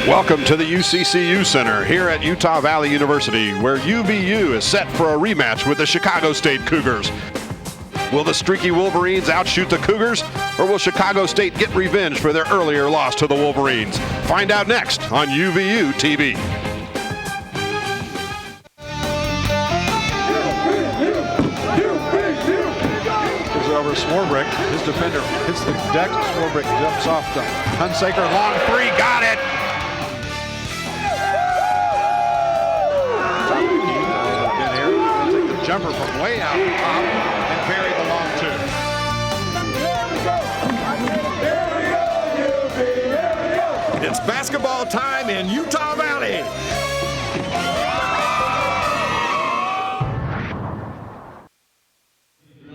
Welcome to the UCCU Center here at Utah Valley University, where UVU is set for a rematch with the Chicago State Cougars. Will the streaky Wolverines outshoot the Cougars, or will Chicago State get revenge for their earlier loss to the Wolverines? Find out next on UVU TV. Over Swarbrick, his defender hits the deck. Swarbrick jumps off to Hunsaker, long three, got it. Been here, take the jumper from way out top and bury the long two. It's basketball time in Utah Valley.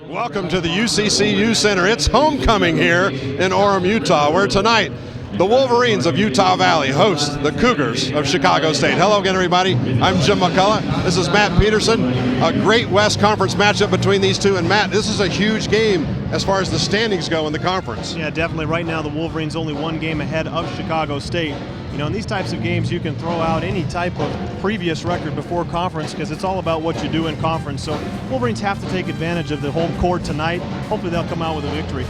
Welcome to the UCCU Center. It's homecoming here in Orem, Utah, where tonight the Wolverines of Utah Valley host the Cougars of Chicago State. Hello again, everybody. I'm Jim McCullough. This is Matt Peterson. A great West Conference matchup between these two. And Matt, this is a huge game as far as the standings go in the conference. Yeah, definitely. Right now, the Wolverines only one game ahead of Chicago State. You know, in these types of games, you can throw out any type of previous record before conference because it's all about what you do in conference. So Wolverines have to take advantage of the home court tonight. Hopefully they'll come out with a victory.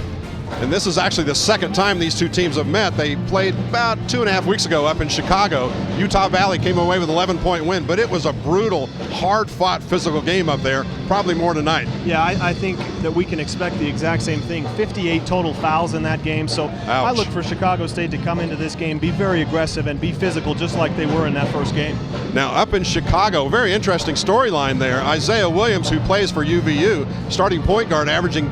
And this is actually the second time these two teams have met. They played about 2.5 weeks ago up in Chicago. Utah Valley came away with an 11-point win, but it was a brutal, hard-fought physical game up there, probably more tonight. Yeah, I think that we can expect the exact same thing. 58 total fouls in that game, so Ouch. I look for Chicago State to come into this game, be very aggressive, and be physical just like they were in that first game. Now, up in Chicago, very interesting storyline there. Isiah Williams, who plays for UVU, starting point guard, averaging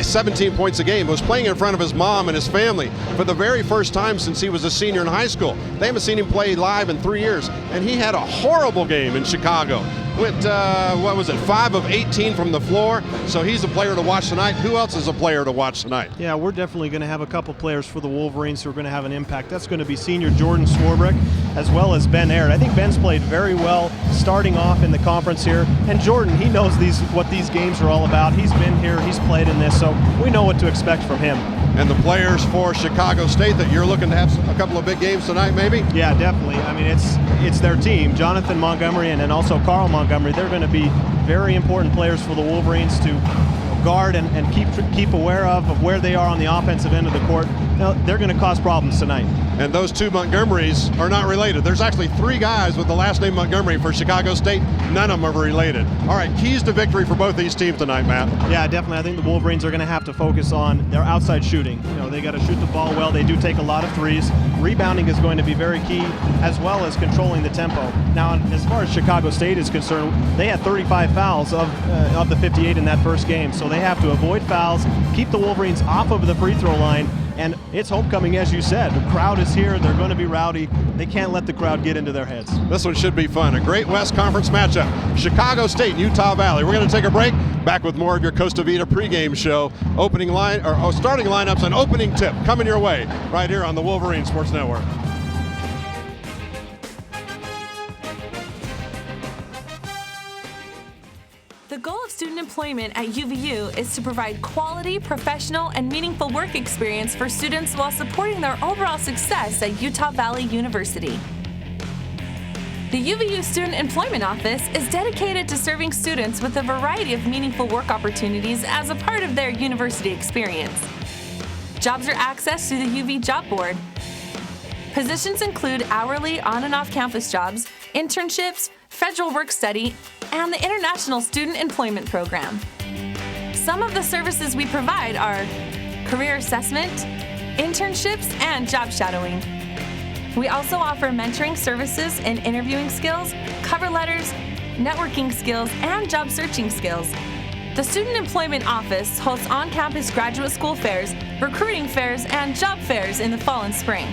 17 points a game, was playing in front of his mom and his family for the very first time since he was a senior in high school. They haven't seen him play live in 3 years, and he had a horrible game in Chicago. Went, 5 of 18 from the floor, so he's a player to watch tonight. Who else is a player to watch tonight? Yeah, we're definitely going to have a couple players for the Wolverines who are going to have an impact. That's going to be senior Jordan Swarbrick as well as Ben Aird. I think Ben's played very well starting off in the conference here, and Jordan, he knows what these games are all about. He's been here, he's played in this, so we know what to expect from him. And the players for Chicago State that you're looking to have a couple of big games tonight, maybe? Yeah, definitely. I mean, it's their team. Jonathan Montgomery and then also Carl Montgomery, they're going to be very important players for the Wolverines to guard and keep aware of where they are on the offensive end of the court. Now, they're going to cause problems tonight. And those two Montgomerys are not related. There's actually 3 guys with the last name Montgomery for Chicago State. None of them are related. All right, keys to victory for both these teams tonight, Matt. Yeah, definitely. I think the Wolverines are going to have to focus on their outside shooting. They got to shoot the ball well. They do take a lot of threes. Rebounding is going to be very key, as well as controlling the tempo. Now, as far as Chicago State is concerned, they had 35 fouls of the 58 in that first game. So they have to avoid fouls, keep the Wolverines off of the free throw line, and it's homecoming, as you said. The crowd is here. They're going to be rowdy. They can't let the crowd get into their heads. This one should be fun. A great West Conference matchup. Chicago State and Utah Valley. We're going to take a break. Back with more of your Costa Vida pregame show. Starting lineups and opening tip coming your way right here on the Wolverine Sports Network. The goal of student employment at UVU is to provide quality, professional, and meaningful work experience for students while supporting their overall success at Utah Valley University. The UVU Student Employment Office is dedicated to serving students with a variety of meaningful work opportunities as a part of their university experience. Jobs are accessed through the UV Job Board. Positions include hourly on- and off-campus jobs, internships, federal work study, and the International Student Employment Program. Some of the services we provide are career assessment, internships, and job shadowing. We also offer mentoring services in interviewing skills, cover letters, networking skills, and job searching skills. The Student Employment Office hosts on-campus graduate school fairs, recruiting fairs, and job fairs in the fall and spring.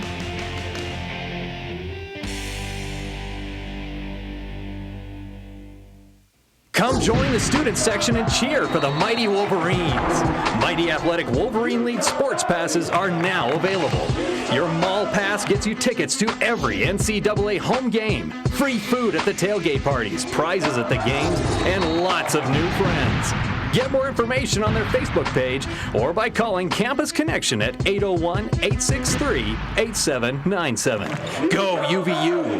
Come join the student section and cheer for the mighty Wolverines. Mighty Athletic Wolverine League sports passes are now available. Your mall pass gets you tickets to every NCAA home game, free food at the tailgate parties, prizes at the games, and lots of new friends. Get more information on their Facebook page or by calling Campus Connection at 801-863-8797. Go UVU!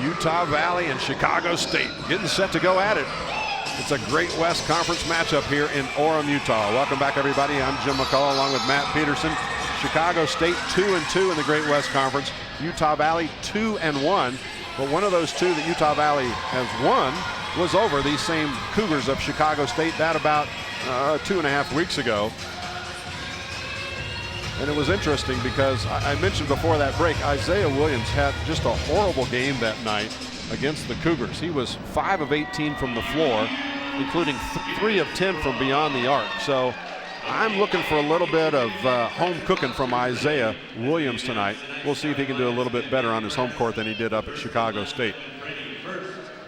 Utah Valley and Chicago State getting set to go at it. It's a Great West Conference matchup here in Orem, Utah. Welcome back, everybody. I'm Jim McCullough along with Matt Peterson. Chicago State 2-2 in the Great West Conference. Utah Valley 2-1. But one of those two that Utah Valley has won was over these same Cougars of Chicago State. That about 2.5 weeks ago. And it was interesting because I mentioned before that break, Isiah Williams had just a horrible game that night against the Cougars. He was 5 of 18 from the floor, including 3 of 10 from beyond the arc. So I'm looking for a little bit of home cooking from Isiah Williams tonight. We'll see if he can do a little bit better on his home court than he did up at Chicago State.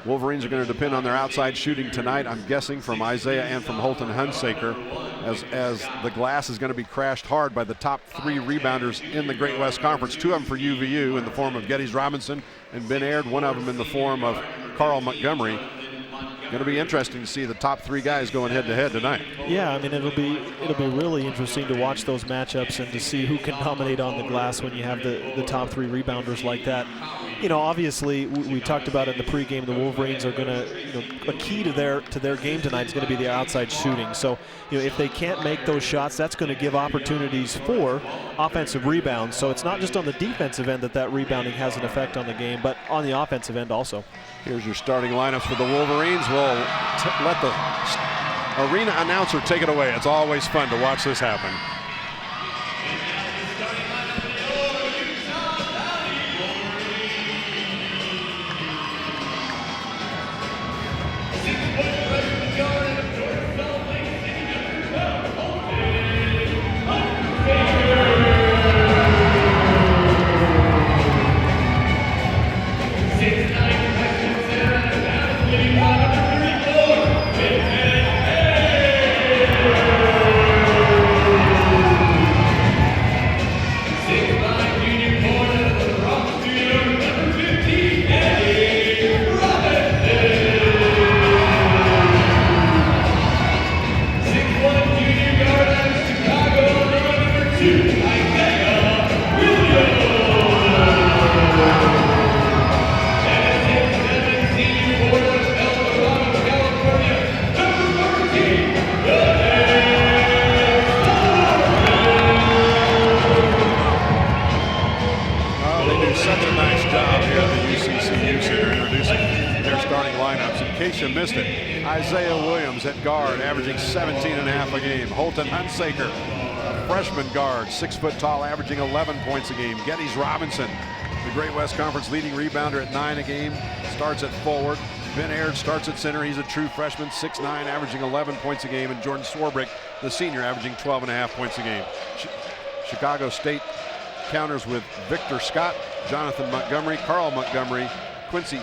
Wolverines are going to depend on their outside shooting tonight, I'm guessing, from Isiah and from Holton Hunsaker, as the glass is going to be crashed hard by the top 3 rebounders in the Great West Conference. 2 of them for UVU in the form of Geddes Robinson and Ben Aird, 1 of them in the form of Carl Montgomery. Going to be interesting to see the top 3 guys going head-to-head tonight. Yeah, I mean, it'll be really interesting to watch those matchups and to see who can dominate on the glass when you have the top 3 rebounders like that. You know, obviously, we talked about it in the pregame. The Wolverines are going to, a key to their game tonight is going to be the outside shooting. So, if they can't make those shots, that's going to give opportunities for offensive rebounds. So it's not just on the defensive end that rebounding has an effect on the game, but on the offensive end also. Here's your starting lineups for the Wolverines. We'll let the arena announcer take it away. It's always fun to watch this happen. Missed it. Isiah Williams at guard, averaging 17.5 a game. Holton Hunsaker, freshman guard, 6 foot tall, averaging 11 points a game. Geddes Robinson, the Great West Conference leading rebounder at 9 a game, starts at forward. Ben Aird starts at center. He's a true freshman, 6'9", averaging 11 points a game. And Jordan Swarbrick, the senior, averaging 12.5 points a game. Chicago State counters with Victor Scott, Jonathan Montgomery, Carl Montgomery, Quincy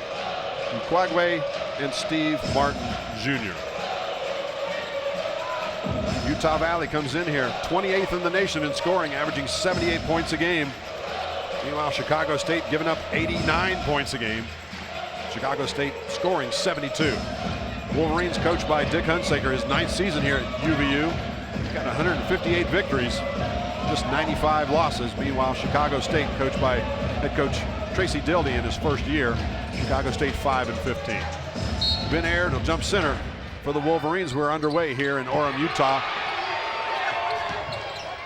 Nkwagwe, and Steve Martin Jr. Utah Valley comes in here 28th in the nation in scoring, averaging 78 points a game. Meanwhile, Chicago State giving up 89 points a game. Chicago State scoring 72. Wolverines coached by Dick Hunsaker, his 9th season here at UVU. He's got 158 victories, just 95 losses. Meanwhile, Chicago State coached by head coach Tracy Dildy in his first year. Chicago State 5-15. Ben Aird will jump center for the Wolverines. We're underway here in Orem, Utah.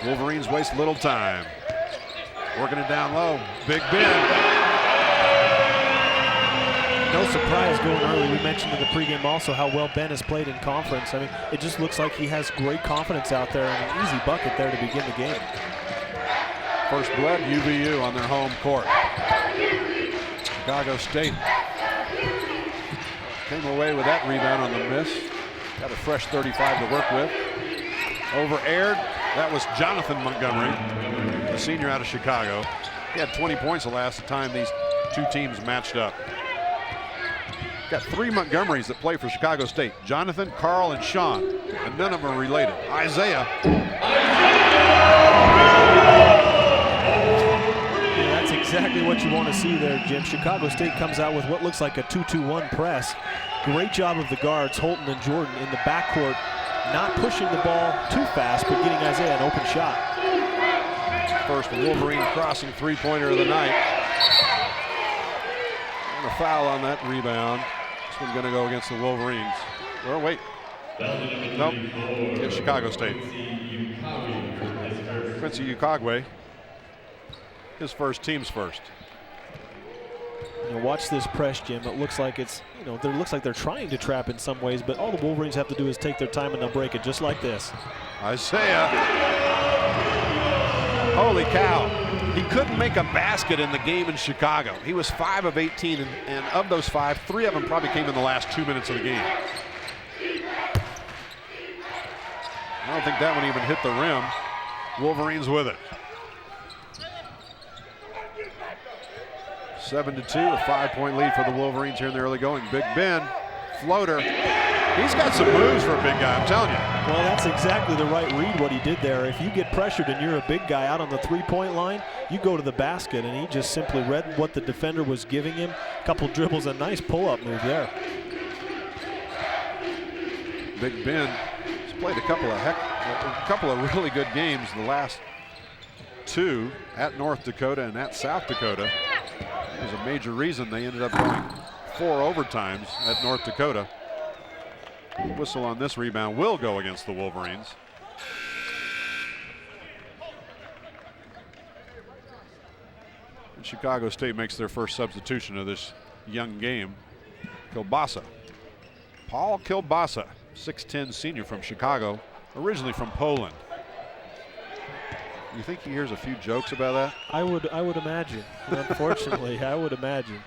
Wolverines waste little time. Working it down low. Big Ben. No surprise going early. We mentioned in the pregame also how well Ben has played in conference. I mean, it just looks like he has great confidence out there and an easy bucket there to begin the game. First blood, UVU on their home court. Chicago State came away with that rebound on the miss. Got a fresh 35 to work with. Over Aird, that was Jonathan Montgomery, the senior out of Chicago. He had 20 points the last time these two teams matched up. Got 3 Montgomerys that play for Chicago State. Jonathan, Carl, and Sean, and none of them are related. Isiah. Yeah, that's exactly what you want to see there, Jim. Chicago State comes out with what looks like a 2-2-1 press. Great job of the guards, Holton and Jordan, in the backcourt, not pushing the ball too fast, but getting Isiah an open shot. First Wolverine crossing three-pointer of the night. And a foul on that rebound. This one's going to go against the Wolverines. Or wait. Nope. Against Chicago State. Quincy Ukagwe. His first, team's first. You know, watch this press, Jim. It looks like it's, you know, it looks like they're trying to trap in some ways, but all the Wolverines have to do is take their time and they'll break it just like this. Isiah. Holy cow. He couldn't make a basket in the game in Chicago. He was 5 of 18, and of those 5, 3 of them probably came in the last 2 minutes of the game. I don't think that one even hit the rim. Wolverines with it. 7-2, a 5-point lead for the Wolverines here in the early going. Big Ben, floater. He's got some moves for a big guy, I'm telling you. Well, that's exactly the right read, what he did there. If you get pressured and you're a big guy out on the three-point line, you go to the basket, and he just simply read what the defender was giving him. A couple dribbles, a nice pull-up move there. Big Ben has played a couple of really good games the last 2 at North Dakota and at South Dakota. It was a major reason they ended up going 4 overtimes at North Dakota. Whistle on this rebound will go against the Wolverines. And Chicago State makes their first substitution of this young game. Kilbasa. Paul Kilbasa, 6'10" senior from Chicago, originally from Poland. You think he hears a few jokes about that? I would imagine. Unfortunately, I would imagine.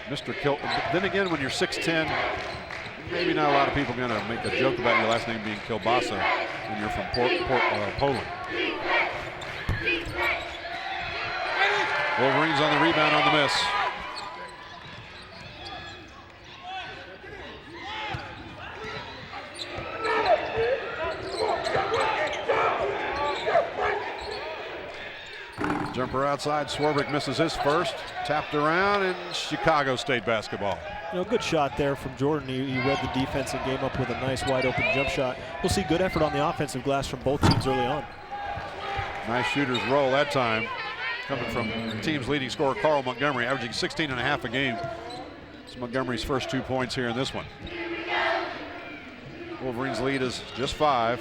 Mr. Then again, when you're 6'10", maybe not a lot of people are going to make a joke about your last name being Kilbasa when you're from Poland. Wolverines on the rebound on the miss. Jumper outside, Swarbrick misses his first. Tapped around, and Chicago State basketball. You know, good shot there from Jordan. He read the defense and came up with a nice wide open jump shot. We'll see good effort on the offensive glass from both teams early on. Nice shooter's roll that time. Coming from the team's leading scorer, Carl Montgomery, averaging 16.5 a game. It's Montgomery's first 2 points here in this one. Wolverines lead is just 5.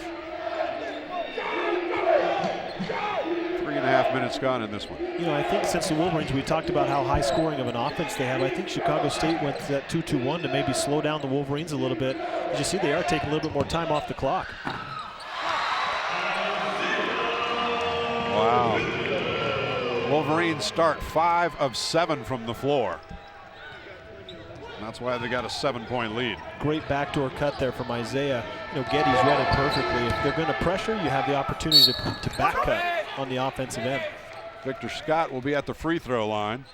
3.5 minutes gone in this one. You know, I think since the Wolverines, we talked about how high scoring of an offense they have. I think Chicago State went to that 2-2-1 to maybe slow down the Wolverines a little bit. As you see, they are taking a little bit more time off the clock. Wow. Wolverines start 5 of 7 from the floor. And that's why they got a 7-point lead. Great backdoor cut there from Isiah. You know, Geddes read it perfectly. If they're going to pressure, you have the opportunity to back cut on the offensive end. Victor Scott will be at the free throw line.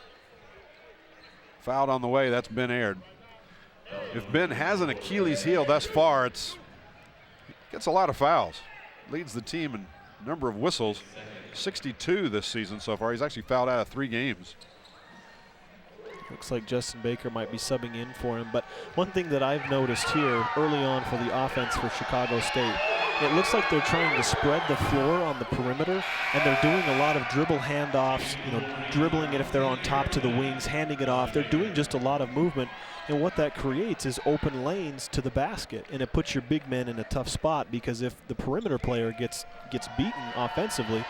Fouled on the way, that's Ben Aird. If Ben has an Achilles heel thus far, gets a lot of fouls. Leads the team in number of whistles, 62 this season so far. He's actually fouled out of 3 games. Looks like Justin Baker might be subbing in for him. But one thing that I've noticed here early on for the offense for Chicago State, it looks like they're trying to spread the floor on the perimeter, and they're doing a lot of dribble handoffs, you know, dribbling it if they're on top to the wings, handing it off. They're doing just a lot of movement, and what that creates is open lanes to the basket, and it puts your big men in a tough spot, because if the perimeter player gets beaten offensively,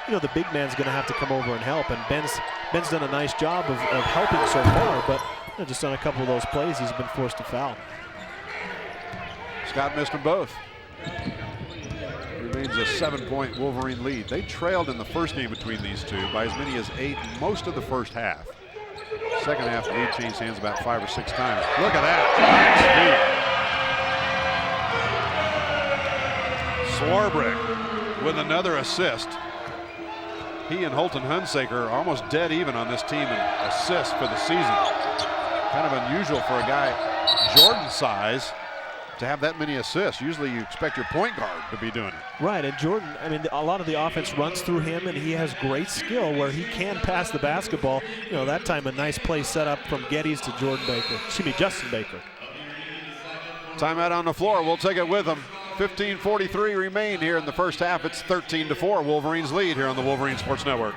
you know, the big man's going to have to come over and help, and Ben's done a nice job of helping so far, but you know, just on a couple of those plays, he's been forced to foul. Scott missed them both. Remains a 7-point Wolverine lead. They trailed in the first game between these two by as many as 8 most of the first half. Second half, the lead changed hands about 5 or 6 times. Look at that. Swarbrick with another assist. He and Holton Hunsaker are almost dead even on this team in assists for the season. Kind of unusual for a guy Jordan's size to have that many assists. Usually you expect your point guard to be doing it. Right, and Jordan, I mean, a lot of the offense runs through him, and he has great skill where he can pass the basketball. You know, that time a nice play set up from Geddes to Justin Baker. Timeout on the floor. We'll take it with them. 15:43 remain here in the first half. It's 13-4. Wolverines lead here on the Wolverine Sports Network.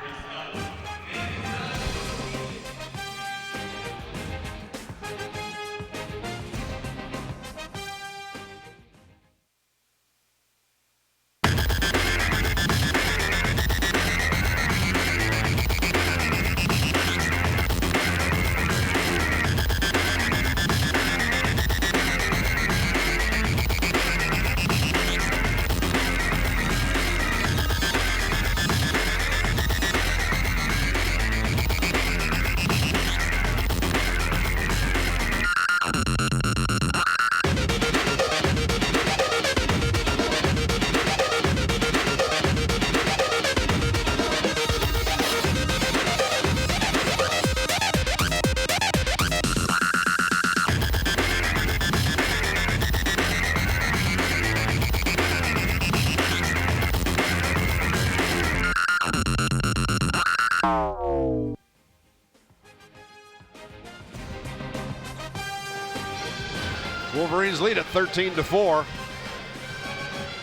Wolverines lead at 13-4.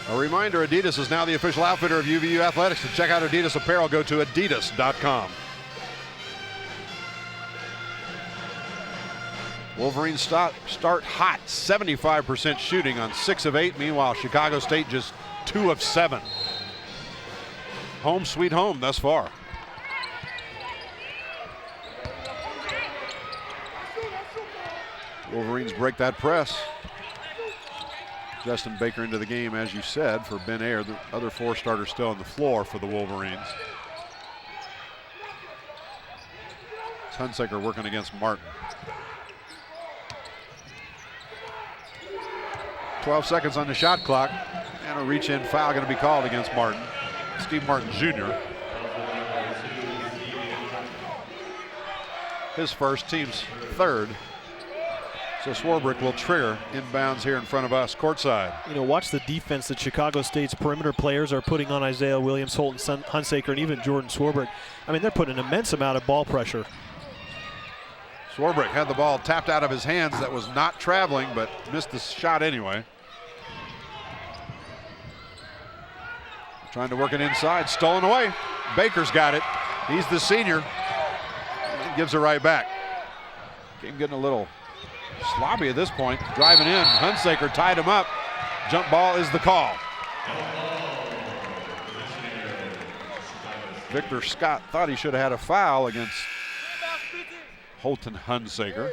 A reminder, Adidas is now the official outfitter of UVU Athletics. To check out Adidas apparel, go to adidas.com. Wolverines start hot, 75% shooting on 6 of 8. Meanwhile, Chicago State just 2 of 7. Home sweet home thus far. Wolverines break that press. Justin Baker into the game, as you said, for Ben Ayer. The other 4 starters still on the floor for the Wolverines. Hunsaker working against Martin. 12 seconds on the shot clock, and a reach-in foul going to be called against Martin. Steve Martin Jr. His first, team's third. So Swarbrick will trigger inbounds here in front of us, courtside. You know, watch the defense that Chicago State's perimeter players are putting on Isiah Williams, Holton, Hunsaker, and even Jordan Swarbrick. I mean, they're putting an immense amount of ball pressure. Swarbrick had the ball tapped out of his hands. That was not traveling, but missed the shot anyway. Trying to work it inside, stolen away. Baker's got it. He's the senior. And gives it right back. Game getting a little sloppy at this point. Driving in, Hunsaker tied him up. Jump ball is the call. Victor Scott thought he should have had a foul against Holton Hunsaker.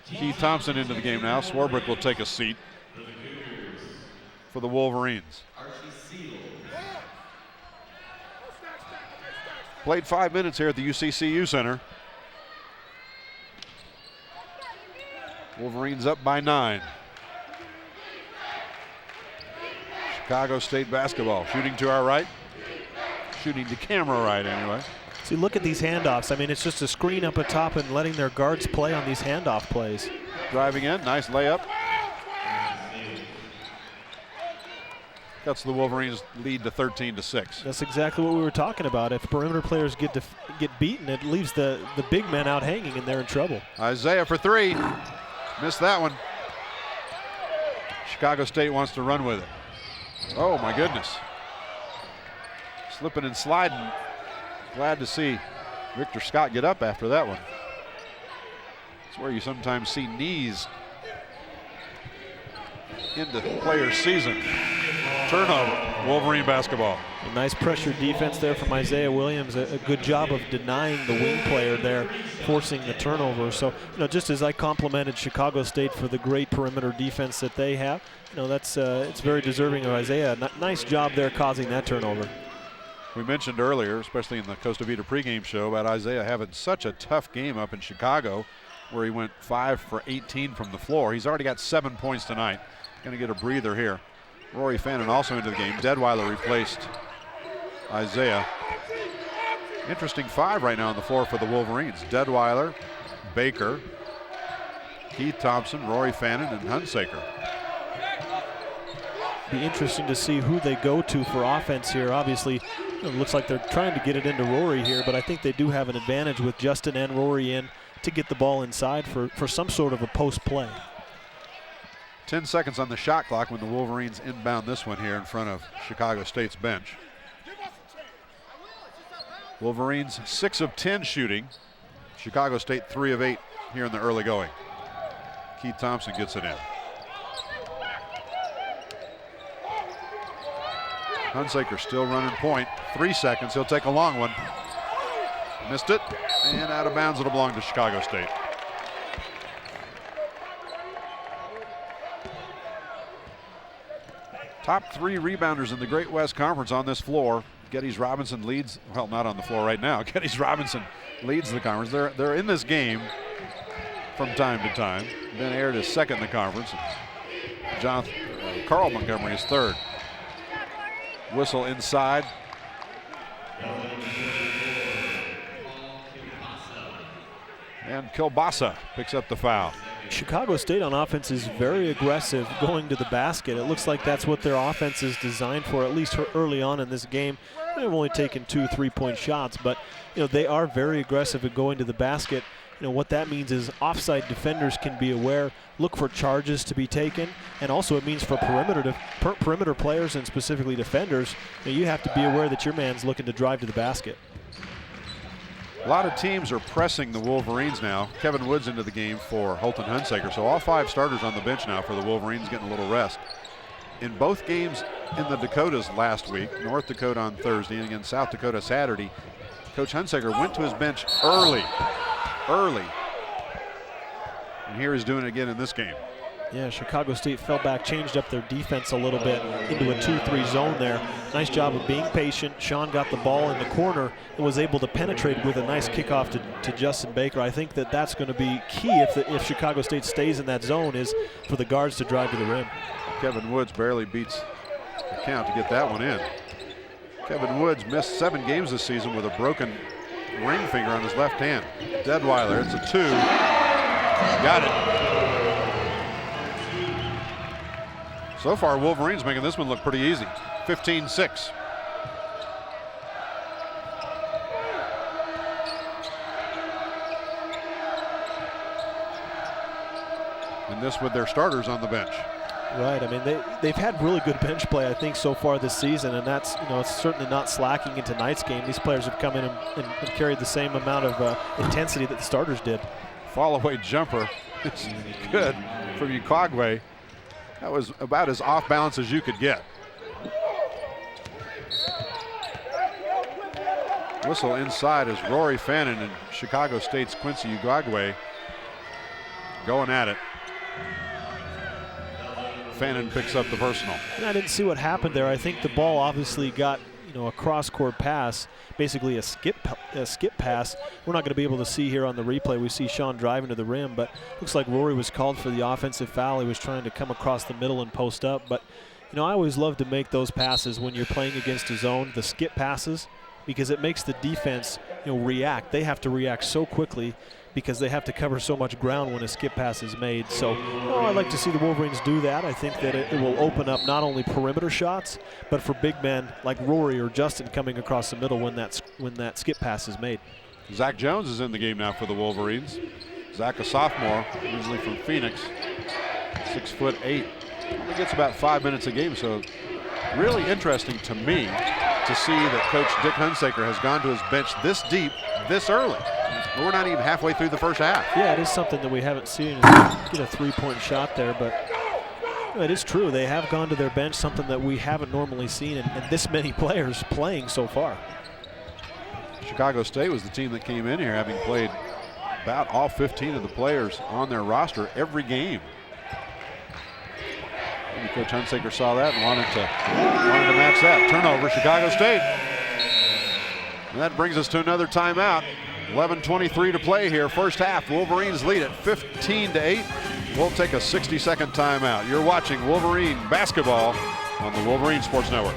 Keith Thompson into the game now. Swarbrick will take a seat for the Wolverines. Played 5 minutes here at the UCCU Center. Wolverines up by 9. Chicago State basketball. Shooting to our right. Shooting to camera right anyway. See, look at these handoffs. I mean, it's just a screen up at top and letting their guards play on these handoff plays. Driving in, nice layup. Cuts the Wolverines lead to 13-6. That's exactly what we were talking about. If perimeter players get beaten, it leaves the big men out hanging, and they're in trouble. Isiah for 3. Missed that one. Chicago State wants to run with it. Oh my goodness. Slipping and sliding. Glad to see Victor Scott get up after that one. It's where you sometimes see knees into players' season. Turnover, Wolverine basketball. A nice pressure defense there from Isiah Williams. A good job of denying the wing player there, forcing the turnover. So, you know, just as I complimented Chicago State for the great perimeter defense that they have, you know, that's it's very deserving of Isiah. Nice job there causing that turnover. We mentioned earlier, especially in the Costa Vida pregame show, about Isiah having such a tough game up in Chicago, where he went 5 for 18 from the floor. He's already got 7 points tonight. Going to get a breather here. Rory Fannin also into the game. Deadweiler replaced Isiah. Interesting 5 right now on the floor for the Wolverines. Deadweiler, Baker, Keith Thompson, Rory Fannin, and Hunsaker. Be interesting to see who they go to for offense here. Obviously, it looks like they're trying to get it into Rory here, but I think they do have an advantage with Justin and Rory in to get the ball inside for some sort of a post play. 10 seconds on the shot clock when the Wolverines inbound this one here in front of Chicago State's bench. Wolverines 6 of 10 shooting. Chicago State 3 of 8 here in the early going. Keith Thompson gets it in. Hunsaker still running point. 3 seconds. He'll take a long one. Missed it. And out of bounds. It'll belong to Chicago State. Top 3 rebounders in the Great West Conference on this floor. Geddes Robinson leads, well, not on the floor right now. Geddes Robinson leads the conference. They're in this game from time to time. Ben Aird is second in the conference. Carl Montgomery is third. Whistle inside. And Kilbasa picks up the foul. Chicago State on offense is very aggressive going to the basket. It looks like that's what their offense is designed for, at least early on in this game. They've only taken 2 3-point shots, but they are very aggressive at going to the basket. What that means is offside defenders can be aware, look for charges to be taken, and also it means for perimeter players and specifically defenders, you have to be aware that your man's looking to drive to the basket. A lot of teams are pressing the Wolverines now. Kevin Woods into the game for Holton Hunsaker. So all 5 starters on the bench now for the Wolverines, getting a little rest. In both games in the Dakotas last week, North Dakota on Thursday and again South Dakota Saturday, Coach Hunsaker went to his bench early. And here he's doing it again in this game. Yeah, Chicago State fell back, changed up their defense a little bit into a 2-3 zone there. Nice job of being patient. Sean got the ball in the corner and was able to penetrate with a nice kickoff to Justin Baker. I think that's going to be key if Chicago State stays in that zone, is for the guards to drive to the rim. Kevin Woods barely beats the count to get that one in. Kevin Woods missed 7 games this season with a broken ring finger on his left hand. Deadweiler, it's a 2. Got it. So far, Wolverines making this one look pretty easy. 15-6. And this with their starters on the bench. Right. I mean, they've had really good bench play, I think, so far this season, and that's it's certainly not slacking in tonight's game. These players have come in and carried the same amount of intensity that the starters did. Fall-away jumper is good from Ukagwe. That was about as off balance as you could get. Whistle inside as Rory Fannin and Chicago State's Quincy Ukagwe going at it. Fannin picks up the personal. And I didn't see what happened there. I think the ball obviously got a cross-court pass, basically a skip pass. We're not going to be able to see here on the replay. We see Sean driving to the rim, but looks like Rory was called for the offensive foul. He was trying to come across the middle and post up. But I always love to make those passes when you're playing against a zone, the skip passes, because it makes the defense react. They have to react so quickly because they have to cover so much ground when a skip pass is made. So I like to see the Wolverines do that. I think that it will open up not only perimeter shots, but for big men like Rory or Justin coming across the middle when that skip pass is made. Zach Jones is in the game now for the Wolverines. Zach, a sophomore, usually from Phoenix, 6'8". Only gets about 5 minutes a game, so really interesting to me to see that Coach Dick Hunsaker has gone to his bench this deep, this early. We're not even halfway through the first half. Yeah, it is something that we haven't seen. Get a 3-point shot there, but it is true. They have gone to their bench, something that we haven't normally seen, and this many players playing so far. Chicago State was the team that came in here having played about all 15 of the players on their roster every game. Maybe Coach Hunsaker saw that and wanted to match that. Turnover, Chicago State. And that brings us to another timeout. 11:23 to play here. First half, Wolverines lead at 15-8. We'll take a 60-second timeout. You're watching Wolverine basketball on the Wolverine Sports Network.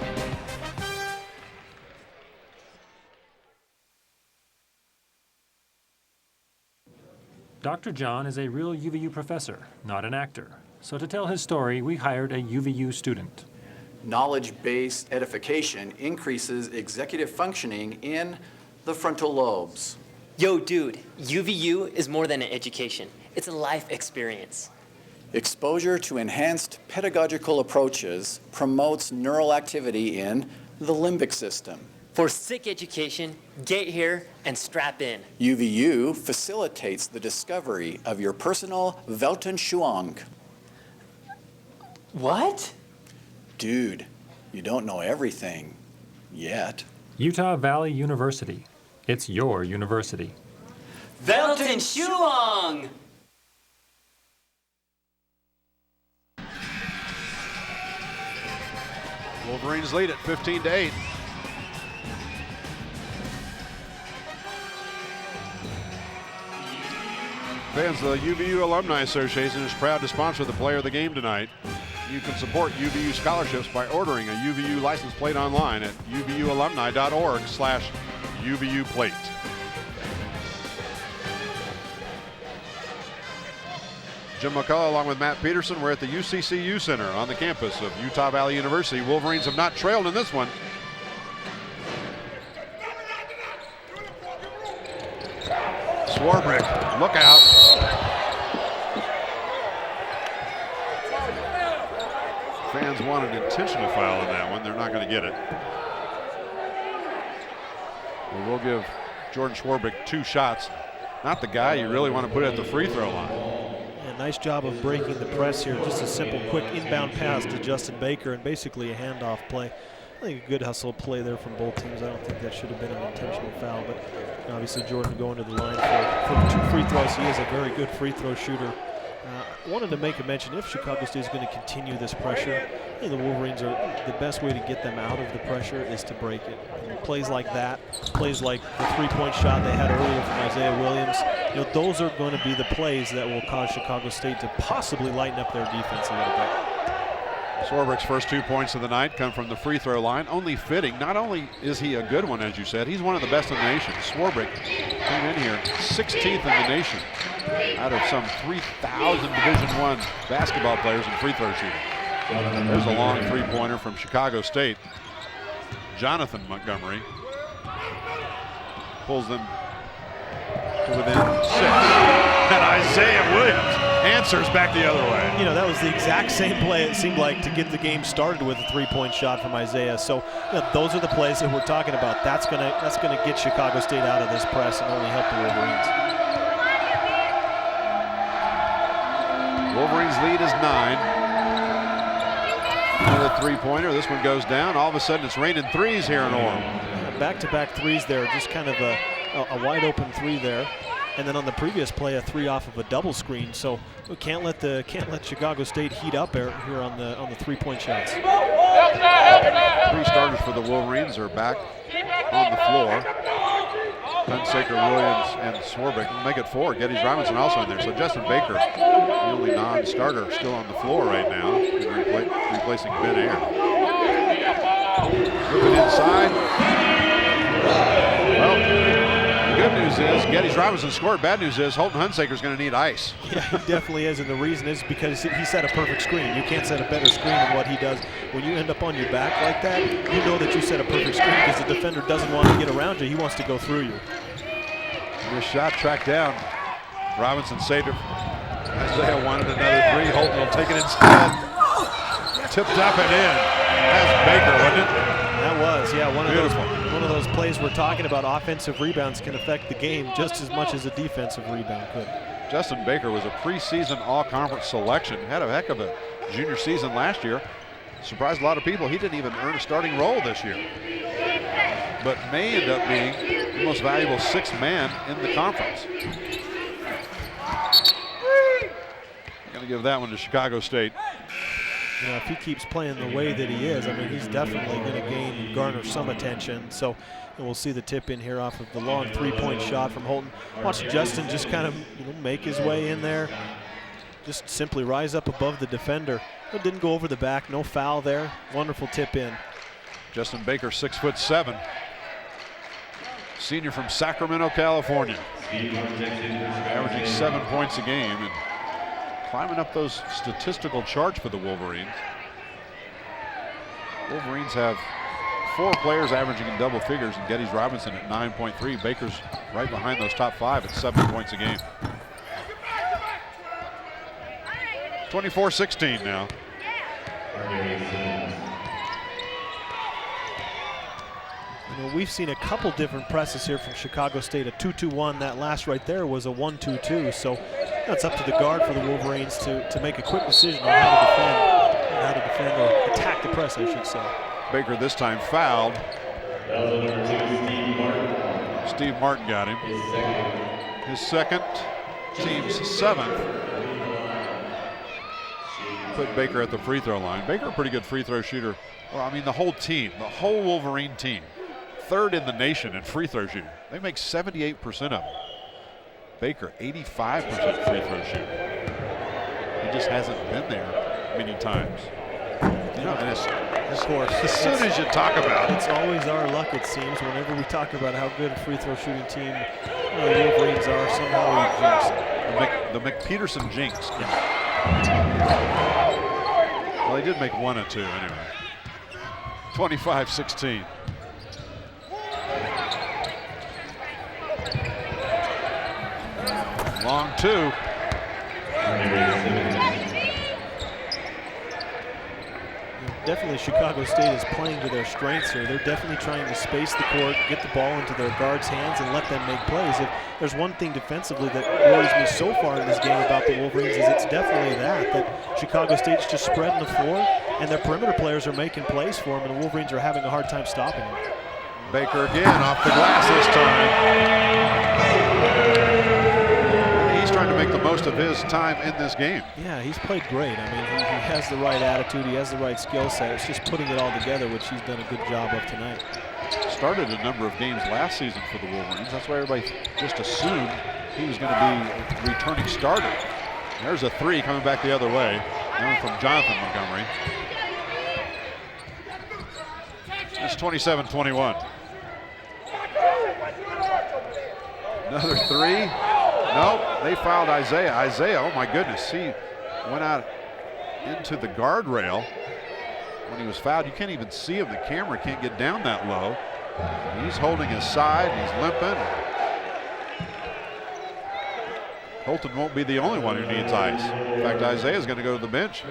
Dr. John is a real UVU professor, not an actor. So to tell his story, we hired a UVU student. Knowledge-based edification increases executive functioning in the frontal lobes. Yo, dude, UVU is more than an education. It's a life experience. Exposure to enhanced pedagogical approaches promotes neural activity in the limbic system. For sick education, get here and strap in. UVU facilitates the discovery of your personal Weltanschauung. What? Dude, you don't know everything yet. Utah Valley University. It's your university. Weltanschauung! Wolverines lead at 15-8. Fans, the UVU Alumni Association is proud to sponsor the player of the game tonight. You can support UVU scholarships by ordering a UVU license plate online at uvualumni.org/UVU plate. Jim McCullough along with Matt Peterson. We're at the UCCU Center on the campus of Utah Valley University. Wolverines have not trailed in this one. Swarbrick, look out. Fans want an intentional foul in that one. They're not going to get it. We'll give Jordan Swarbrick 2 shots. Not the guy you really want to put at the free throw line. Yeah, nice job of breaking the press here. Just a simple, quick inbound pass to Justin Baker and basically a handoff play. I think a good hustle play there from both teams. I don't think that should have been an intentional foul, but obviously Jordan going to the line for the 2 free throws. He is a very good free throw shooter. I wanted to make a mention, if Chicago State is going to continue this pressure, I think the Wolverines are, the best way to get them out of the pressure is to break it. And plays like that, plays like the 3-point shot they had earlier from Isiah Williams, those are going to be the plays that will cause Chicago State to possibly lighten up their defense a little bit. Swarbrick's first 2 points of the night come from the free throw line. Only fitting. Not only is he a good one, as you said, he's one of the best in the nation. Swarbrick came in here 16th in the nation out of some 3,000 Division I basketball players in free throw shooting. There's a long 3-pointer from Chicago State. Jonathan Montgomery pulls them to within 6. And Isiah Williams answers back the other way. That was the exact same play, it seemed like, to get the game started with a 3-point shot from Isiah. So those are the plays that we're talking about. That's gonna get Chicago State out of this press and only help the Wolverines. Wolverines lead is 9. Another 3-pointer. This one goes down. All of a sudden, it's raining threes here in Orem. Back-to-back threes there, just kind of a wide open 3 there. And then on the previous play, a 3 off of a double screen. So we can't let Chicago State heat up here on the 3-point shots. 3 starters for the Wolverines are back on the floor. Hunsaker, Williams, and Swarbrick make it 4. Geddes Robinson also in there. So Justin Baker, the only non-starter, still on the floor right now, replacing Ben Ayer. Moving inside. Well, good news is Geddes Robinson scored. Bad news is Holton Hunsaker is going to need ice. Yeah, he definitely is, and the reason is because he set a perfect screen. You can't set a better screen than what he does. When you end up on your back like that, you know that you set a perfect screen because the defender doesn't want to get around you. He wants to go through you. This shot tracked down. Robinson saved it. Isiah wanted another 3. Holton will take it instead. Tipped up and in. That's Baker, wasn't it? That was, yeah, one of those plays we're talking about. Offensive rebounds can affect the game just as much as a defensive rebound could. Justin Baker was a preseason all-conference selection. Had a heck of a junior season last year. Surprised a lot of people. He didn't even earn a starting role this year, but may end up being the most valuable 6th man in the conference. Going to give that one to Chicago State. If he keeps playing the way that he is, I mean, he's definitely going to gain and garner some attention. So we'll see the tip in here off of the long 3-point shot from Holton. Watch Justin just kind of make his way in there. Just simply rise up above the defender. It didn't go over the back, no foul there. Wonderful tip in. Justin Baker, 6'7", senior from Sacramento, California, averaging 7 points a game and climbing up those statistical charts for the Wolverines. Wolverines have 4 players averaging in double figures, and Geddes Robinson at 9.3. Baker's right behind those top 5 at 7 points a game. 24-16 now. You know, we've seen a couple different presses here from Chicago State. A 2-2-1. That last right there was a 1-2-2. So it's up to the guard for the Wolverines to make a quick decision on how to defend or attack the press, I should say. Baker this time fouled. Steve Martin got him. His second, team's 7th. Put Baker at the free throw line. Baker, a pretty good free throw shooter. Well, I mean, the whole team, the whole Wolverine team, 3rd in the nation in free throw shooting. They make 78% of them. Baker, 85% free throw shooting. He just hasn't been there many times. You know, and of course, as soon as you talk about it, it's always our luck, it seems, whenever we talk about how good a free throw shooting team the Wolverines are, somehow we jinx it. The McPeterson jinx. Well, they did make 1 or 2 anyway. 25-16. Long 2. Definitely Chicago State is playing to their strengths here. They're definitely trying to space the court, get the ball into their guards' hands, and let them make plays. If there's one thing defensively that worries me so far in this game about the Wolverines, is it's definitely that Chicago State's just spreading the floor, and their perimeter players are making plays for them, and the Wolverines are having a hard time stopping them. Baker again off the glass this time. He's trying to make the most of his time in this game. Yeah, he's played great. I mean, he has the right attitude, he has the right skill set. It's just putting it all together, which he's done a good job of tonight. Started a number of games last season for the Wolverines. That's why everybody just assumed he was going to be a returning starter. There's a 3 coming back the other way, coming from Jonathan Montgomery. It's 27-21. Another 3. Nope, they fouled Isiah. Isiah, oh my goodness, he went out into the guardrail when he was fouled. You can't even see him. The camera can't get down that low. He's holding his side. He's limping. Holton won't be the only one who needs ice. In fact, Isiah's going to go to the bench,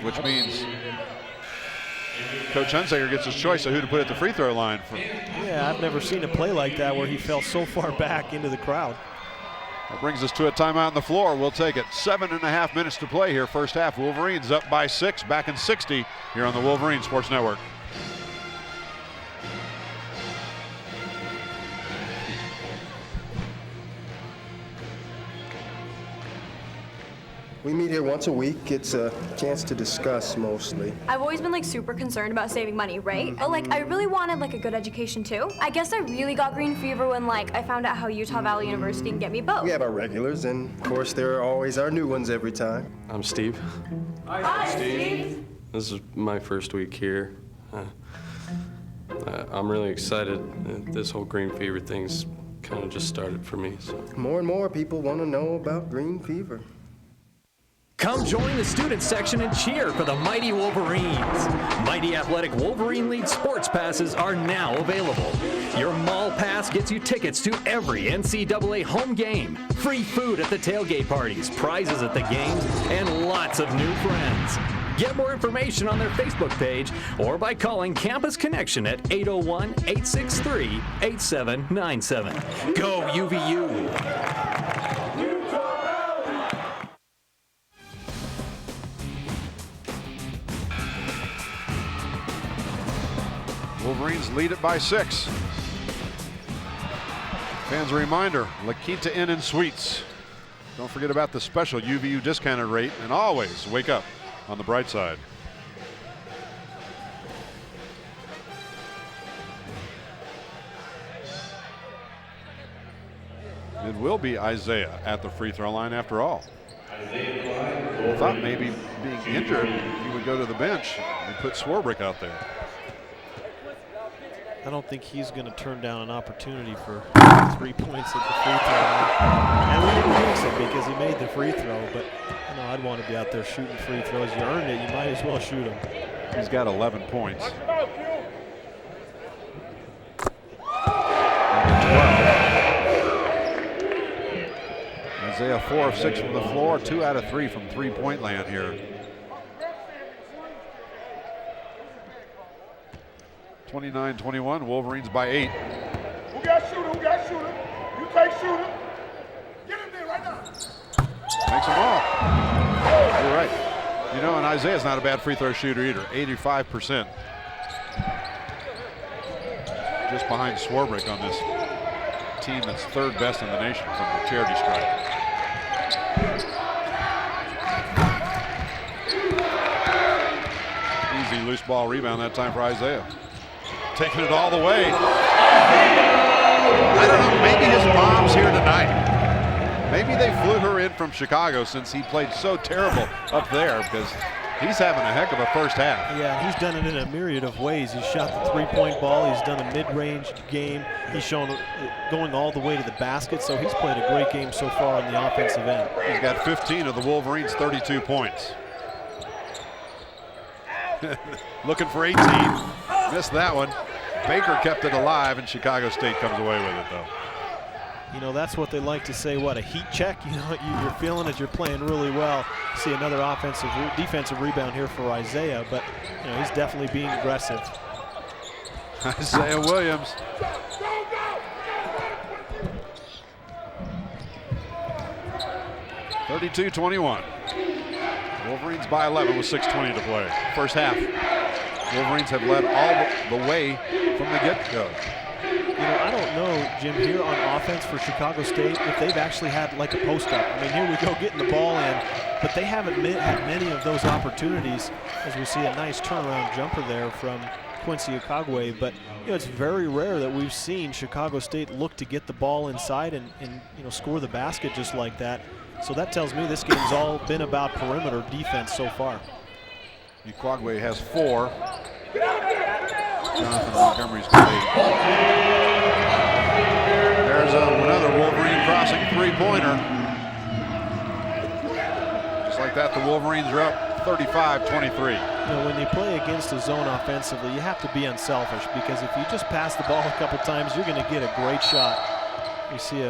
which means Coach Hunsaker gets his choice of who to put at the free throw line. Yeah, I've never seen a play like that where he fell so far back into the crowd. That brings us to a timeout on the floor. We'll take it. 7.5 minutes to play here, first half. Wolverines up by 6, back in 60 here on the Wolverine Sports Network. We meet here once a week. It's a chance to discuss mostly. I've always been super concerned about saving money, right? But I really wanted a good education too. I guess I really got green fever when I found out how Utah Valley University can get me both. We have our regulars, and of course there are always our new ones every time. I'm Steve. Hi, Steve. This is my first week here. I'm really excited. This whole green fever thing's kind of just started for me. So. More and more people want to know about green fever. Come join the student section and cheer for the Mighty Wolverines. Mighty Athletic Wolverine League sports passes are now available. Your mall pass gets you tickets to every NCAA home game, free food at the tailgate parties, prizes at the games, and lots of new friends. Get more information on their Facebook page or by calling Campus Connection at 801-863-8797. Go UVU! Wolverines lead it by 6. Fans, a reminder, La Quinta Inn and Suites. Don't forget about the special UVU discounted rate, and always wake up on the bright side. It will be Isiah at the free throw line after all. I thought maybe being injured, he would go to the bench and put Swarbrick out there. I don't think he's going to turn down an opportunity for 3 points at the free throw line. And we didn't think so because he made the free throw, but I'd want to be out there shooting free throws. You earned it, you might as well shoot them. He's got 11 points. Isiah 4 of 6 from the floor, 2 out of 3 from three-point land here. 29-21, Wolverines by 8. Who got shooter? Who got shooter? You take shooter. Get him there right now. Makes them all. You're right. You know, and Isiah's not a bad free throw shooter either, 85%. Just behind Swarbrick on this team that's third best in the nation from the charity stripe. Easy loose ball rebound that time for Isiah. Taking it all the way. I don't know, maybe his mom's here tonight. Maybe they flew her in from Chicago since he played so terrible up there, because he's having a heck of a first half. Yeah, he's done it in a myriad of ways. He's shot the three-point ball. He's done a mid-range game. He's shown going all the way to the basket, so he's played a great game so far on the offensive end. He's got 15 of the Wolverines' 32 points. Looking for 18. Missed that one. Baker kept it alive, and Chicago State comes away with it, though. You know, that's what they like to say, what, a heat check? You know, you're feeling it, you're playing really well. See another defensive rebound here for Isiah, but, you know, he's definitely being aggressive. Isiah Williams. (32-21). Wolverines by 11 with 6:20 to play. First half. Wolverines have led all the way from the get-go. You know, I don't know, Jim, here on offense for Chicago State, if they've actually had like a post-up. I mean, here we go getting the ball in, but they haven't had many of those opportunities, as we see a nice turnaround jumper there from Quincy Okagwe. But, you know, it's very rare that we've seen Chicago State look to get the ball inside and you know, score the basket just like that. So that tells me this game's all been about perimeter defense so far. Okagwe has 4. Jonathan Montgomery's got 8. There's another Wolverine crossing three-pointer. Just like that, the Wolverines are up 35-23. You know, when you play against a zone offensively, you have to be unselfish, because if you just pass the ball a couple times, you're going to get a great shot. You see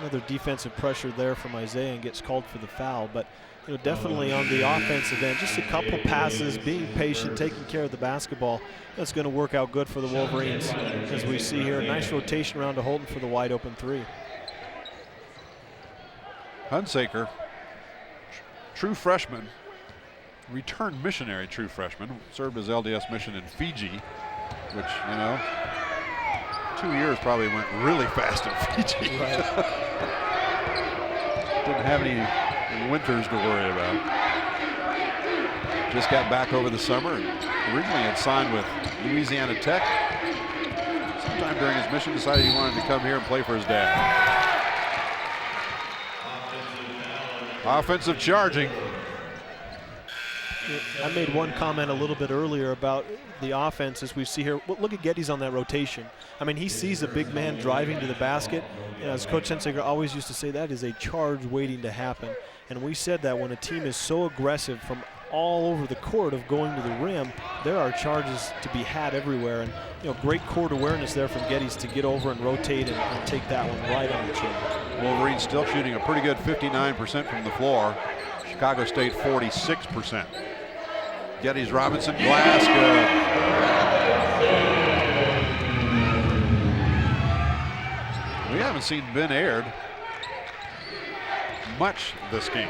another defensive pressure there from Isiah and gets called for the foul. But, you know, definitely on the offensive end, just a couple passes, being patient, taking care of the basketball. That's going to work out good for the Wolverines, as we see here. Nice rotation around to Holton for the wide open 3. Hunsaker, true freshman, returned missionary true freshman, served his LDS mission in Fiji, which, you know, 2 years probably went really fast in Fiji. Right. Didn't have any winters to worry about. Just got back over the summer and originally had signed with Louisiana Tech. Sometime during his mission decided he wanted to come here and play for his dad. Offensive charging. I made one comment a little bit earlier about the offense as we see here. Look at Geddes on that rotation. I mean, he sees a big man driving to the basket. You know, as Coach Hunsaker always used to say, that is a charge waiting to happen. And we said that when a team is so aggressive from all over the court of going to the rim, there are charges to be had everywhere. And, you know, great court awareness there from Geddes to get over and rotate and take that one right on the chin. Wolverines still shooting a pretty good 59% from the floor. Chicago State 46%. Geddes Robinson, glass good. We haven't seen Ben Aird much this game.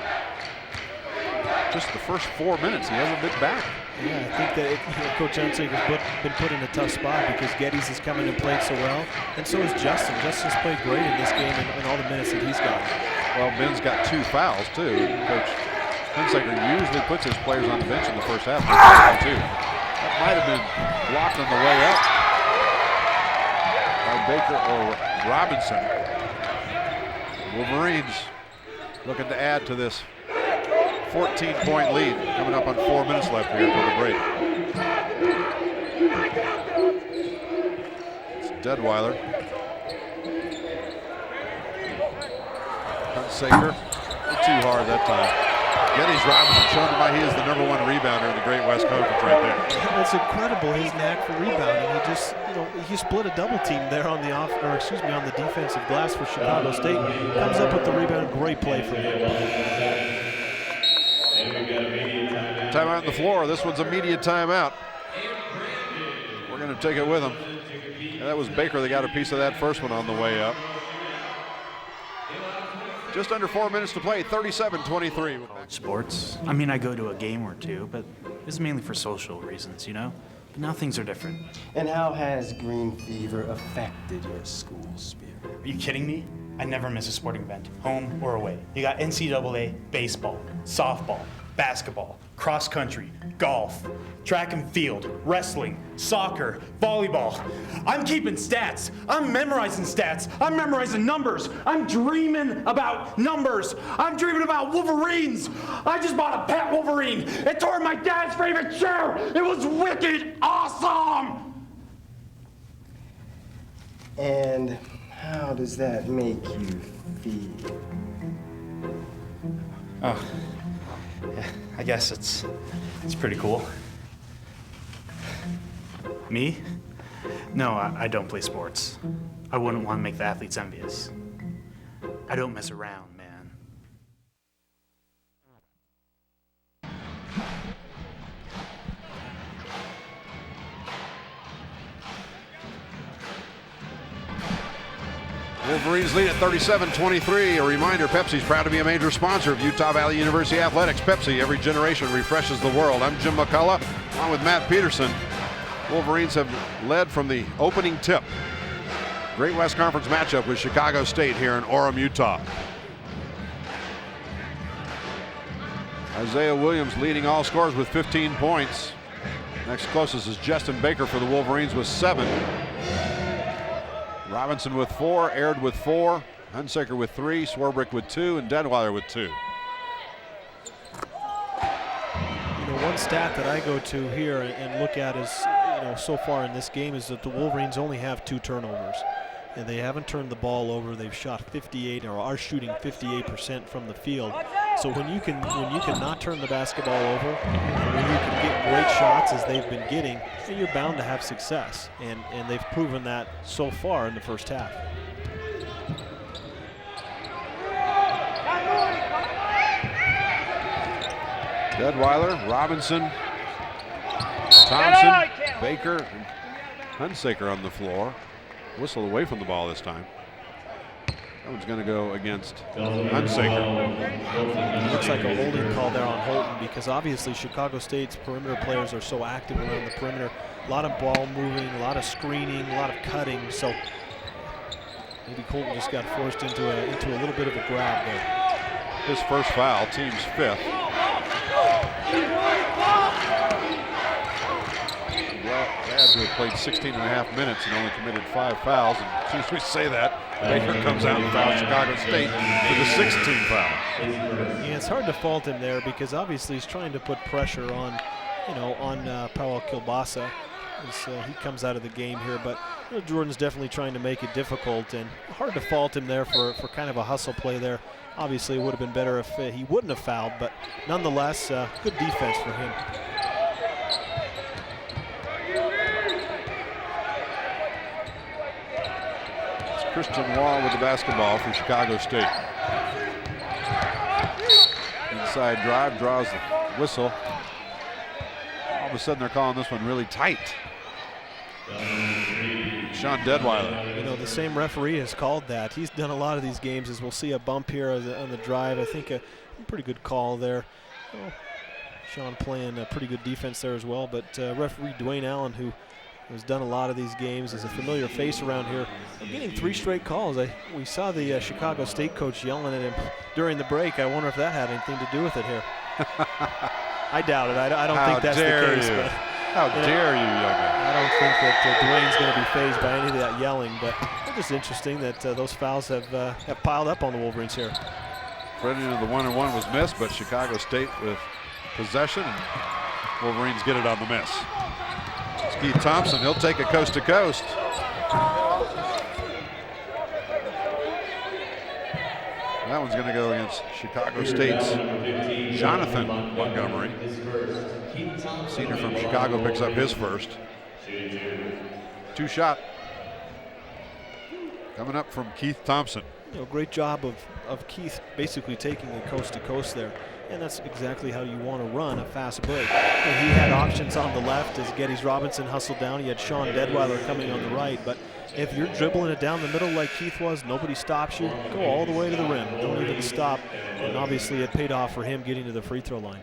Just the first 4 minutes, he hasn't been back. Yeah, I think that Coach Hunsaker's been put in a tough spot because Geddes has come in and played so well, and so has Justin. Justin's played great in this game and all the minutes that he's got. Well, Ben's got 2 fouls too. Coach Hunsaker usually puts his players on the bench in the first half. Too. That might have been blocked on the way up by Baker or Robinson. Wolverines looking to add to this 14-point lead, coming up on 4 minutes left here for the break. It's Deadweiler. Hunsaker, too hard that time. Geddes Robinson showing why he is the #1 rebounder in the Great West Conference right there. It's incredible, his knack for rebounding. He just, he split a double team there on the on the defensive glass for Chicago State. Comes up with the rebound. Great play from him. Timeout on the floor. This one's a media timeout. We're going to take it with him. And that was Baker that got a piece of that first one on the way up. Just under 4 minutes to play, 37-23. Sports. I mean, I go to a game or two, but it's mainly for social reasons, But now things are different. And how has green fever affected your school spirit? Are you kidding me? I never miss a sporting event, home or away. You got NCAA baseball, softball, basketball, cross country, golf, track and field, wrestling, soccer, volleyball. I'm keeping stats. I'm memorizing stats. I'm memorizing numbers. I'm dreaming about numbers. I'm dreaming about Wolverines. I just bought a pet Wolverine. It tore my dad's favorite shoe. It was wicked awesome. And how does that make you feel? Oh, yeah, I guess it's pretty cool. Me? No, I don't play sports. I wouldn't want to make the athletes envious. I don't mess around, man. Wolverines lead at 37-23. A reminder, Pepsi's proud to be a major sponsor of Utah Valley University Athletics. Pepsi, every generation refreshes the world. I'm Jim McCullough, along with Matt Peterson. Wolverines have led from the opening tip. Great West Conference matchup with Chicago State here in Orem, Utah. Isiah Williams leading all scorers with 15 points. Next closest is Justin Baker for the Wolverines with 7. Robinson with 4, Aird with 4, Hunsaker with 3, Swarbrick with 2, and Detweiler with 2. One stat that I go to here and look at is, so far in this game is that the Wolverines only have 2 turnovers. And they haven't turned the ball over. They've shot 58 or are shooting 58% from the field. So when you can not turn the basketball over, and when you can get great shots as they've been getting, then you're bound to have success. And they've proven that so far in the first half. Detweiler, Robinson, Thompson, Baker, and Hunsaker on the floor. Whistle away from the ball this time. That one's going to go against Hunsaker. Looks like a holding call there on Holton because obviously Chicago State's perimeter players are so active around the perimeter. A lot of ball moving, a lot of screening, a lot of cutting. So maybe Holton just got forced into a little bit of a grab there. His first foul, team's 5th. Well, Brad, who had played 16.5 minutes and only committed 5 fouls, and as soon as we say that, Baker comes out and fouls Chicago State for the 16th foul. Yeah, it's hard to fault him there because obviously he's trying to put pressure on, Powell Kilbasa as he comes out of the game here. But Jordan's definitely trying to make it difficult, and hard to fault him there for kind of a hustle play there. Obviously, it would have been better if he wouldn't have fouled, but nonetheless, good defense for him. It's Christian Wall with the basketball for Chicago State. Inside drive, draws the whistle. All of a sudden, they're calling this one really tight. Sean Detweiler. The same referee has called that. He's done a lot of these games, as we'll see a bump here on the drive. I think a pretty good call there. Sean playing a pretty good defense there as well, but referee Dwayne Allen, who has done a lot of these games, is a familiar face around here. We're getting 3 straight calls. We saw the Chicago State coach yelling at him during the break. I wonder if that had anything to do with it here. I doubt it. I don't think that's the case. But how dare you, young man. I don't think that Dwayne's going to be fazed by any of that yelling, but it's just interesting that those fouls have piled up on the Wolverines here. Right into the 1-and-1 was missed, but Chicago State with possession. Wolverines get it on the miss. It's Keith Thompson. He'll take it coast to coast. That one's going to go against Chicago State's Jonathan Montgomery. Senior from Chicago picks up his first. Two shot coming up from Keith Thompson. Great job of Keith basically taking it coast to coast there. And that's exactly how you want to run a fast break. And he had options on the left as Geddes Robinson hustled down. He had Sean Deadweiler coming on the right. But if you're dribbling it down the middle like Keith was, nobody stops you. Go all the way to the rim. Don't even stop. And obviously it paid off for him getting to the free throw line.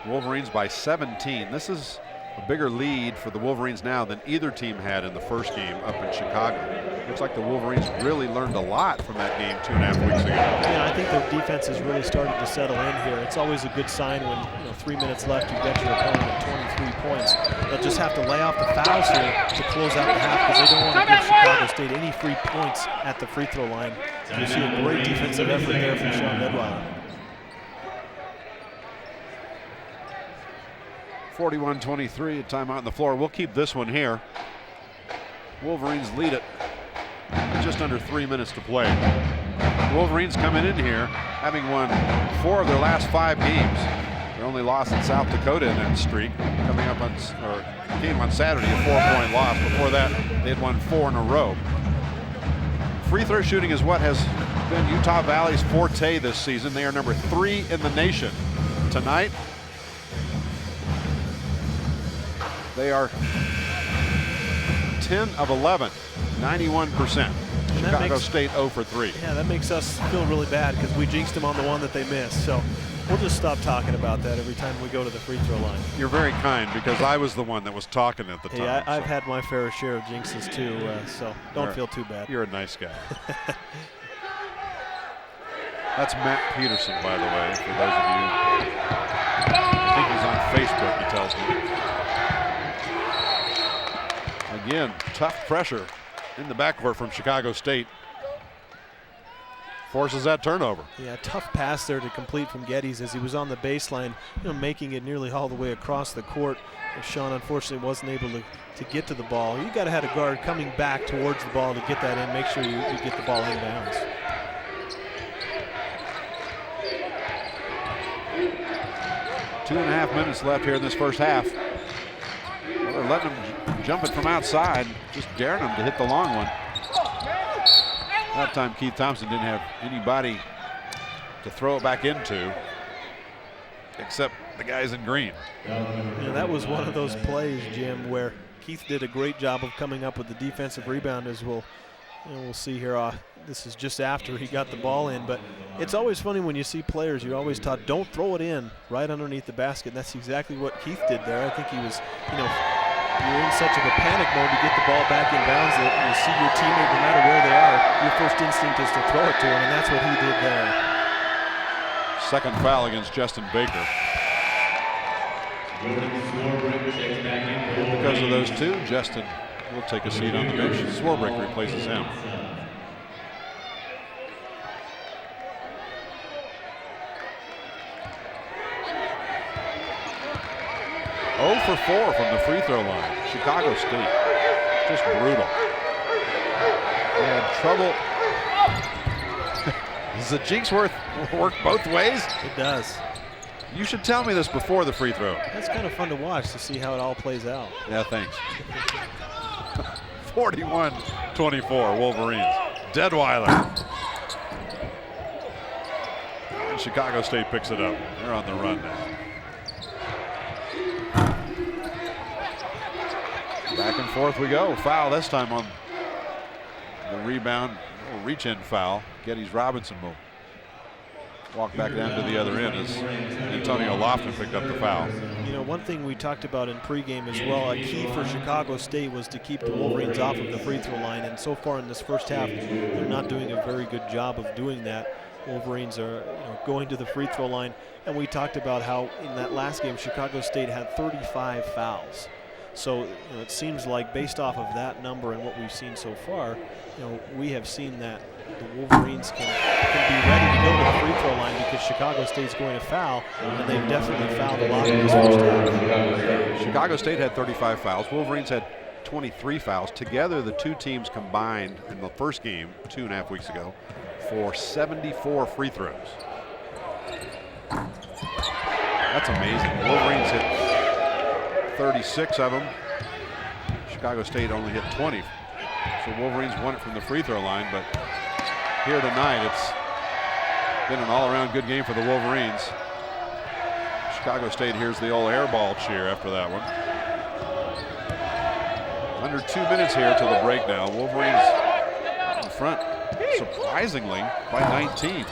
Wolverines by 17. This is a bigger lead for the Wolverines now than either team had in the first game up in Chicago. Looks like the Wolverines really learned a lot from that game 2.5 weeks ago. Yeah, I think their defense has really started to settle in here. It's always a good sign when 3 minutes left, you've got your opponent at 23 points. They'll just have to lay off the fouls here to close out the half because they don't want to give Chicago State any free points at the free throw line. You see a great defensive effort there from Sean Deadweiler. 41-23, a timeout on the floor. We'll keep this one here. Wolverines lead it. Just under 3 minutes to play. Wolverines coming in here having won 4 of their last 5 games. Their only loss in South Dakota in that streak, coming up on, or came on Saturday, a 4-point loss. Before that, they had won 4 in a row. Free throw shooting is what has been Utah Valley's forte this season. They are number 3 in the nation. Tonight, they are 10 of 11, 91%. Chicago State 0 for 3. Yeah, that makes us feel really bad because we jinxed them on the one that they missed. So we'll just stop talking about that every time we go to the free throw line. You're very kind because I was the one that was talking at the time. Yeah, I've had my fair share of jinxes too, so don't feel too bad. You're a nice guy. That's Matt Peterson, by the way, for those of you. I think he's on Facebook, he tells me. Again, tough pressure in the backcourt from Chicago State. Forces that turnover. Yeah, tough pass there to complete from Geddes as he was on the baseline, making it nearly all the way across the court. Sean unfortunately wasn't able to get to the ball. You got to have a guard coming back towards the ball to get that in. Make sure you get the ball inbounds. Two and a half minutes left here in this first half. Well, they're letting them jump it from outside, just daring them to hit the long one. That time Keith Thompson didn't have anybody to throw it back into except the guys in green. Yeah, that was one of those plays, Jim, where Keith did a great job of coming up with the defensive rebound, as we'll see here. This is just after he got the ball in, but it's always funny when you see players, you're always taught don't throw it in right underneath the basket. And that's exactly what Keith did there. I think he was, you're in such of a panic mode to get the ball back in bounds that you see your teammate, no matter where they are, your first instinct is to throw it to him, and that's what he did there. Second foul against Justin Baker. Because of those two, Justin will take a seat on the bench. Swarbrick replaces him. For 4 from the free throw line. Chicago State, just brutal. They had trouble. Does the jinx work both ways? It does. You should tell me this before the free throw. That's kind of fun to watch to see how it all plays out. Yeah, thanks. 41-24 Wolverines. Deadweiler. And Chicago State picks it up. They're on the run now. Back and forth we go. Foul this time on the rebound. A reach-in foul. Geddes Robinson will walk back down to the other end as Antonio Lofton picked up the foul. One thing we talked about in pregame as well, a key for Chicago State was to keep the Wolverines off of the free throw line, and so far in this first half, they're not doing a very good job of doing that. Wolverines are going to the free throw line, and we talked about how in that last game, Chicago State had 35 fouls. So it seems like based off of that number and what we've seen so far, we have seen that the Wolverines can be ready to go to the free throw line because Chicago State's going to foul, and they've definitely fouled a lot in this first half. Chicago State had 35 fouls. Wolverines had 23 fouls. Together, the two teams combined in the first game 2.5 weeks ago, for 74 free throws. That's amazing. Wolverines hit 36 of them. Chicago State only hit 20. So Wolverines won it from the free throw line, but here tonight it's been an all-around good game for the Wolverines. Chicago State hears the old air ball cheer after that one. Under 2 minutes here till the break now. Wolverines in front, surprisingly, by 19.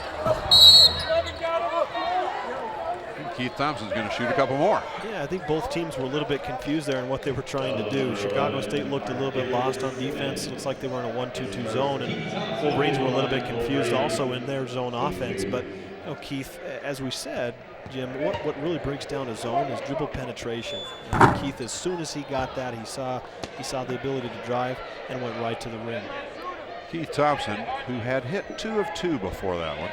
Keith Thompson's going to shoot a couple more. Yeah, I think both teams were a little bit confused there in what they were trying to do. Chicago State looked a little bit lost on defense. Looks like they were in a 1-2-2 zone, and Wolverines were a little bit confused also in their zone offense. But you know, Keith, as we said, Jim, what really breaks down a zone is dribble penetration. And Keith, as soon as he got that, he saw the ability to drive and went right to the rim. Keith Thompson, who had hit 2 of 2 before that one,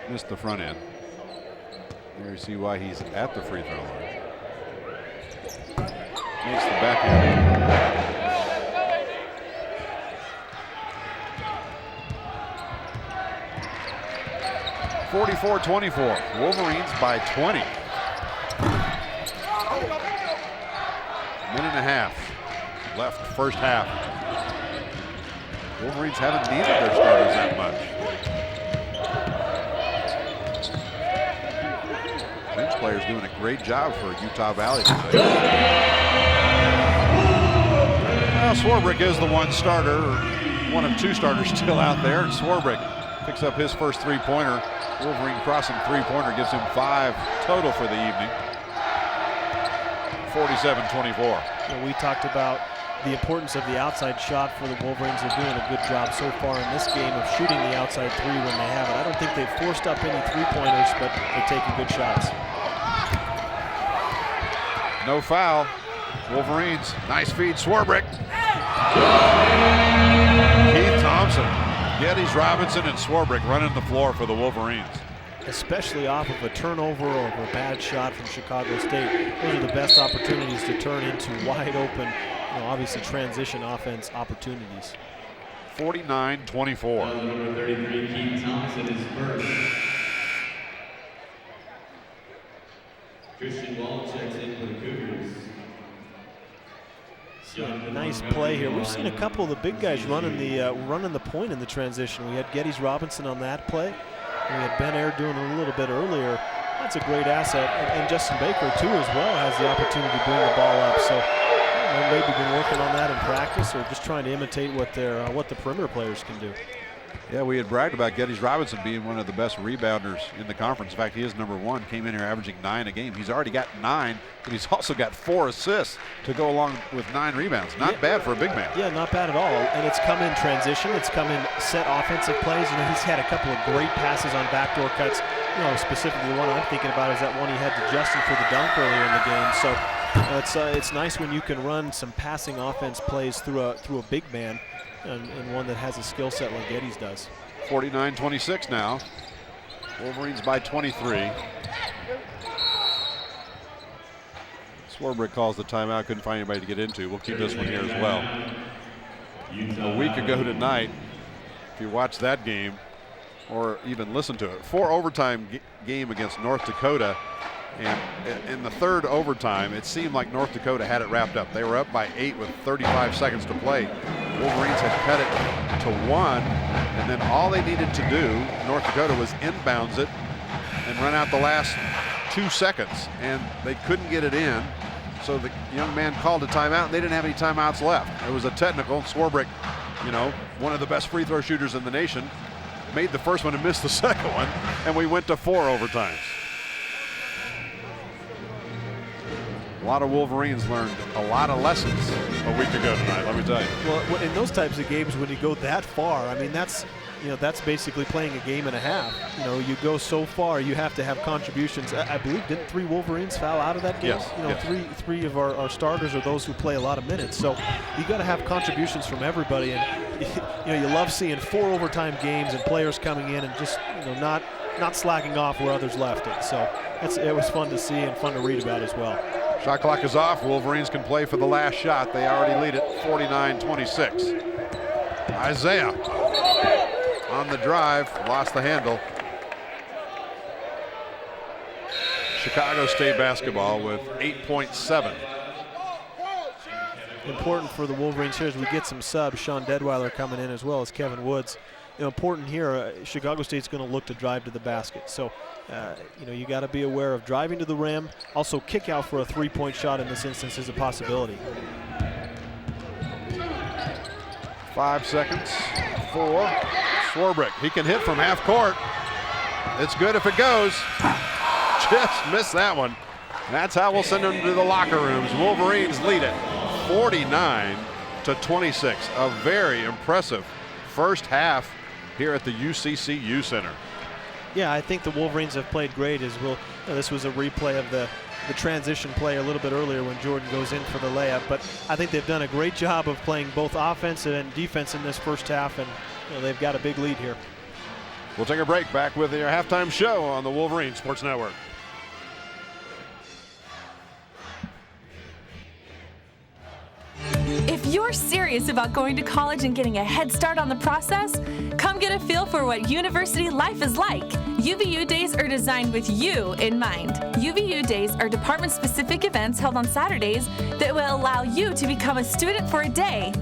missed the front end. There you see why he's at the free throw line. Makes the back end. 44-24. Wolverines by 20. Minute and a half left first half. Wolverines haven't needed their starters that much. Bench players doing a great job for Utah Valley today. Well, Swarbrick is the one starter, or one of 2 starters still out there, and Swarbrick picks up his first 3-pointer. Wolverine crossing 3-pointer gives him 5 total for the evening. 47-24. We talked about the importance of the outside shot for the Wolverines. They're doing a good job so far in this game of shooting the outside 3 when they have it. I don't think they've forced up any 3-pointers, but they're taking good shots. No foul. Wolverines, nice feed, Swarbrick. Keith Thompson, Geddes Robinson, and Swarbrick running the floor for the Wolverines. Especially off of a turnover or a bad shot from Chicago State. Those are the best opportunities to turn into wide open, obviously transition offense opportunities. 49-24. Number 33, Keith Thompson is first. Christian Wall checks in for the Cougars. Nice play here. We've seen a couple of the big guys running the point in the transition. We had Geddes Robinson on that play. We had Ben Air doing it a little bit earlier. That's a great asset. And Justin Baker, too, as well, has the opportunity to bring the ball up. So they've maybe been working on that in practice or just trying to imitate what the perimeter players can do. Yeah, we had bragged about Geddes Robinson being one of the best rebounders in the conference. In fact, he is #1. Came in here averaging 9 a game. He's already got 9, but he's also got 4 assists to go along with 9 rebounds. Not bad for a big man. Yeah, not bad at all. And it's come in transition. It's come in set offensive plays. He's had a couple of great passes on backdoor cuts. Specifically the one I'm thinking about is that one he had to Justin for the dunk earlier in the game. So it's nice when you can run some passing offense plays through a big man. And one that has a skill set like Geddes does. 49-26 now. Wolverines by 23. Swarbrick calls the timeout. Couldn't find anybody to get into. We'll keep this one here as well. A week ago tonight, if you watch that game or even listen to it, 4 overtime game against North Dakota. And in the 3rd overtime, it seemed like North Dakota had it wrapped up. They were up by 8 with 35 seconds to play. Wolverines had cut it to 1, and then all they needed to do, North Dakota, was inbounds it and run out the last 2 seconds, and they couldn't get it in. So the young man called a timeout, and they didn't have any timeouts left. It was a technical. Swarbrick, one of the best free throw shooters in the nation, made the first one and missed the second one, and we went to 4 overtimes. A lot of Wolverines learned a lot of lessons a week ago tonight, let me tell you. Well, in those types of games, when you go that far, I mean, that's basically playing a game and a half. You go so far, you have to have contributions. I believe, didn't 3 Wolverines foul out of that game? Yes. Yes. Three of our starters are those who play a lot of minutes. So you got to have contributions from everybody. And, you love seeing 4 overtime games and players coming in and just, not slacking off where others left it. So it was fun to see and fun to read about as well. Shot clock is off. Wolverines can play for the last shot. They already lead it 49-26. Isiah on the drive, lost the handle. Chicago State basketball with 8.7. Important for the Wolverines here as we get some subs. Sean Deadweiler coming in as well as Kevin Woods. Important here, Chicago State's going to look to drive to the basket. So, you got to be aware of driving to the rim. Also, kick out for a three-point shot in this instance is a possibility. 5 seconds for Swarbrick. He can hit from half court. It's good if it goes. Just missed that one. That's how we'll send them to the locker rooms. Wolverines lead it 49-26. A very impressive first half here at the UCCU Center. Yeah, I think the Wolverines have played great as well. This was a replay of the transition play a little bit earlier when Jordan goes in for the layup, but I think they've done a great job of playing both offense and defense in this first half, and they've got a big lead here. We'll take a break. Back with your halftime show on the Wolverine Sports Network. If you're serious about going to college and getting a head start on the process, come get a feel for what university life is like. UVU Days are designed with you in mind. UVU Days are department-specific events held on Saturdays that will allow you to become a student for a day.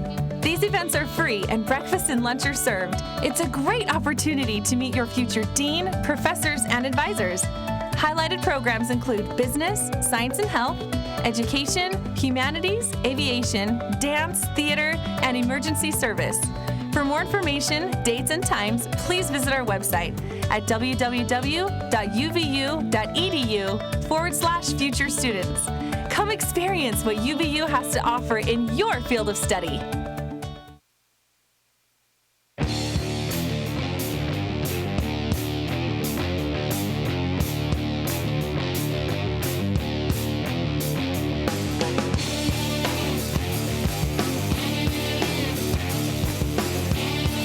These events are free and breakfast and lunch are served. It's a great opportunity to meet your future dean, professors, and advisors. Highlighted programs include business, science and health, education, humanities, aviation, dance, theater, and emergency service. For more information, dates, and times, please visit our website at www.uvu.edu/future students. Come experience what UVU has to offer in your field of study.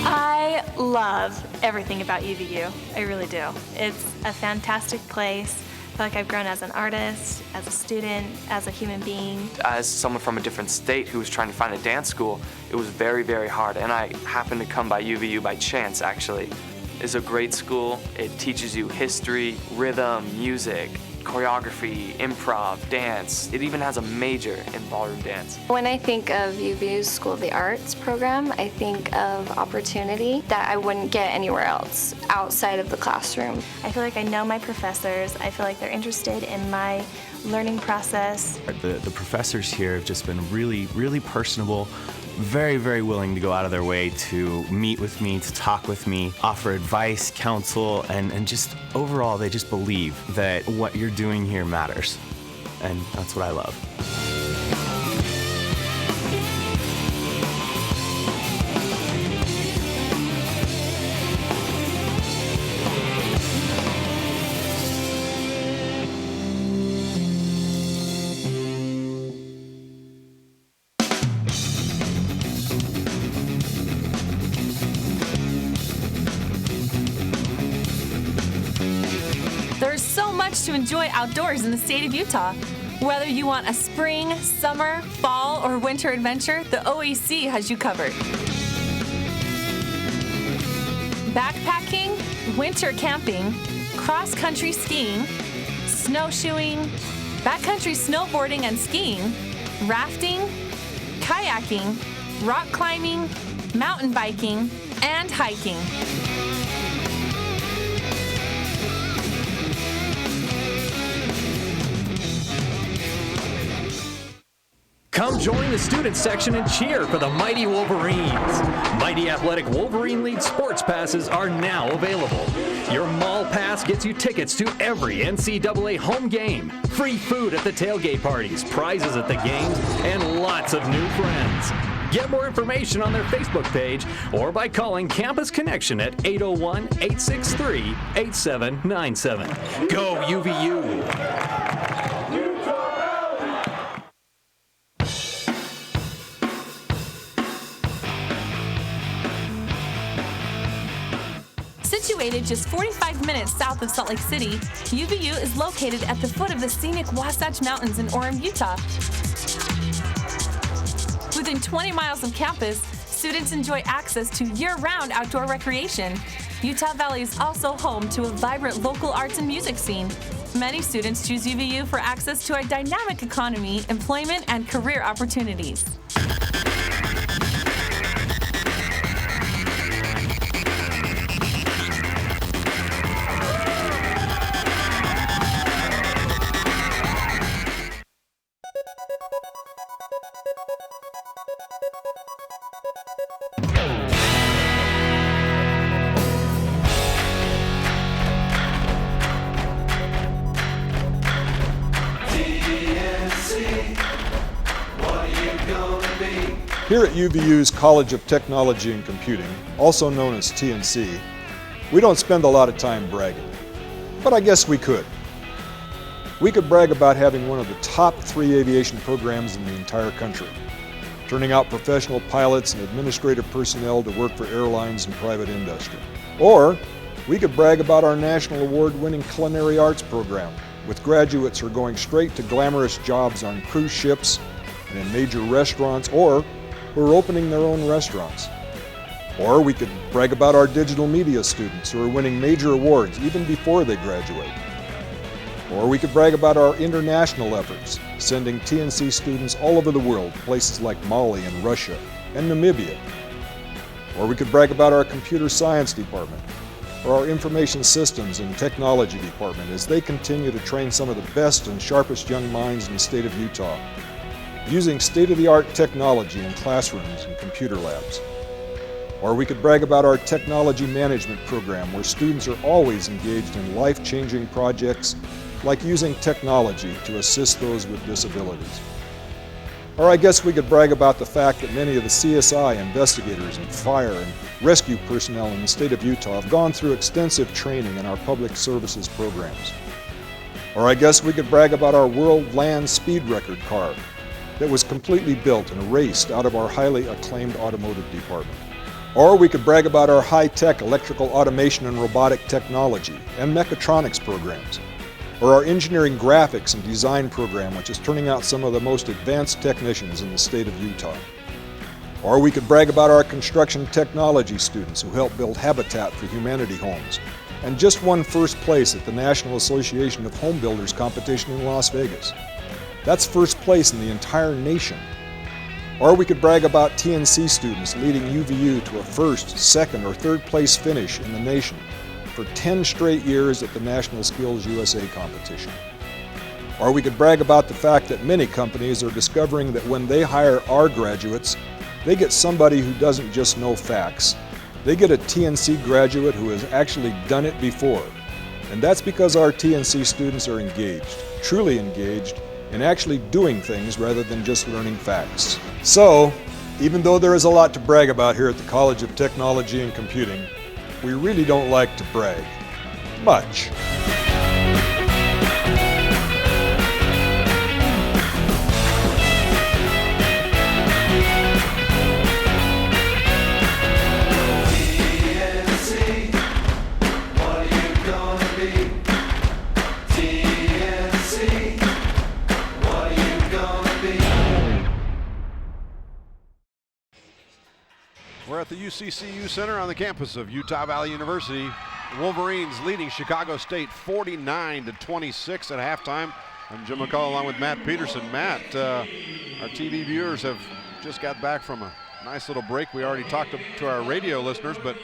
I love everything about UVU. I really do. It's a fantastic place. I feel like I've grown as an artist, as a student, as a human being. As someone from a different state who was trying to find a dance school, it was very, very hard. And I happened to come by UVU by chance, actually. It's a great school. It teaches you history, rhythm, music, choreography, improv, dance. It even has a major in ballroom dance. When I think of UVU's School of the Arts program, I think of opportunity that I wouldn't get anywhere else outside of the classroom. I feel like I know my professors. I feel like they're interested in my learning process. The professors here have just been really, really personable, very, very willing to go out of their way to meet with me, to talk with me, offer advice, counsel, and just overall, they just believe that what you're doing here matters. And that's what I love. There's so much to enjoy outdoors in the state of Utah. Whether you want a spring, summer, fall, or winter adventure, the OAC has you covered. Backpacking, winter camping, cross-country skiing, snowshoeing, backcountry snowboarding and skiing, rafting, kayaking, rock climbing, mountain biking, and hiking. Come join the student section and cheer for the Mighty Wolverines. Mighty Athletic Wolverine League sports passes are now available. Your mall pass gets you tickets to every NCAA home game, free food at the tailgate parties, prizes at the games, and lots of new friends. Get more information on their Facebook page or by calling Campus Connection at 801-863-8797. Go UVU! Situated just 45 minutes south of Salt Lake City, UVU is located at the foot of the scenic Wasatch Mountains in Orem, Utah. Within 20 miles of campus, students enjoy access to year-round outdoor recreation. Utah Valley is also home to a vibrant local arts and music scene. Many students choose UVU for access to a dynamic economy, employment, and career opportunities. Here at UVU's College of Technology and Computing, also known as TNC, we don't spend a lot of time bragging, but I guess we could. We could brag about having one of the top 3 aviation programs in the entire country, turning out professional pilots and administrative personnel to work for airlines and private industry. Or we could brag about our national award-winning culinary arts program, with graduates who are going straight to glamorous jobs on cruise ships and in major restaurants, or who are opening their own restaurants. Or we could brag about our digital media students who are winning major awards even before they graduate. Or we could brag about our international efforts, sending TNC students all over the world, places like Mali and Russia and Namibia. Or we could brag about our computer science department, or our information systems and technology department as they continue to train some of the best and sharpest young minds in the state of Utah, using state-of-the-art technology in classrooms and computer labs. Or we could brag about our technology management program, where students are always engaged in life-changing projects like using technology to assist those with disabilities. Or I guess we could brag about the fact that many of the CSI investigators and fire and rescue personnel in the state of Utah have gone through extensive training in our public services programs. Or I guess we could brag about our world land speed record car that was completely built and raced out of our highly acclaimed automotive department. Or we could brag about our high-tech electrical automation and robotic technology and mechatronics programs, or our engineering graphics and design program, which is turning out some of the most advanced technicians in the state of Utah. Or we could brag about our construction technology students who help build Habitat for Humanity homes and just won first place at the National Association of Home Builders competition in Las Vegas. That's first place in the entire nation. Or we could brag about TNC students leading UVU to a first, second, or third place finish in the nation for 10 straight years at the National Skills USA competition. Or we could brag about the fact that many companies are discovering that when they hire our graduates, they get somebody who doesn't just know facts. They get a TNC graduate who has actually done it before. And that's because our TNC students are engaged, truly engaged, in actually doing things rather than just learning facts. So, even though there is a lot to brag about here at the College of Technology and Computing, we really don't like to brag much. We're at the UCCU Center on the campus of Utah Valley University. Wolverines leading Chicago State 49-26 at halftime. I'm Jim McCall along with Matt Peterson. Matt, our TV viewers have just got back from a nice little break. We already talked to our radio listeners, but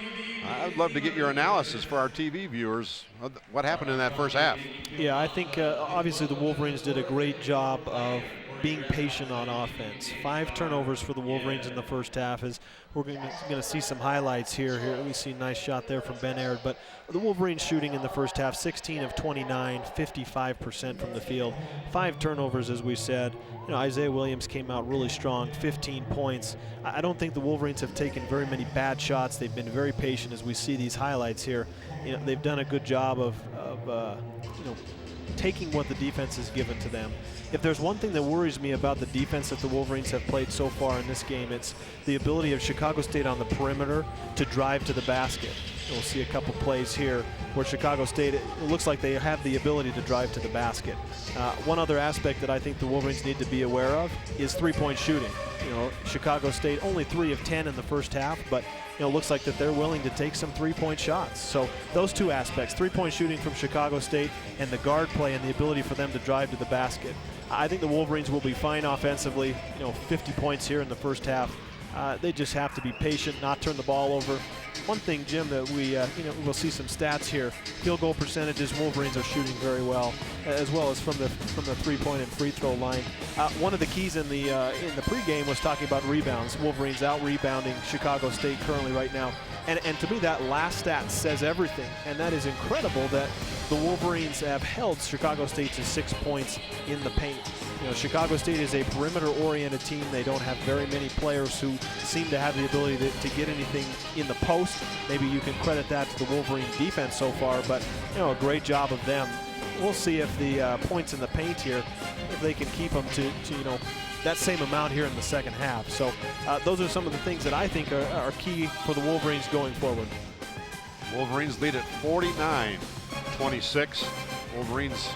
I'd love to get your analysis for our TV viewers. What happened in that first half? Yeah, I think obviously the Wolverines did a great job of being patient on offense. 5 turnovers for the Wolverines in the first half. As we're going to see some highlights here. Here we see a nice shot there from Ben Aird. But the Wolverines shooting in the first half, 16 of 29, 55% from the field. 5 turnovers, as we said. You know, Isiah Williams came out really strong, 15 points. I don't think the Wolverines have taken very many bad shots. They've been very patient as we see these highlights here. You know, they've done a good job of taking what the defense has given to them. If there's one thing that worries me about the defense that the Wolverines have played so far in this game, it's the ability of Chicago State on the perimeter to drive to the basket. We'll see a couple plays here where Chicago State, it looks like they have the ability to drive to the basket. One other aspect that I think the Wolverines need to be aware of is three-point shooting. Chicago State only 3 of 10 in the first half, but it looks like that they're willing to take some three-point shots. So those two aspects, three-point shooting from Chicago State and the guard play and the ability for them to drive to the basket. I think the Wolverines will be fine offensively, 50 points here in the first half. They just have to be patient, not turn the ball over. One thing, Jim, that we'll see some stats here. Field goal percentages, Wolverines are shooting very well as from the three-point and free throw line. One of the keys in the pregame was talking about rebounds. Wolverines out rebounding Chicago State currently right now. And to me, that last stat says everything. And that is incredible that the Wolverines have held Chicago State to 6 points in the paint. Chicago State is a perimeter-oriented team. They don't have very many players who seem to have the ability to get anything in the post. Maybe you can credit that to the Wolverine defense so far, but a great job of them. We'll see if the points in the paint here, if they can keep them to that same amount here in the second half. So those are some of the things that I think are key for the Wolverines going forward. Wolverines lead at 49-26. Wolverines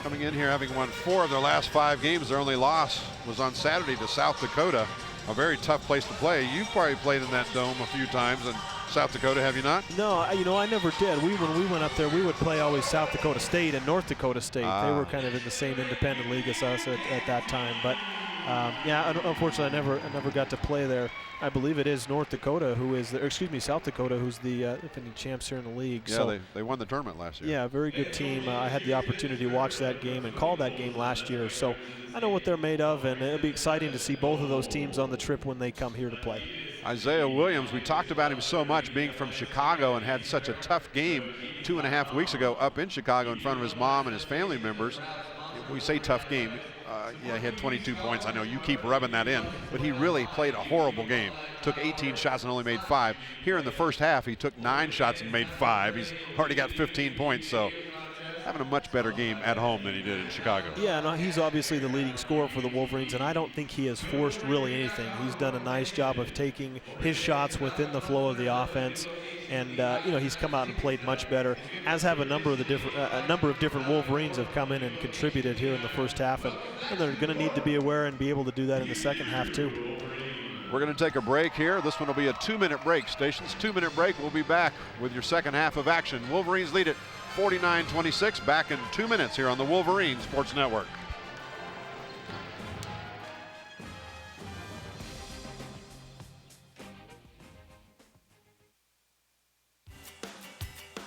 coming in here having won 4 of their last 5 games. Their only loss was on Saturday to South Dakota, a very tough place to play. You've probably played in that dome a few times in South Dakota, have you not? No, I never did. When we went up there, we would play always South Dakota State and North Dakota State. They were kind of in the same independent league as us at that time. But unfortunately, I never got to play there. I believe it is South Dakota who's the defending champs here in the league. Yeah, so, they won the tournament last year. Yeah, very good team. I had the opportunity to watch that game and call that game last year. So I know what they're made of, and it'll be exciting to see both of those teams on the trip when they come here to play. Isiah Williams, we talked about him so much being from Chicago and had such a tough game 2.5 weeks ago up in Chicago in front of his mom and his family members. We say tough game. He had 22 points. I know you keep rubbing that in, but he really played a horrible game. Took 18 shots and only made 5. Here in the first half, he took 9 shots and made 5. He's already got 15 points, so having a much better game at home than he did in Chicago. Yeah, no, he's obviously the leading scorer for the Wolverines, and I don't think he has forced really anything. He's done a nice job of taking his shots within the flow of the offense, and he's come out and played much better. As have a number of different Wolverines have come in and contributed here in the first half, and they're going to need to be aware and be able to do that in the second half too. We're going to take a break here. This one will be a 2-minute break. Stations, 2-minute break. We'll be back with your second half of action. Wolverines lead it 49-26, back in 2 minutes here on the Wolverines Sports Network.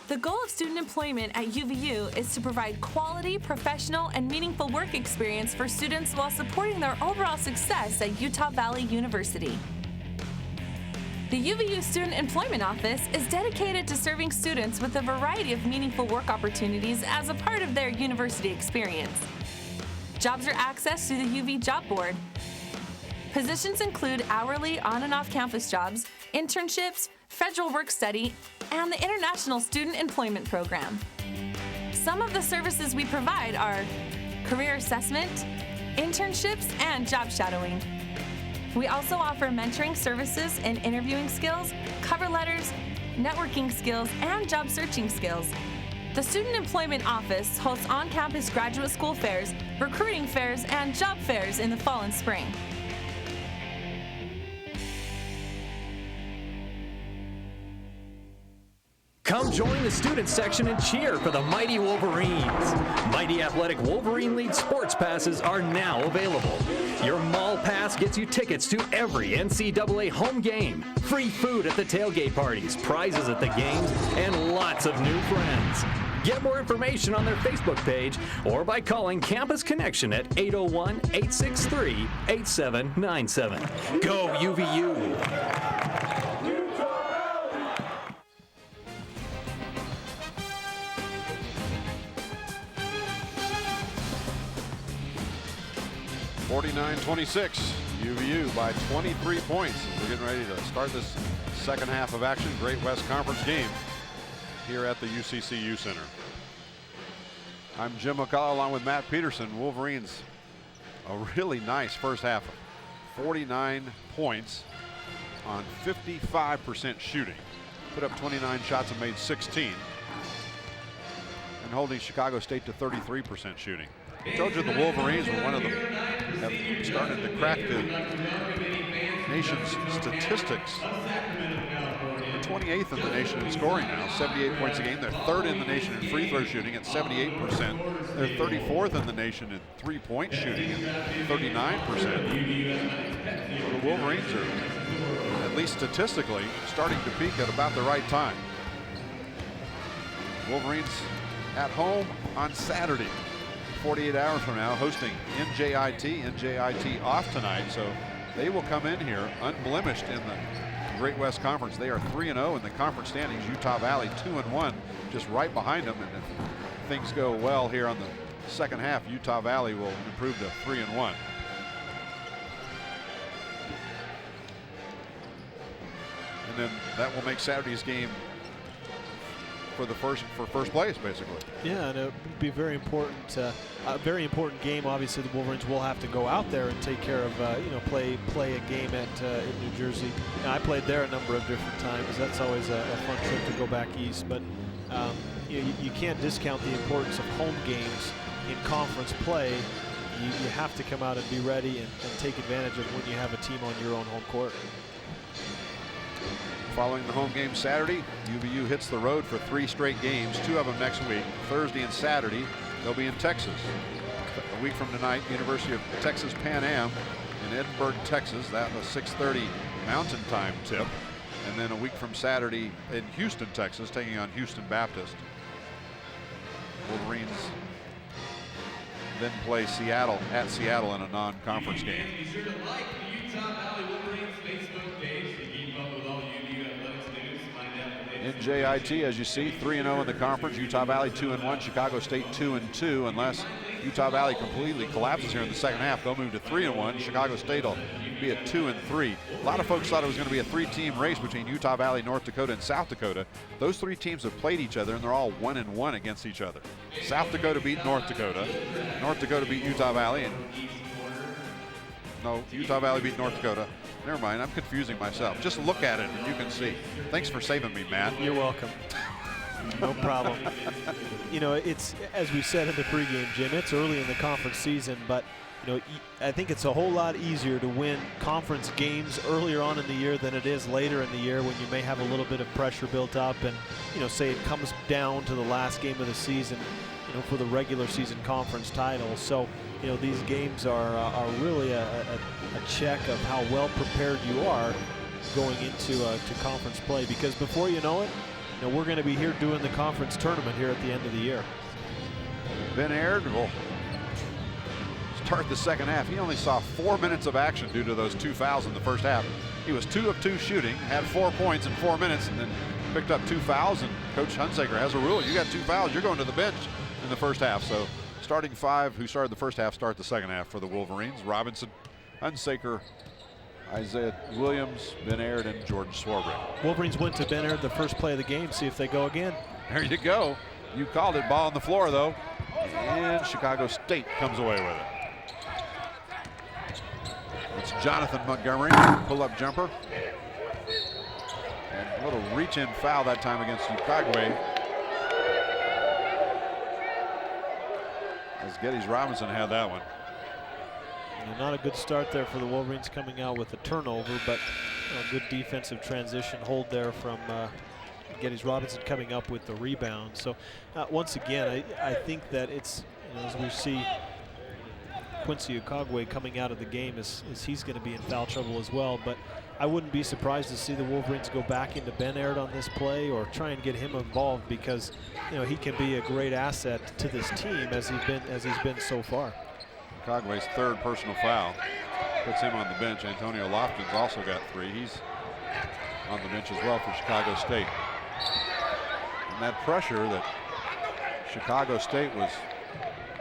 The goal of student employment at UVU is to provide quality, professional, and meaningful work experience for students while supporting their overall success at Utah Valley University. The UVU Student Employment Office is dedicated to serving students with a variety of meaningful work opportunities as a part of their university experience. Jobs are accessed through the UV Job Board. Positions include hourly on- and off-campus jobs, internships, federal work study, and the International Student Employment Program. Some of the services we provide are career assessment, internships, and job shadowing. We also offer mentoring services in interviewing skills, cover letters, networking skills, and job searching skills. The Student Employment Office hosts on-campus graduate school fairs, recruiting fairs, and job fairs in the fall and spring. Come join the student section and cheer for the mighty Wolverines. Mighty Athletic Wolverine League sports passes are now available. Your mall pass gets you tickets to every NCAA home game, free food at the tailgate parties, prizes at the games, and lots of new friends. Get more information on their Facebook page or by calling Campus Connection at 801-863-8797. Go UVU! UVU by 23 points. We're getting ready to start this second half of action. Great West Conference game here at the UCCU Center. I'm Jim McCullough along with Matt Peterson. Wolverines, a really nice first half. 49 points on 55% shooting. put up 29 shots and made 16. And holding Chicago State to 33% shooting. I told you the Wolverines were one of them, have started to crack the nation's statistics. They're 28th in the nation in scoring now, 78 points a game. They're 3rd in the nation in free throw shooting at 78%. They're 34th in the nation in three-point shooting at 39%. The Wolverines are, at least statistically, starting to peak at about the right time. Wolverines at home on Saturday, 48 hours from now, hosting NJIT. NJIT off tonight, so they will come in here unblemished in the Great West Conference. They are 3-0 in the conference standings. Utah Valley 2-1, just right behind them. And if things go well here on the second half, Utah Valley will improve to 3-1. And then that will make Saturday's game for first place, basically. Yeah, and it would be very important. A very important game. Obviously, the Wolverines will have to go out there and take care of, play a game at in New Jersey. And I played there a number of different times. That's always a fun trip to go back east. But you can't discount the importance of home games in conference play. You have to come out and be ready and take advantage of when you have a team on your own home court. Following the home game Saturday, UVU hits the road for 3 straight games, 2 of them next week. Thursday and Saturday, they'll be in Texas. A week from tonight, University of Texas Pan Am in Edinburgh, Texas. That was 6:30 Mountain Time tip. And then a week from Saturday in Houston, Texas, taking on Houston Baptist. Wolverines then play Seattle at Seattle in a non-conference game. Be sure to like the Utah Valley Wolverines Facebook page to keep up with all UVU athletics news. Find out NJIT, as you see, 3-0 in the conference. Utah Valley 2-1. Chicago State 2-2. Unless Utah Valley completely collapses here in the second half, they'll move to 3-1. Chicago State will be at 2-3. A lot of folks thought it was going to be a 3-team race between Utah Valley, North Dakota, and South Dakota. Those 3 teams have played each other, and they're all 1-1 against each other. South Dakota beat North Dakota. North Dakota beat Utah Valley. No, Utah Valley beat North Dakota. Never mind, I'm confusing myself. Just look at it and you can see. Thanks for saving me, Matt. You're welcome. No problem. It's, as we said in the pregame, Jim, it's early in the conference season, but I think it's a whole lot easier to win conference games earlier on in the year than it is later in the year when you may have a little bit of pressure built up and, say it comes down to the last game of the season, for the regular season conference title. So, these games are really a check of how well prepared you are going into to conference play, because before you know it, we're going to be here doing the conference tournament here at the end of the year. Ben Aird will start the second half. He only saw 4 minutes of action due to those 2 fouls in the first half. He was 2 of 2 shooting, had 4 points in 4 minutes, and then picked up 2 fouls. And Coach Hunsaker has a rule: you got 2 fouls, you're going to the bench in the first half. So starting 5 who started the first half start the second half for the Wolverines. Robinson, Hunsaker, Isiah Williams, Ben Aird, and Jordan Swarbrick. Wolverines went to Ben Aird the first play of the game. See if they go again. There you go. You called it. Ball on the floor, though. And Chicago State comes away with it. It's Jonathan Montgomery, pull-up jumper. And a little reach-in foul that time against Ukagwe, as Geddes Robinson had that one. Not a good start there for the Wolverines, coming out with a turnover, but a good defensive transition hold there from Geddes Robinson coming up with the rebound. So once again, I think that it's, as we see Quincy Ukagwe coming out of the game, is he's going to be in foul trouble as well. But I wouldn't be surprised to see the Wolverines go back into Ben Aird on this play, or try and get him involved, because he can be a great asset to this team as he's been so far. Ukagwe's 3rd personal foul puts him on the bench. Antonio Lofton's also got 3. He's on the bench as well for Chicago State. And that pressure that Chicago State was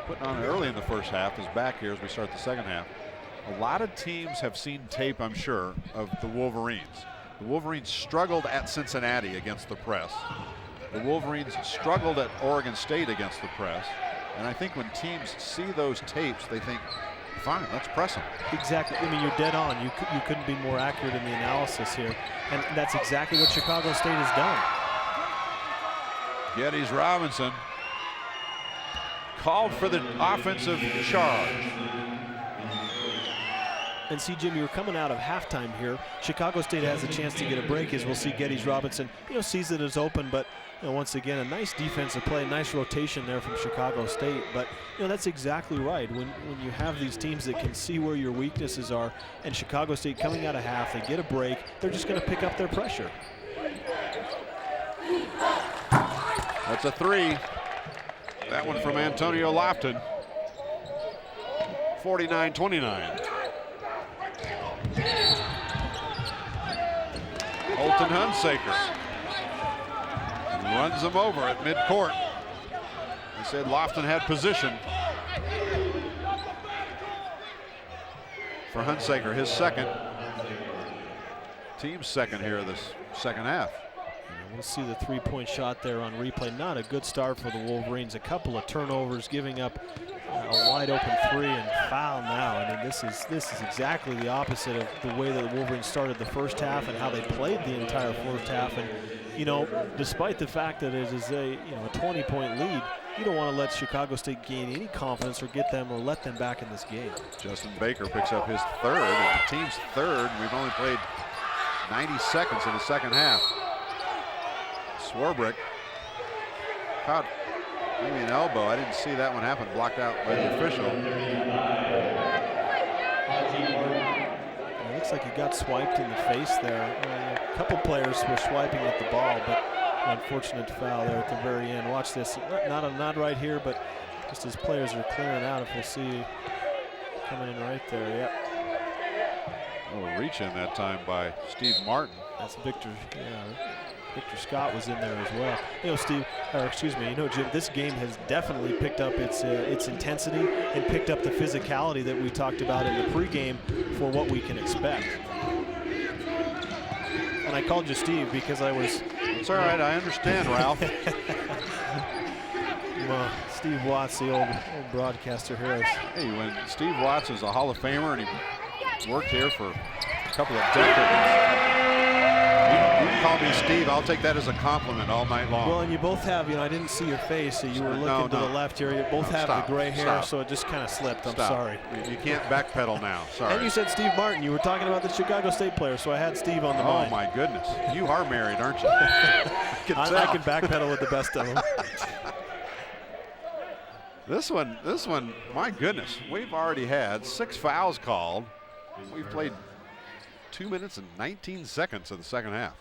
putting on early in the first half is back here as we start the second half. A lot of teams have seen tape, I'm sure, of the Wolverines. The Wolverines struggled at Cincinnati against the press. The Wolverines struggled at Oregon State against the press. And I think when teams see those tapes, they think, fine, let's press them. Exactly. I mean, you're dead on. You couldn't be more accurate in the analysis here. And that's exactly what Chicago State has done. Geddes Robinson called for the offensive charge. And see, Jim, you're coming out of halftime here. Chicago State has a chance to get a break, as we'll see Geddes Robinson, sees it as open, but once again, a nice defensive play, nice rotation there from Chicago State. But that's exactly right. When you have these teams that can see where your weaknesses are, and Chicago State coming out of half, they get a break, they're just going to pick up their pressure. That's a three. That one from Antonio Lofton. 49-29. Holton Hunsaker runs him over at midcourt. They said Lofton had position. For Hunsaker, his second. Team's second here this second half. We'll see the three-point shot there on replay. Not a good start for the Wolverines. A couple of turnovers, giving up a wide-open three and foul now. I mean, this is exactly the opposite of the way that the Wolverines started the first half and how they played the entire first half. And despite the fact that it is a 20-point lead, you don't want to let Chicago State gain any confidence or get them or let them back in this game. Justin Baker picks up his third, and the team's third. We've only played 90 seconds in the second half. Swarbrick caught maybe an elbow. I didn't see that one happen. Blocked out by the official. It looks like he got swiped in the face there. A couple players were swiping at the ball, but unfortunate foul there at the very end. Watch this. Not right here, but just as players are clearing out, if we'll see coming in right there. Yep. A little reach in that time by Steve Martin. That's Victor. Yeah. Victor Scott was in there as well. Jim, this game has definitely picked up its intensity and picked up the physicality that we talked about in the pregame for what we can expect. And I called you Steve because I was... It's all right, I understand, Ralph. Well, Steve Watts, the old broadcaster here. Hey, when Steve Watts is a Hall of Famer and he worked here for a couple of decades, you can call me Steve. I'll take that as a compliment all night long. Well, and you both have, I didn't see your face, so you were looking to the left here. You both have the gray hair, so it just kind of slipped. I'm sorry. You can't backpedal now. Sorry. And you said Steve Martin. You were talking about the Chicago State player, so I had Steve on the mind. Oh, my goodness. You are married, aren't you? I can backpedal with the best of them. This one, my goodness. We've already had 6 fouls called. We've played 2 minutes and 19 seconds in the second half.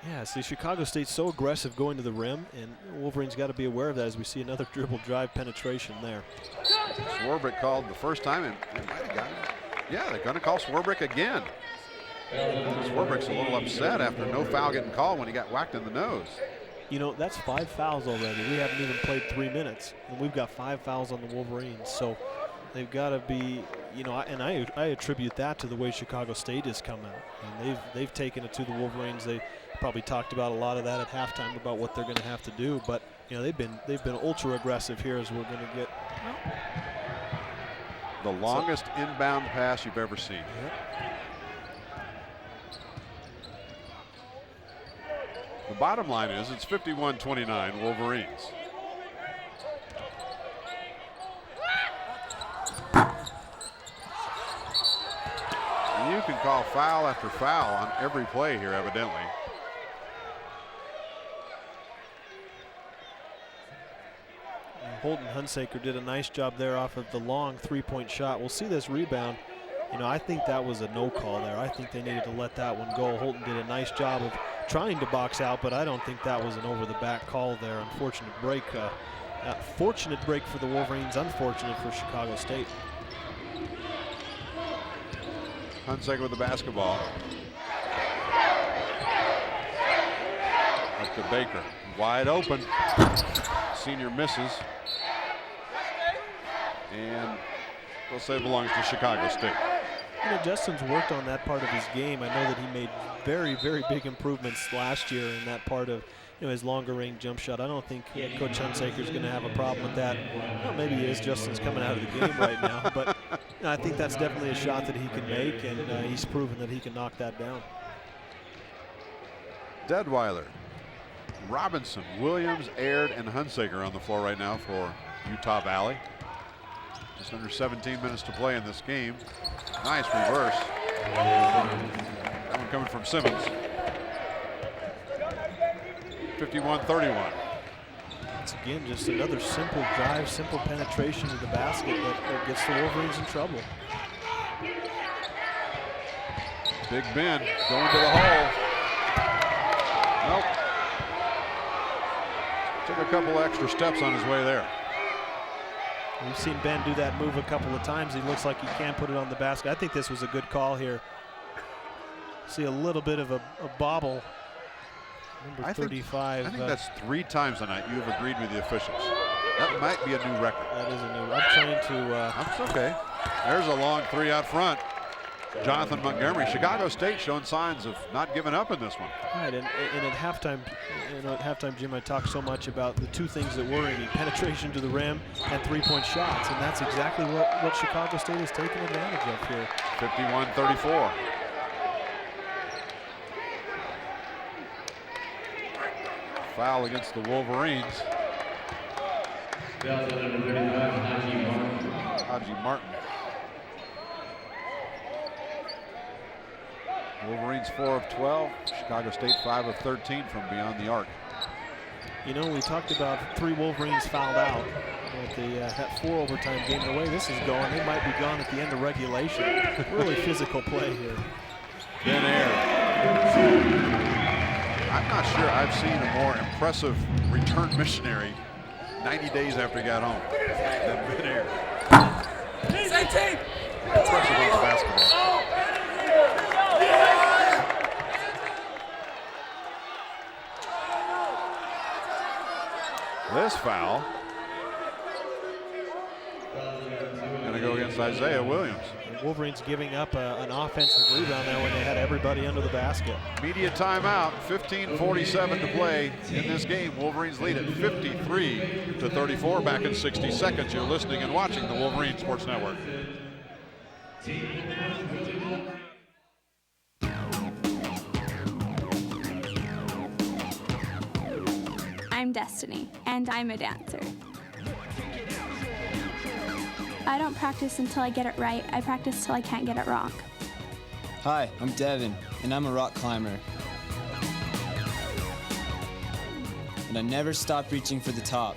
Yeah, see, Chicago State's so aggressive going to the rim, and Wolverines got to be aware of that as we see another dribble drive penetration there. Swarbrick called the first time, and they might have got him. Yeah, they're going to call Swarbrick again. Swarbrick's a little upset after no foul getting called when he got whacked in the nose. That's 5 fouls already. We haven't even played 3 minutes, and we've got 5 fouls on the Wolverines. So they've got to be, and I attribute that to the way Chicago State has come out. And they've taken it to the Wolverines. They probably talked about a lot of that at halftime about what they're going to have to do. But they've been ultra aggressive here as we're going to get the longest inbound pass you've ever seen. Yep. The bottom line is it's 51-29 Wolverines. You can call foul after foul on every play here, evidently. Holton Hunsaker did a nice job there off of the long three-point shot. We'll see this rebound. I think that was a no call there. I think they needed to let that one go. Holton did a nice job of trying to box out, but I don't think that was an over-the-back call there. Unfortunate break. Fortunate break for the Wolverines, unfortunate for Chicago State. Hunsaker with the basketball. Up to Baker. Wide open. Senior misses. And we'll say it belongs to Chicago State. Justin's worked on that part of his game. I know that he made very, very big improvements last year in that part of his longer range jump shot. I don't think Coach Hunsaker is going to have a problem with that. Well, maybe he is. Justin's coming out of the game right now, but I think that's definitely a shot that he can make, and he's proven that he can knock that down. Deadweiler, Robinson, Williams, Aird, and Hunsaker on the floor right now for Utah Valley. Just under 17 minutes to play in this game. Nice reverse. That one coming from Simmons. 51-31. Once again, just another simple drive, simple penetration to the basket that gets the Wolverines in trouble. Big Ben going to the hole. Nope. Took a couple extra steps on his way there. We've seen Ben do that move a couple of times. He looks like he can put it on the basket. I think this was a good call here. See a little bit of a bobble. Number 35. I think that's 3 times tonight you have agreed with the officials. That might be a new record. That is a new. I'm trying to. That's okay. There's a long 3 out front. Jonathan Montgomery. Chicago State showing signs of not giving up in this one. Right, and at halftime, at halftime, Jim, I talked so much about the 2 things that worry me: penetration to the rim and 3-point shots, and that's exactly what Chicago State is taking advantage of here. 51-34. Foul against the Wolverines. Haji Martin. Wolverines 4 of 12. Chicago State 5 of 13 from beyond the arc. You know, we talked about 3 Wolverines fouled out at that 4 overtime game. The way this is going, they might be gone at the end of regulation. Really physical play here. Ben Aird. I'm not sure I've seen a more impressive return missionary 90 days after he got home than Ben Aird. Same team. Impressive on the basketball. This foul going to go against Isiah Williams. The Wolverines giving up an offensive rebound there when they had everybody under the basket. Media timeout, 15:47 to play in this game. Wolverines lead at 53-34. Back in 60 seconds. You're listening and watching the Wolverine Sports Network. I'm Destiny, and I'm a dancer. I don't practice until I get it right. I practice till I can't get it wrong. Hi, I'm Devin, and I'm a rock climber. And I never stop reaching for the top.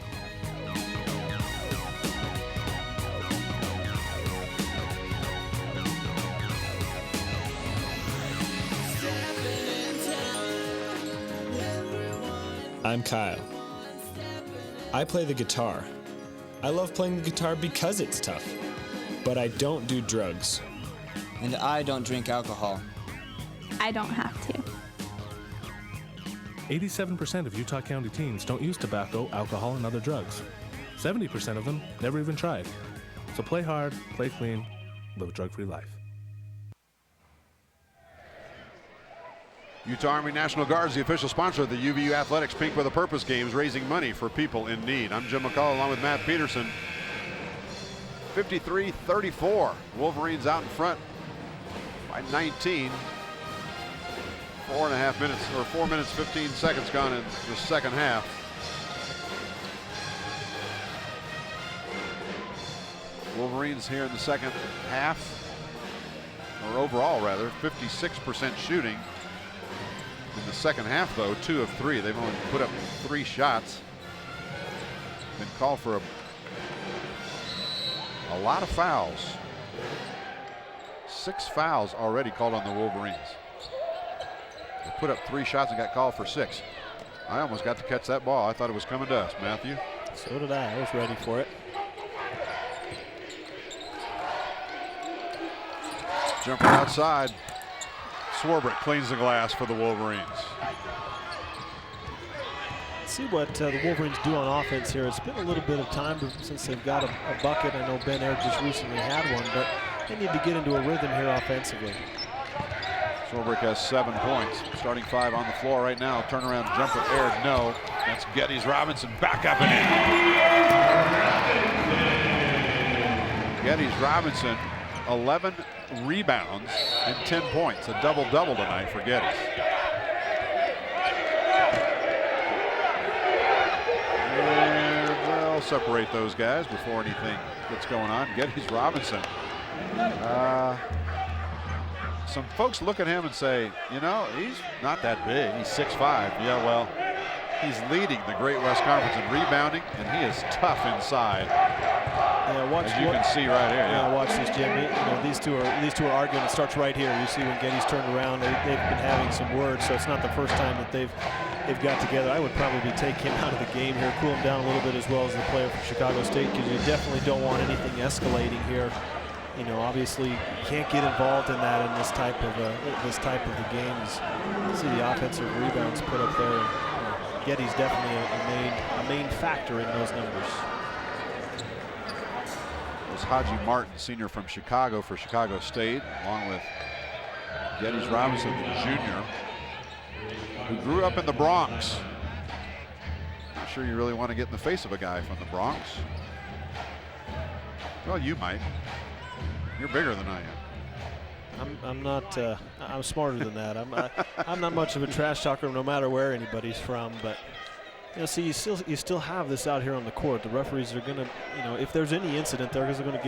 I'm Kyle. I play the guitar. I love playing the guitar because it's tough, but I don't do drugs. And I don't drink alcohol. I don't have to. 87% of Utah County teens don't use tobacco, alcohol, and other drugs. 70% of them never even tried. So play hard, play clean, live a drug-free life. Utah Army National Guard is the official sponsor of the UVU Athletics Pink with a Purpose Games, raising money for people in need. I'm Jim McCall along with Matt Peterson. 53-34. Wolverines out in front by 19. 4 minutes, 15 seconds gone in the second half. Wolverines here in the second half, or overall rather, 56% shooting. In the second half, though, 2 of 3. They've only put up 3 shots. Been called for a lot of fouls. 6 fouls already called on the Wolverines. They put up 3 shots and got called for 6. I almost got to catch that ball. I thought it was coming to us, Matthew. So did I. I was ready for it. Jumper outside. Swarbrick cleans the glass for the Wolverines. See what the Wolverines do on offense here. It's been a little bit of time since they've got a bucket. I know Ben Aird just recently had one, but they need to get into a rhythm here offensively. Swarbrick has 7 points. Starting 5 on the floor right now. Turnaround jumper aired, no. That's Geddes Robinson back up and in. Geddes Robinson, 11 rebounds and 10 points. A double-double tonight for Geddes. And we'll separate those guys before anything gets going on. Geddes Robinson. Some folks look at him and say, you know, he's not that big. He's 6'5". Yeah, well, he's leading the Great West Conference in rebounding, and he is tough inside. Yeah, watch, as you can see right here. Yeah, watch this, Jim. You know, these two are arguing. It starts right here. You see when Geddes turned around, they've been having some words, so it's not the first time that they've got together. I would probably take him out of the game here, cool him down a little bit as well as the player from Chicago State, because you definitely don't want anything escalating here. You know, obviously, you can't get involved in that in this type of the games. You see the offensive rebounds put up there. Geddes definitely a main factor in those numbers. It was Haji Martin, senior from Chicago for Chicago State, along with Geddes Robinson, the junior, who grew up in the Bronx. Not sure you really want to get in the face of a guy from the Bronx. Well, you might. You're bigger than I am. I'm not. I'm smarter than that. I'm not much of a trash talker, no matter where anybody's from. But you know, see, you still have this out here on the court. The referees are gonna, you know, if there's any incident, they're gonna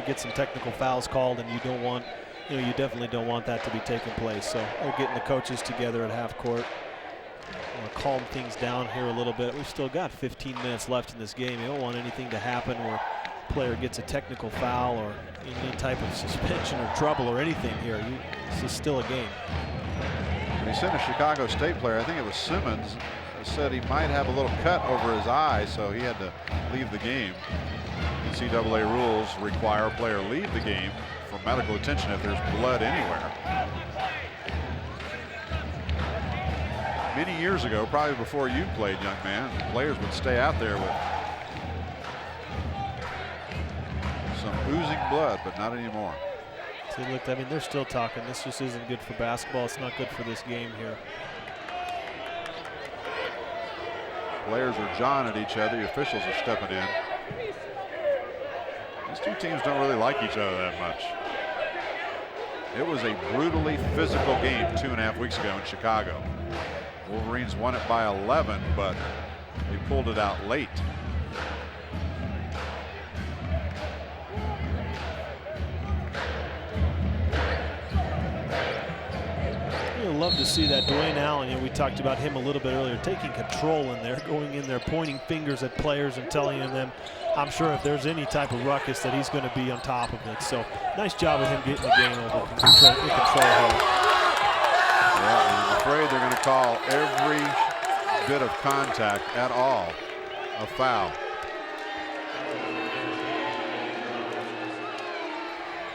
get some technical fouls called, and you don't want, you know, you definitely don't want that to be taking place. So they're getting the coaches together at half court. Calm things down here a little bit. We've still got 15 minutes left in this game. You don't want anything to happen where player gets a technical foul or any type of suspension or trouble or anything here. This is still a game. He sent a Chicago State player, I think it was Simmons, said he might have a little cut over his eye, so he had to leave the game. NCAA rules require a player leave the game for medical attention if there's blood anywhere. Many years ago, probably before you played, young man, players would stay out there with some oozing blood, but not anymore. See, look, I mean, they're still talking. This just isn't good for basketball. It's not good for this game here. Players are jawing at each other. The officials are stepping in. These two teams don't really like each other that much. It was a brutally physical game 2.5 weeks ago in Chicago. Wolverines won it by 11, but they pulled it out late. You'll love to see that. Dwayne Allen, you know, we talked about him a little bit earlier, taking control in there, going in there, pointing fingers at players and telling them, I'm sure if there's any type of ruckus that he's going to be on top of it. So nice job of him getting the game over control here. Yeah, I'm afraid they're going to call every bit of contact at all a foul.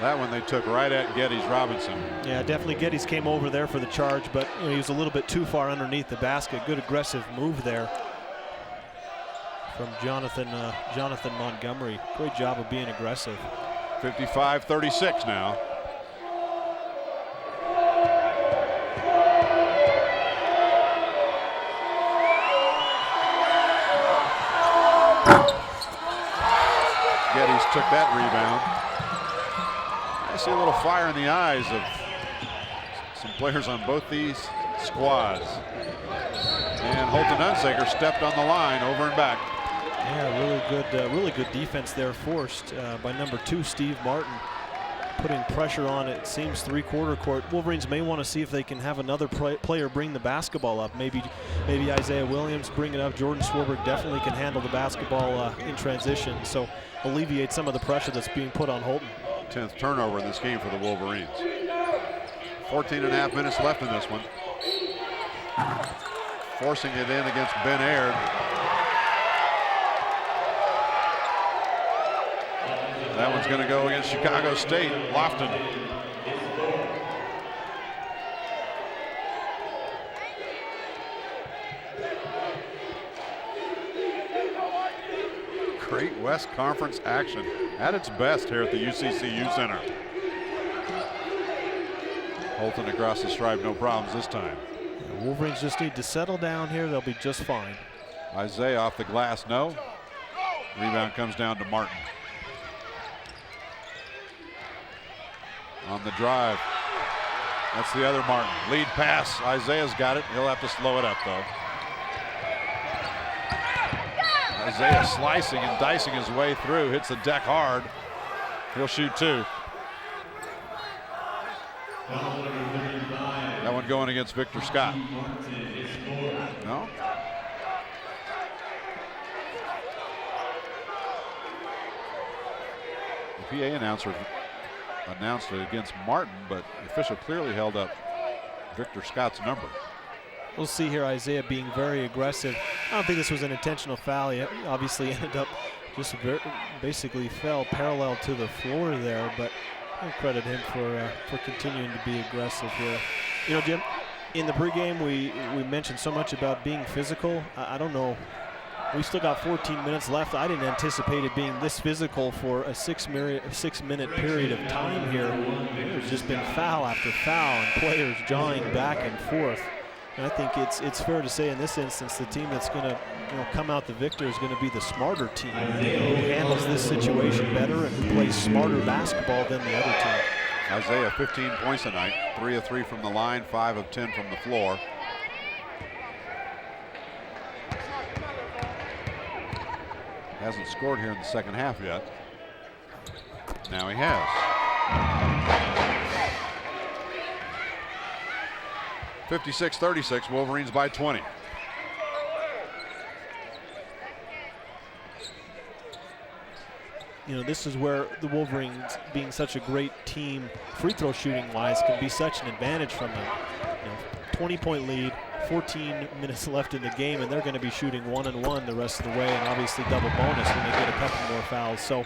That one they took right at Geddes Robinson. Yeah, definitely Geddes came over there for the charge, but you know, he was a little bit too far underneath the basket. Good aggressive move there from Jonathan Montgomery. Great job of being aggressive. 55-36 now. Geddes took that rebound. I see a little fire in the eyes of some players on both these squads. And Holton Hunsaker stepped on the line over and back. Yeah, really good defense there, forced by number 2, Steve Martin, putting pressure on it. Seems three-quarter court. Wolverines may want to see if they can have another player bring the basketball up. Maybe Isiah Williams bring it up. Jordan Swarbrick definitely can handle the basketball in transition, so alleviate some of the pressure that's being put on Holton. 10th turnover in this game for the Wolverines. 14.5 minutes left in this one. Forcing it in against Ben Aird. That one's going to go against Chicago State. Lofton. Great West Conference action at its best here at the UCCU Center. Holton across the stripe, no problems this time. The Wolverines just need to settle down here. They'll be just fine. Isiah off the glass, no. Rebound comes down to Martin. On the drive. That's the other Martin. Lead pass. Isiah's got it. He'll have to slow it up, though. Isiah slicing and dicing his way through. Hits the deck hard. He'll shoot two. That one going against Victor Scott. No? The PA announcer announced it against Martin, but the official clearly held up Victor Scott's number. We'll see here Isiah being very aggressive. I don't think this was an intentional foul. He obviously ended up just basically fell parallel to the floor there, but I'll credit him for continuing to be aggressive here. You know, Jim, in the pregame we mentioned so much about being physical. I don't know. We still got 14 minutes left. I didn't anticipate it being this physical for a 6 minute period of time here. There's just been foul after foul and players jawing back and forth. And I think it's fair to say in this instance the team that's going to come out the victor is going to be the smarter team, who handles this situation better and who plays smarter basketball than the other team. Isiah 15 points tonight, 3 of 3 from the line, 5 of 10 from the floor. Hasn't scored here in the second half yet. Now he has. 56-36, Wolverines by 20. You know, this is where the Wolverines, being such a great team, free throw shooting wise, can be such an advantage from them. 20-point lead, 14 minutes left in the game, and they're going to be shooting 1-and-1 the rest of the way, and obviously double bonus when they get a couple more fouls. So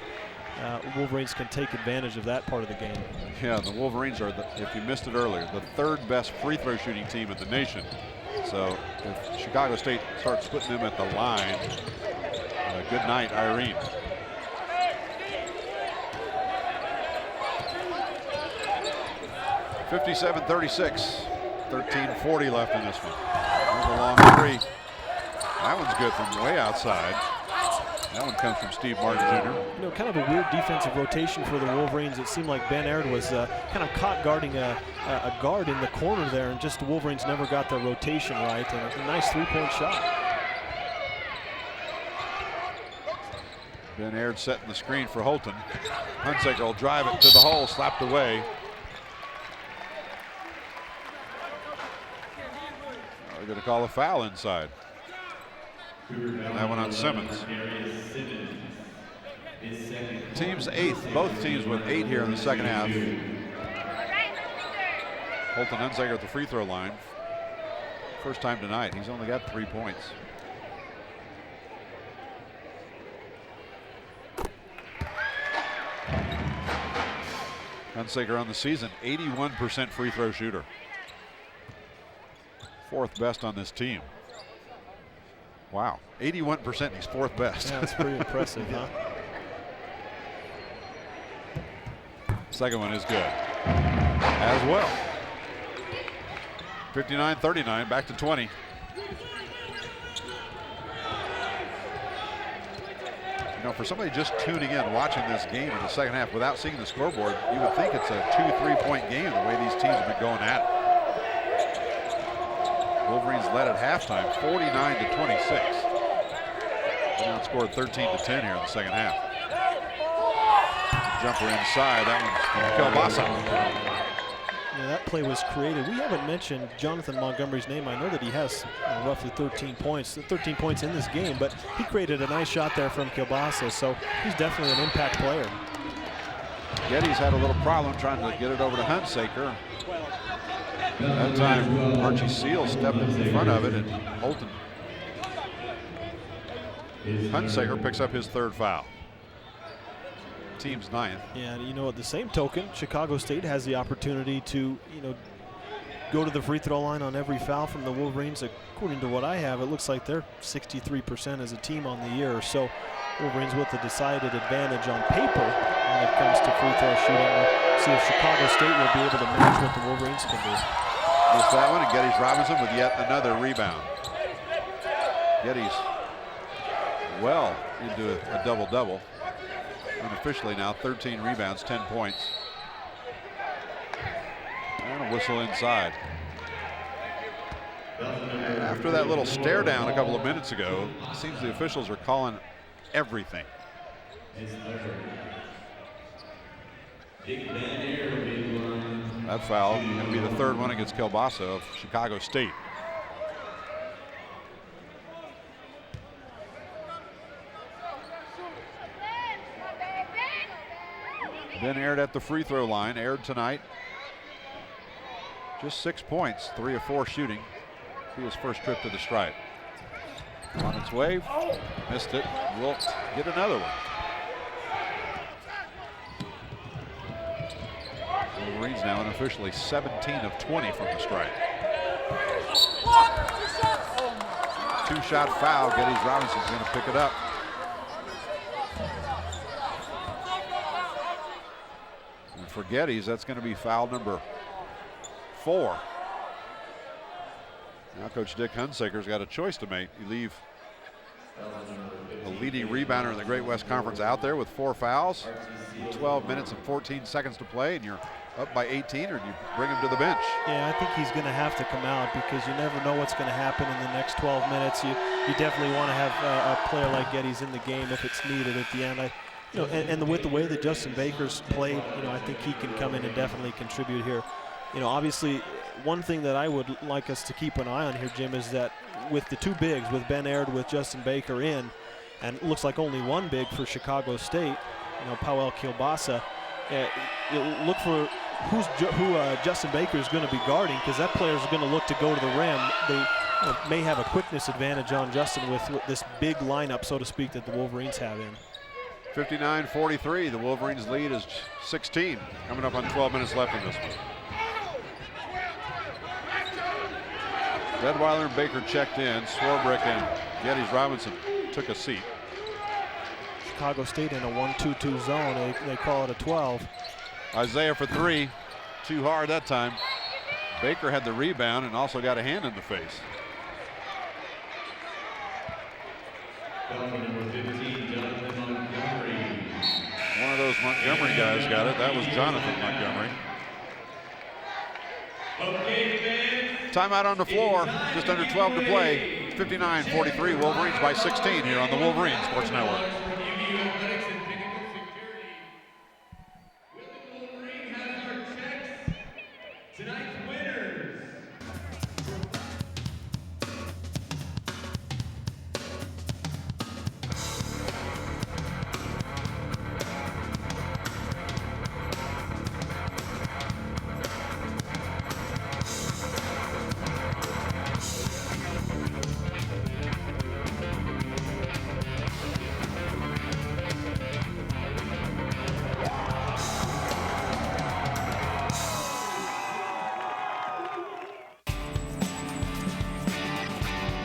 Wolverines can take advantage of that part of the game. Yeah, the Wolverines are, if you missed it earlier, the 3rd best free throw shooting team in the nation. So if Chicago State starts putting them at the line, good night, Irene. (57-36). 13:40 left in this one. There's a long three. That one's good from way outside. That one comes from Steve Martin Jr. You know, kind of a weird defensive rotation for the Wolverines. It seemed like Ben Aird was kind of caught guarding a guard in the corner there, and just the Wolverines never got their rotation right. And a nice 3-point shot. Ben Aird setting the screen for Holton. Hunsaker will drive it to the hole, slapped away. They're going to call a foul inside. That one on Simmons. Team's 8th, both teams with 8 here in the second half. Holton Hunsaker at the free throw line. First time tonight, he's only got 3 points. Hunsaker on the season, 81% free throw shooter. 4th best on this team. Wow, 81%, he's 4th best. Yeah, that's pretty impressive, huh? Second one is good as well. 59-39, back to 20. You know, for somebody just tuning in, watching this game in the second half without seeing the scoreboard, you would think it's a 2-3 point game the way these teams have been going at it. Wolverines led at halftime, 49-26. They outscored 13-10 here in the second half. Jumper inside, that one's from Kielbasa. Yeah, that play was created. We haven't mentioned Jonathan Montgomery's name. I know that he has roughly 13 points in this game, but he created a nice shot there from Kielbasa, so he's definitely an impact player. Geddes had a little problem trying to get it over to Hunsaker. That time, Archie Seal stepped in front of it, and Holton. Hunsaker picks up his 3rd foul. Team's 9th. Yeah, and you know, at the same token, Chicago State has the opportunity to, go to the free throw line on every foul from the Wolverines. According to what I have, it looks like they're 63% as a team on the year. So Wolverines with a decided advantage on paper. when it comes to free throw shooting. We'll see if Chicago State will be able to match what the Wolverines can do. Missed that one, and Geddes Robinson with yet another rebound. Geddes well into a double-double. Unofficially now, 13 rebounds, 10 points. And a whistle inside. And after that little stare down a couple of minutes ago, it seems the officials are calling everything. That foul is going to be the third one against Kielbasa of Chicago State. Ben Aird at the free throw line. Aird tonight, just 6 points, 3 of 4 shooting. Be his first trip to the stripe. On its way, missed it. Will get another one. Wolverines now unofficially 17 of 20 from the stripe. 2-shot foul. Geddes Robinson's going to pick it up. And for Geddes, that's going to be foul number 4. Now Coach Dick Hunsaker's got a choice to make. You leave a leading rebounder in the Great West Conference out there with 4 fouls, 12 minutes and 14 seconds to play, and you're up by 18, or do you bring him to the bench? Yeah, I think he's going to have to come out because you never know what's going to happen in the next 12 minutes. You definitely want to have a player like Geddes in the game if it's needed at the end. And with the way that Justin Baker's played, I think he can come in and definitely contribute here. Obviously, one thing that I would like us to keep an eye on here, Jim, is that with the 2 bigs, with Ben Aird, with Justin Baker in, and it looks like only 1 big for Chicago State, Powell Kielbasa, look for who Justin Baker is going to be guarding, because that player is going to look to go to the rim. They may have a quickness advantage on Justin with this big lineup, so to speak, that the Wolverines have in. 59-43, the Wolverines lead is 16, coming up on 12 minutes left in this one. Deadweiler and Baker checked in. Swarbrick and Geddes Robinson took a seat. Chicago State in a 1-2-2 zone. They call it a 12. Isiah for 3. Too hard that time. Baker had the rebound and also got a hand in the face. One of those Montgomery guys got it. That was Jonathan Montgomery. Timeout on the floor, just under 12 to play. 59-43, Wolverines by 16 here on the Wolverines Sports Network.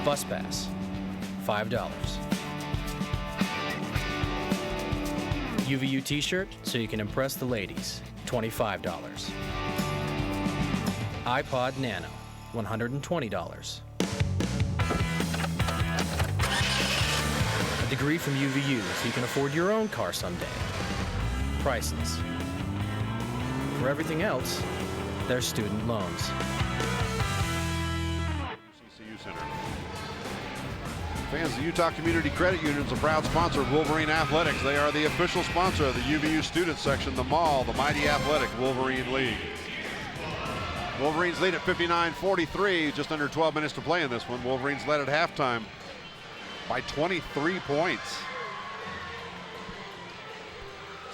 Bus pass, $5. UVU t-shirt so you can impress the ladies, $25. iPod Nano, $120. A degree from UVU so you can afford your own car someday. Priceless. For everything else, there's student loans. UCCU Center. Fans of the Utah Community Credit Union is a proud sponsor of Wolverine Athletics. They are the official sponsor of the UVU student section, the Mall, the mighty athletic Wolverine League. Wolverines lead at 59-43, just under 12 minutes to play in this one. Wolverines led at halftime by 23 points.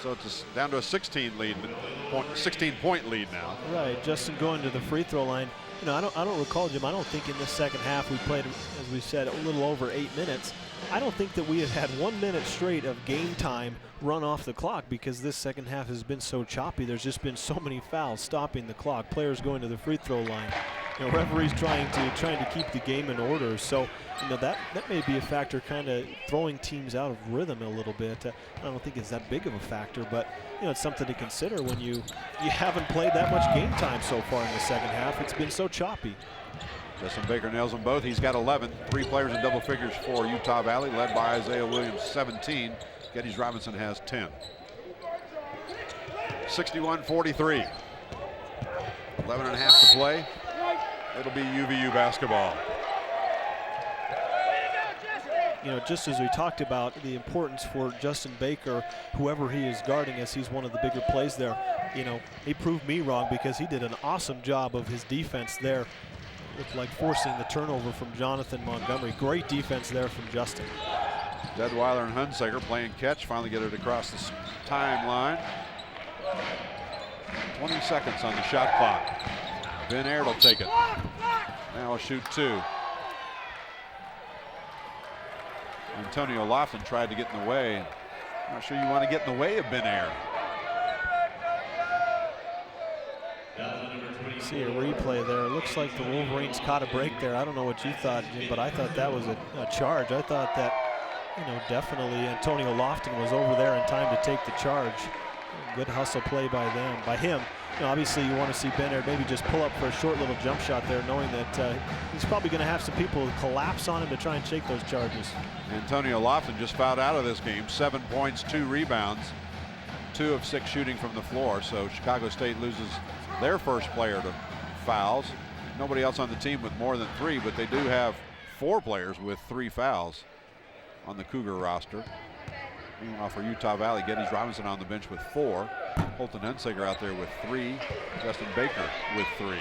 So it's down to a 16-point lead now. Right, Justin going to the free throw line. I don't recall, Jim, I don't think in this second half we played, as we said, a little over 8 minutes. I don't think that we have had 1 minute straight of game time run off the clock because this second half has been so choppy. There's just been so many fouls stopping the clock, players going to the free throw line. referees trying to keep the game in order. So that may be a factor, kind of throwing teams out of rhythm a little bit. I don't think it's that big of a factor, but it's something to consider when you haven't played that much game time so far in the second half. It's been so choppy. Justin Baker nails them both. He's got 11. 3 players in double figures for Utah Valley, led by Isiah Williams, 17. Geddes Robinson has 10. 61-43. 11 and a half to play. It'll be UVU basketball. Just as we talked about the importance for Justin Baker, whoever he is guarding, as he's one of the bigger plays there, he proved me wrong because he did an awesome job of his defense there. Looked like forcing the turnover from Jonathan Montgomery. Great defense there from Justin. Deadweiler and Hunsaker playing catch, finally get it across the timeline. 20 seconds on the shot clock. Ben Aird will take it. Now a shoot 2. Antonio Lofton tried to get in the way. Not sure you want to get in the way of Ben Aird. See a replay there. It looks like the Wolverines caught a break there. I don't know what you thought, Jim, but I thought that was a charge. I thought that, definitely Antonio Lofton was over there in time to take the charge. Good hustle play by him. Obviously you want to see Ben Aird maybe just pull up for a short little jump shot there, knowing that he's probably going to have some people collapse on him to try and shake those charges. Antonio Lofton just fouled out of this game. 7 points, 2 rebounds, 2 of 6 shooting from the floor. So Chicago State loses their first player to fouls. Nobody else on the team with more than 3, but they do have 4 players with 3 fouls on the Cougar roster. Meanwhile, for Utah Valley, Geddes Robinson on the bench with 4. Holton Hunsaker out there with 3. Justin Baker with 3.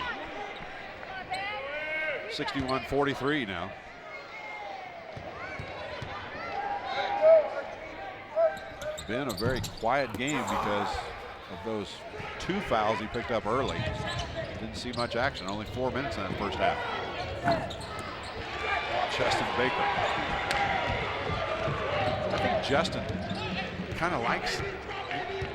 61-43 now. Been a very quiet game because of those 2 fouls he picked up early. Didn't see much action, only 4 minutes in that first half. Justin Baker. I think Justin kind of likes,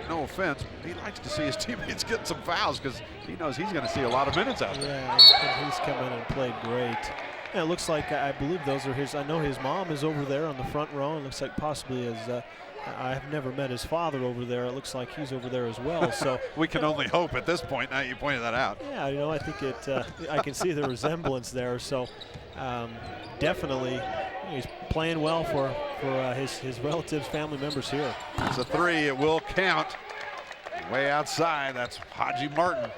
no offense, he likes to see his teammates get some fouls because he knows he's going to see a lot of minutes out there. Yeah, and he's come in and played great. Yeah, it looks like, I believe those are his, I know his mom is over there on the front row. It looks like possibly as I've never met his father over there. It looks like he's over there as well. So we can only hope at this point. Now you pointed that out. Yeah, I think it. I can see the resemblance there. So definitely, he's playing well for his relatives, family members here. It's a 3. It will count. Way outside. That's Haji Martin.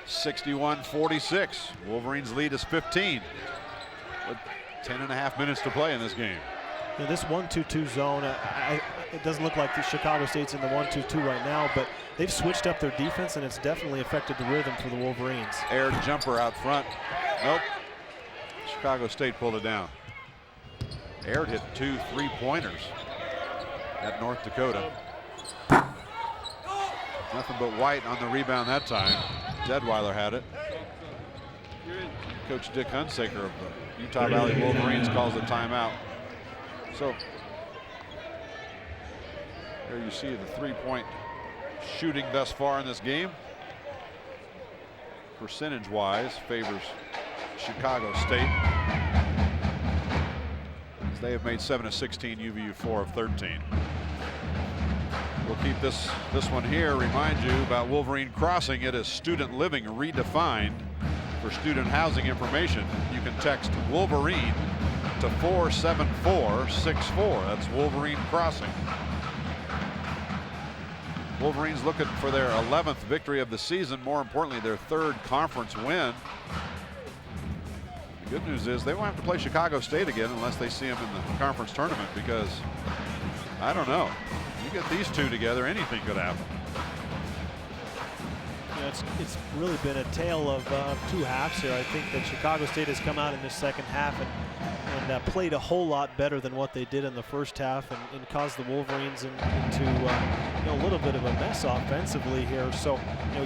61-46. Wolverines lead is 15. With 10.5 minutes to play in this game. This 1-2-2 zone, it doesn't look like the Chicago State's in the 1-2-2 right now, but they've switched up their defense, and it's definitely affected the rhythm for the Wolverines. Air jumper out front. Nope. Chicago State pulled it down. Aird hit 2 3-pointers at North Dakota. Nothing but White on the rebound that time. Deadweiler had it. Coach Dick Hunsaker of the Utah Valley Wolverines calls a timeout. So there you see the 3-point shooting thus far in this game. Percentage-wise, favors Chicago State, as they have made 7 of 16, UVU 4 of 13. We'll keep this one here. Remind you about Wolverine Crossing. It is student living redefined. For student housing information, you can text Wolverine to 47464. That's Wolverine Crossing. Wolverines looking for their 11th victory of the season. More importantly, their 3rd conference win. The good news is they won't have to play Chicago State again unless they see them in the conference tournament, because I don't know. You get these 2 together, anything could happen. It's really been a tale of 2 halves here. I think that Chicago State has come out in this second half and played a whole lot better than what they did in the first half, and caused the Wolverines into a little bit of a mess offensively here. So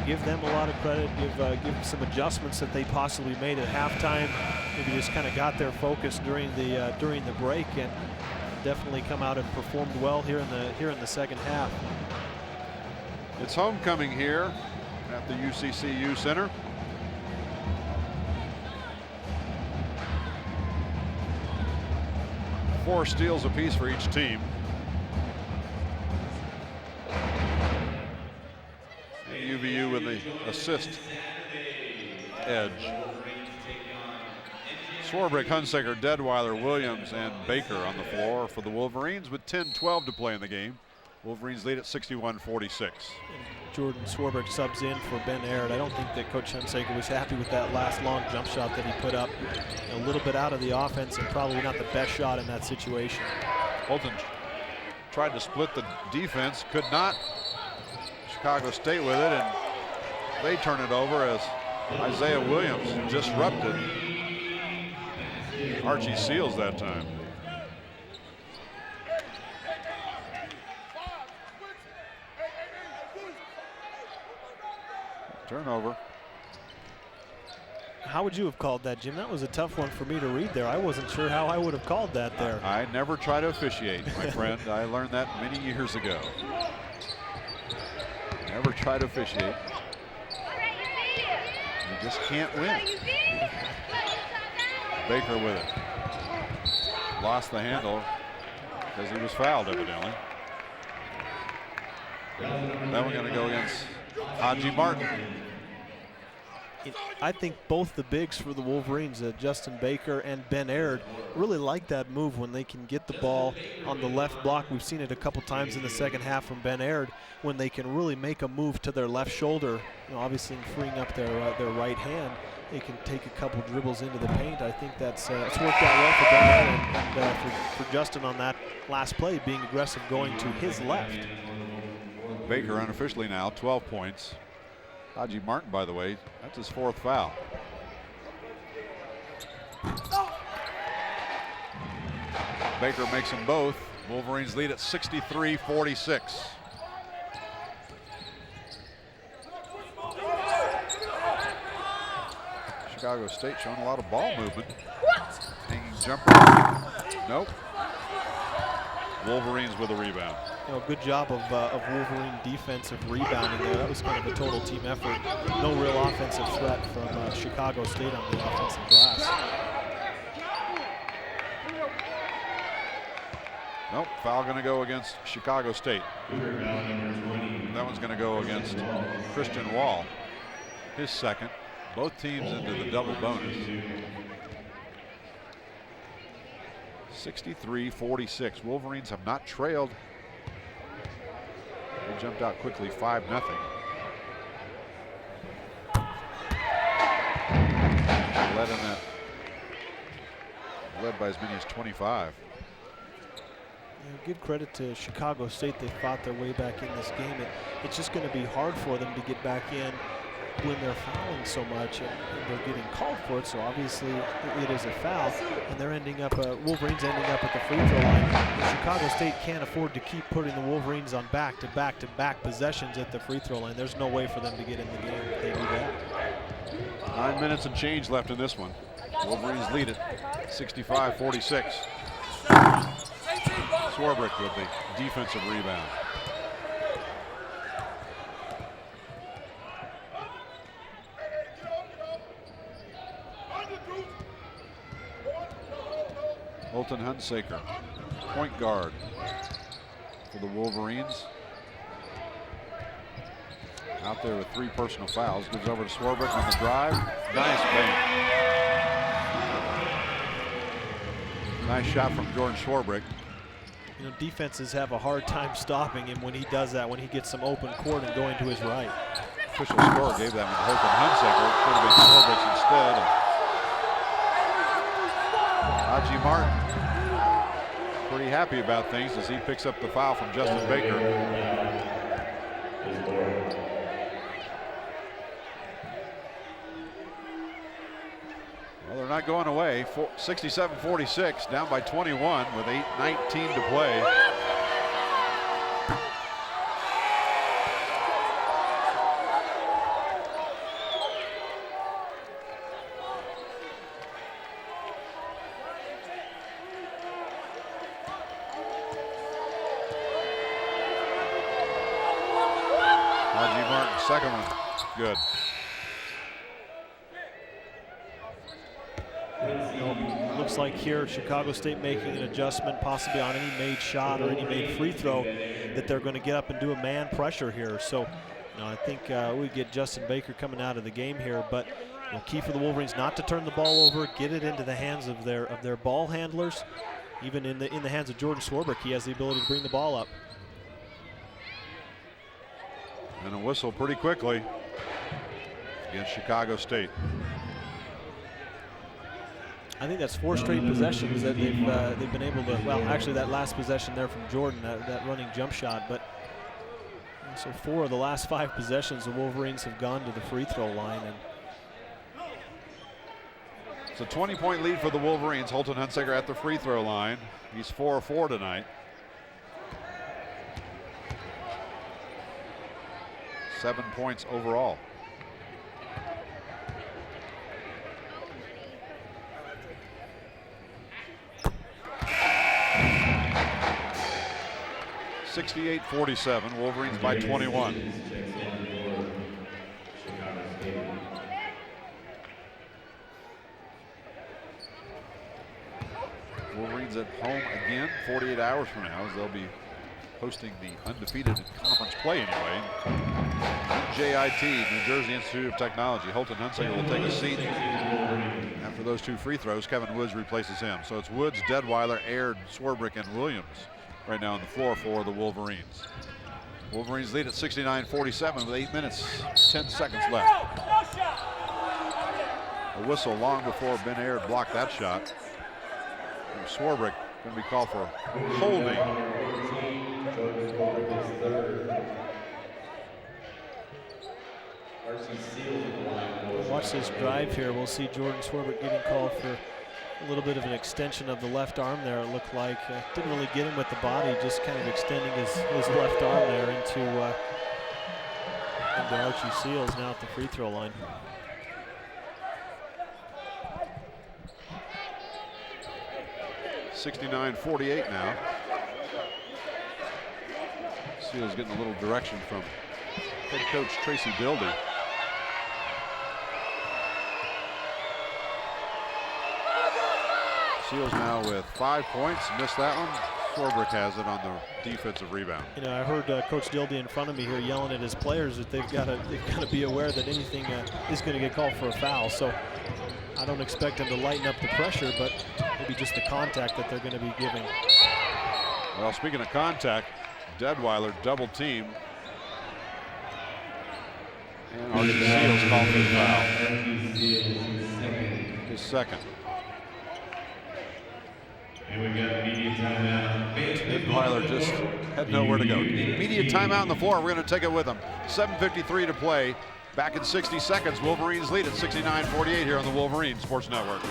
give them a lot of credit. Give them some adjustments that they possibly made at halftime. Maybe just kind of got their focus during the break, and definitely come out and performed well here in the second half. It's homecoming here at the UCCU Center. 4 steals apiece for each team. UVU with the assist edge. Swarbrick, Hunsaker, Deadweiler, Williams, and Baker on the floor for the Wolverines with 10-12 to play in the game. Wolverines lead at 61-46. Jordan Swarbrick subs in for Ben Aird. I don't think that Coach Hunsaker was happy with that last long jump shot that he put up. A little bit out of the offense and probably not the best shot in that situation. Holton tried to split the defense, could not. Chicago State with it, and they turn it over as Isiah Williams disrupted Archie Seals that time. Turnover. How would you have called that, Jim? That was a tough one for me to read there. I wasn't sure how I would have called that there. I never try to officiate, my friend. I learned that many years ago. Never try to officiate. You just can't win. Baker with it. Lost the handle because he was fouled, evidently. That one going to go against Haji Martin. I think both the bigs for the Wolverines, Justin Baker and Ben Aird, really like that move when they can get the ball on the left block. We've seen it a couple times in the second half from Ben Aird when they can really make a move to their left shoulder. You know, obviously freeing up their right hand, they can take a couple dribbles into the paint. I think it's worked out well for Ben Aird and for Justin on that last play, being aggressive going to his left. Baker unofficially now 12 points. Haji Martin, by the way, that's his 4th foul. Baker makes them both. Wolverines lead at 63-46. Chicago State showing a lot of ball movement. Hanging jumper. Nope. Wolverines with a rebound. You know, good job of Wolverine defensive rebounding there. That was kind of a total team effort. No real offensive threat from Chicago State on the offensive glass. Nope, foul going to go against Chicago State. That one's going to go against Christian Wall. His second. Both teams into the double bonus. 63-46. Wolverines have not trailed. They jumped out quickly, 5-0. Led by as many as 25. Yeah, give credit to Chicago State. They fought their way back in this game. It's just going to be hard for them to get back in when they're fouling so much and they're getting called for it. So obviously it is a foul, and they're ending up, Wolverines ending up at the free throw line. And Chicago State can't afford to keep putting the Wolverines on back-to-back possessions at the free throw line. There's no way for them to get in the game if they do that. 9 minutes and change left in this one. Wolverines lead it 65-46. Swarbrick with the defensive rebound. Holton Hunsaker, point guard for the Wolverines. Out there with 3 personal fouls. Gives over to Swarbrick on the drive. Nice bank. Nice shot from Jordan Swarbrick. You know, defenses have a hard time stopping him when he does that, when he gets some open court and going to his right. Official score gave that one to Holton Hunsaker. Could have been Swarbrick instead. Haji Martin pretty happy about things as he picks up the foul from Justin Baker. Well, they're not going away. 67-46, down by 21 with 8:19 to play. Second one, good. You know, looks like here Chicago State making an adjustment possibly on any made shot or any made free throw, that they're going to get up and do a man pressure here. So I think we get Justin Baker coming out of the game here, but key for the Wolverines not to turn the ball over, get it into the hands of their ball handlers. Even in the hands of Jordan Swarbrick, he has the ability to bring the ball up. And a whistle pretty quickly against Chicago State. I think that's 4 straight possessions that they've been able to, well, actually that last possession there from Jordan, that running jump shot, but so 4 of the last 5 possessions the Wolverines have gone to the free throw line. And it's a 20-point lead for the Wolverines. Holton Hunsaker at the free throw line. He's 4 of 4 tonight. 7 points overall. (68-47), Wolverines by 21. Wolverines at home again 48 hours from now, as they'll be hosting the undefeated in conference play anyway. JIT, New Jersey Institute of Technology. Holton Hunsaker will take a seat after those 2 free throws. Kevin Woods replaces him. So it's Woods, Deadweiler, Aird, Swarbrick, and Williams right now on the floor for the Wolverines. Wolverines lead at 69-47 with 8 minutes, 10 seconds left. A whistle long before Ben Aird blocked that shot. And Swarbrick going to be called for holding. Watch this drive here. We'll see Jordan Swarbrick getting called for a little bit of an extension of the left arm there, it looked like. Didn't really get him with the body, just kind of extending his left arm there into Archie Seals now at the free throw line. (69-48) now. Seals getting a little direction from head coach Tracy Bildy. Seals now with 5 points, missed that one. Swarbrick has it on the defensive rebound. I heard Coach Dildy in front of me here yelling at his players that they've got to be aware that anything is going to get called for a foul. So I don't expect them to lighten up the pressure, but maybe just the contact that they're going to be giving. Well, speaking of contact, Deadweiler double team. And Archie Seals called for the foul. His second. And we've got media timeout. Deadweiler just had nowhere to go. Media timeout on the floor. We're going to take it with them. 7:53 to play. Back in 60 seconds. Wolverines lead at 69-48 here on the Wolverines Sports Network.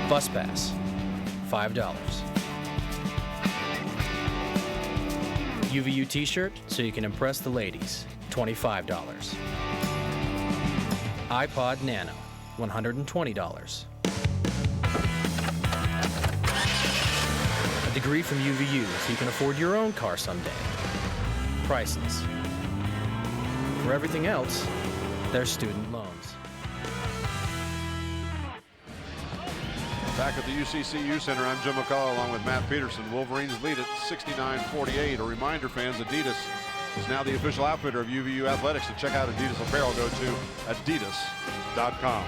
Bus pass, $5. UVU t-shirt so you can impress the ladies, $25. iPod Nano, $120. A degree from UVU so you can afford your own car someday. Priceless. For everything else, there's student loans. Back at the UCCU Center, I'm Jim McCullough along with Matt Peterson. Wolverines lead at 69-48. A reminder, fans, Adidas is now the official outfitter of UVU Athletics. To check out Adidas apparel, go to adidas.com.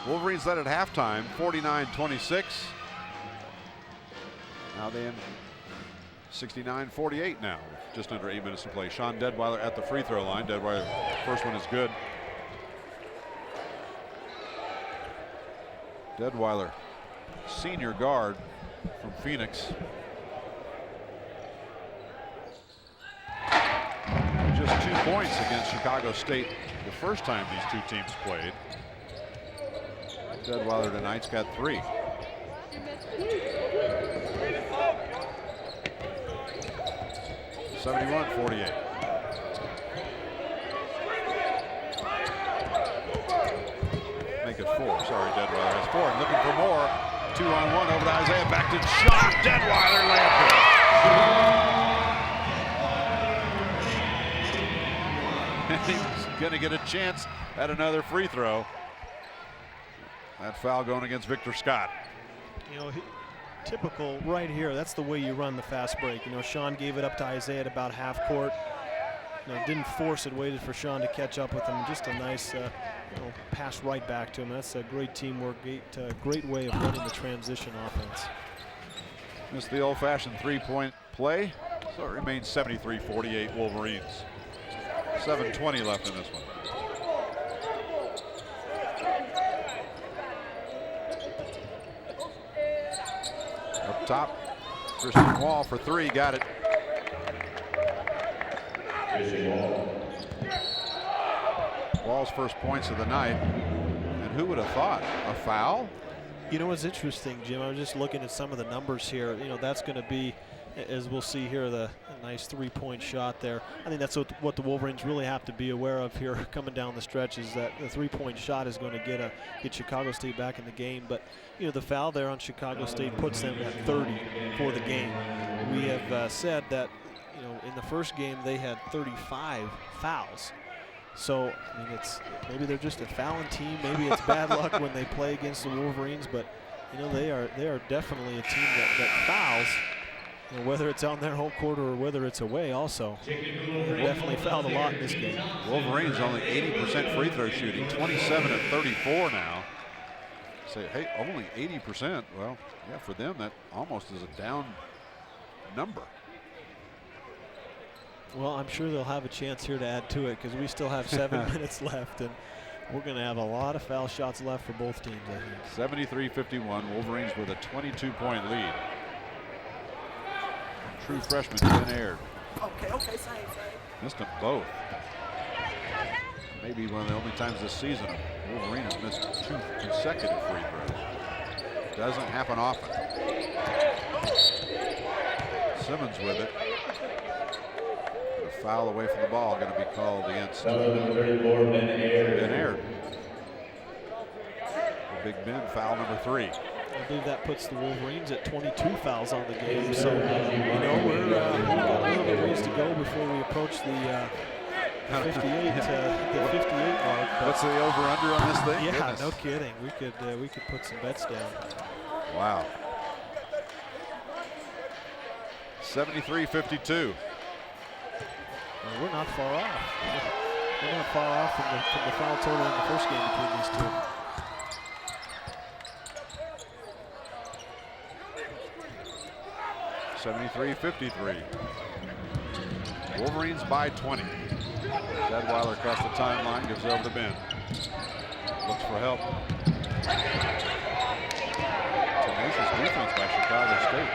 Wolverines led at halftime, 49-26. Now they in 69-48 now, just under 8 minutes to play. Sean Deadweiler at the free throw line. Deadweiler, first one is good. Deadweiler, senior guard from Phoenix. points against Chicago State the first time these two teams played. Deadweiler tonight's got 3. (71-48). Make it 4. Sorry, Deadweiler has 4. And looking for more. 2-on-1 over to Isiah. Back to shot. Deadweiler layup. He's going to get a chance at another free throw. That foul going against Victor Scott. You know, typical right here. That's the way you run the fast break. You know, Sean gave it up to Isiah at about half court. You know, didn't force it, waited for Sean to catch up with him. Just a nice pass right back to him. That's a great teamwork, great way of running the transition offense. Missed the old-fashioned three-point play, so it remains 73-48 Wolverines. 7:20 left in this one. Up top, Christian Wall for 3, got it. Wall's first points of the night, and who would have thought? A foul? You know what's interesting, Jim? I was just looking at some of the numbers here. You know, that's going to be, as we'll see here, a nice three-point shot there. I think that's what the Wolverines really have to be aware of here coming down the stretch, is that the three-point shot is going to get Chicago State back in the game. But you know, the foul there on Chicago State puts them at 30 for the game. We have said that, you know, in the first game they had 35 fouls. So I mean, maybe they're just a fouling team. Maybe it's bad luck when they play against the Wolverines. But you know, they are definitely a team that fouls. You know, whether it's on their home court or whether it's away, also. They definitely fouled a lot in this game. Wolverines only 80% free throw shooting, 27 of 34 now. Say, hey, only 80%. Well, yeah, for them that almost is a down number. Well, I'm sure they'll have a chance here to add to it, because we still have 7 minutes left, and we're going to have a lot of foul shots left for both teams, I think. 73-51, Wolverines with a 22-point lead. True freshman, Ben Aird. Okay, sorry. Missed them both. Maybe one of the only times this season Wolverine has missed 2 consecutive free throws. Doesn't happen often. Simmons with it. A foul away from the ball going to be called against number 34, Ben Aird. Ben Aird. Big Ben, foul number 3. I believe that puts the Wolverines at 22 fouls on the game. So, you know, we've got a little bit of ways to go before we approach the 58 mark. What's the over/under on this thing? Yeah, Goodness. no kidding. We could put some bets down. Wow. 73-52. Well, we're not far off. We're not far off from the foul total in the first game between these two. (73-53). Wolverines by 20. Deadweiler across the timeline, gives it over to Ben. Looks for help. Tenacious defense by Chicago State.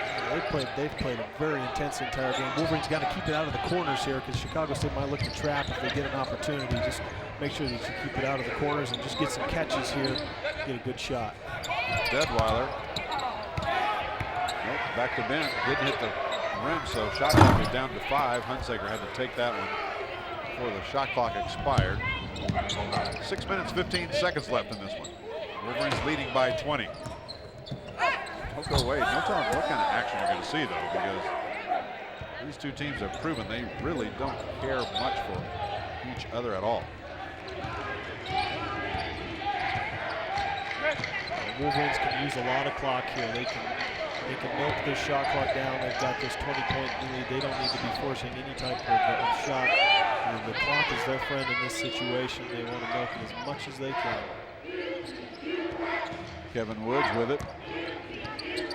They've played a very intense entire game. Wolverines got to keep it out of the corners here, because Chicago State might look to trap if they get an opportunity. Just make sure that you keep it out of the corners and just get some catches here, get a good shot. Deadweiler. Nope, back to Ben. Didn't hit the rim, so shot clock is down to 5. Hunsaker had to take that one before the shot clock expired. 6 minutes, 15 seconds left in this one. Wolverines leading by 20. Don't go away. No telling what kind of action you're going to see, though, because these two teams have proven they really don't care much for each other at all. The Wolverines can use a lot of clock here. They can milk this shot clock down. They've got this 20-point lead. They don't need to be forcing any type of shot. The clock is their friend in this situation. They want to milk it as much as they can. Kevin Woods with it.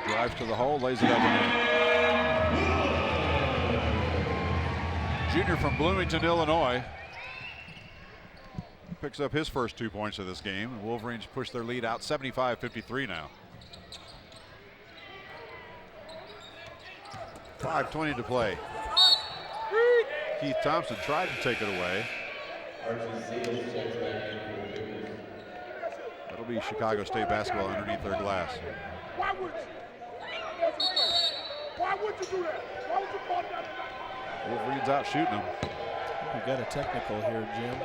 Drives to the hole, lays it up and in. Junior from Bloomington, Illinois. Picks up his first 2 points of this game. The Wolverines push their lead out 75-53 now. 5:20 to play. Keith Thompson tried to take it away. That'll be Chicago State basketball underneath their glass. Why would you do that? Why would you call that? Wolverines out shooting them. We got a technical here, Jim.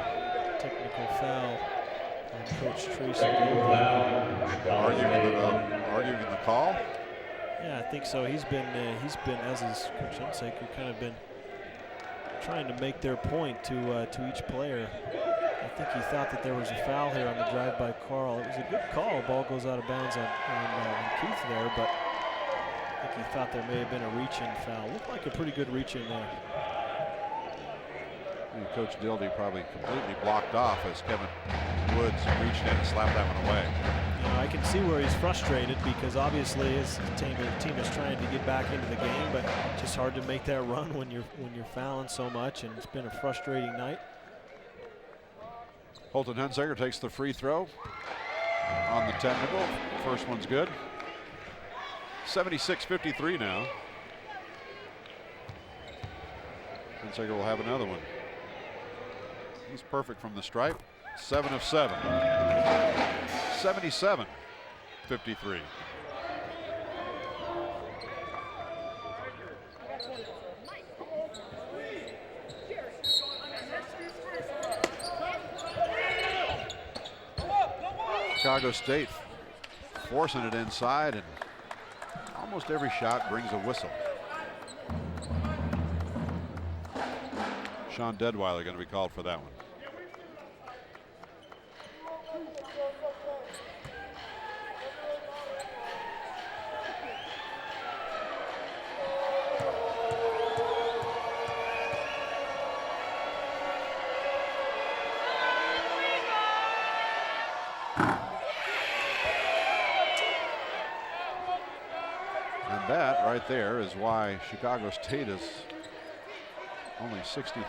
Technical foul on Coach Tracy. Arguing the call? Yeah, I think so. He's been, as is Coach Hunsaker, kind of been trying to make their point to each player. I think he thought that there was a foul here on the drive by Carl. It was a good call. Ball goes out of bounds on Keith there, but I think he thought there may have been a reach-in foul. Looked like a pretty good reach-in there. And Coach Dildy probably completely blocked off as Kevin Woods reached in and slapped that one away. You know, I can see where he's frustrated because obviously his team is trying to get back into the game, but it's just hard to make that run when you're fouling so much, and it's been a frustrating night. Holton Hunsaker takes the free throw on the technical. First one's good. 76-53 now. Hunsaker will have another one. He's perfect from the stripe. 7 of 7. 77-53. Chicago State forcing it inside, and almost every shot brings a whistle. Sean Deadweiler going to be called for that one. And that right there is why Chicago State is only 64%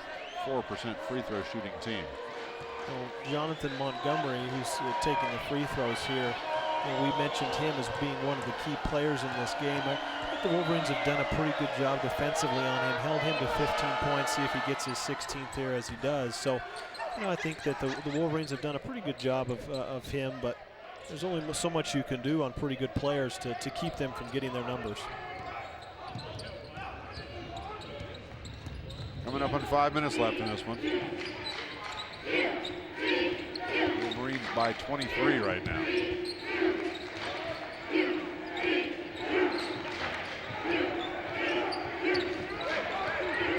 free throw shooting team. Well, Jonathan Montgomery, who's taking the free throws here, and we mentioned him as being one of the key players in this game. I think the Wolverines have done a pretty good job defensively on him, held him to 15 points, see if he gets his 16th here as he does. So, you know, I think that the Wolverines have done a pretty good job of him, but there's only so much you can do on pretty good players to keep them from getting their numbers. Coming up on 5 minutes left in this one. Wolverines by 23 right now.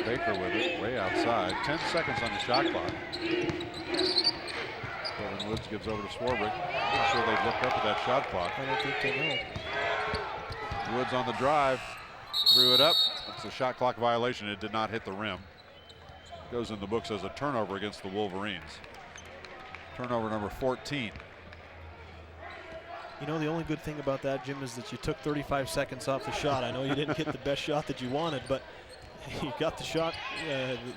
Baker with it, way outside. 10 seconds on the shot clock. Kevin Woods gives over to Swarbrick. I'm sure they've looked up at that shot clock. I don't think they know. Woods on the drive, threw it up. It's a shot clock violation. It did not hit the rim. Goes in the books as a turnover against the Wolverines. Turnover number 14. You know, the only good thing about that, Jim, is that you took 35 seconds off the shot. I know you didn't get the best shot that you wanted, but you got the shot.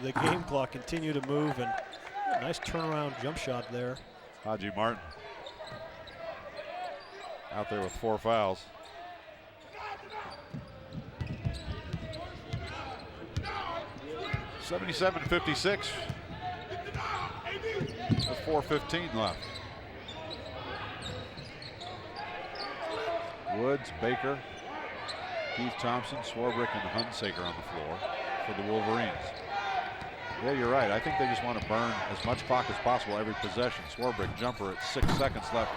The game clock continued to move, and a nice turnaround jump shot there. Haji Martin out there with 4 fouls. (77-56) with 4:15 left. Woods, Baker, Keith Thompson, Swarbrick, and Hunsaker on the floor for the Wolverines. Yeah, you're right. I think they just want to burn as much clock as possible every possession. Swarbrick jumper at 6 seconds left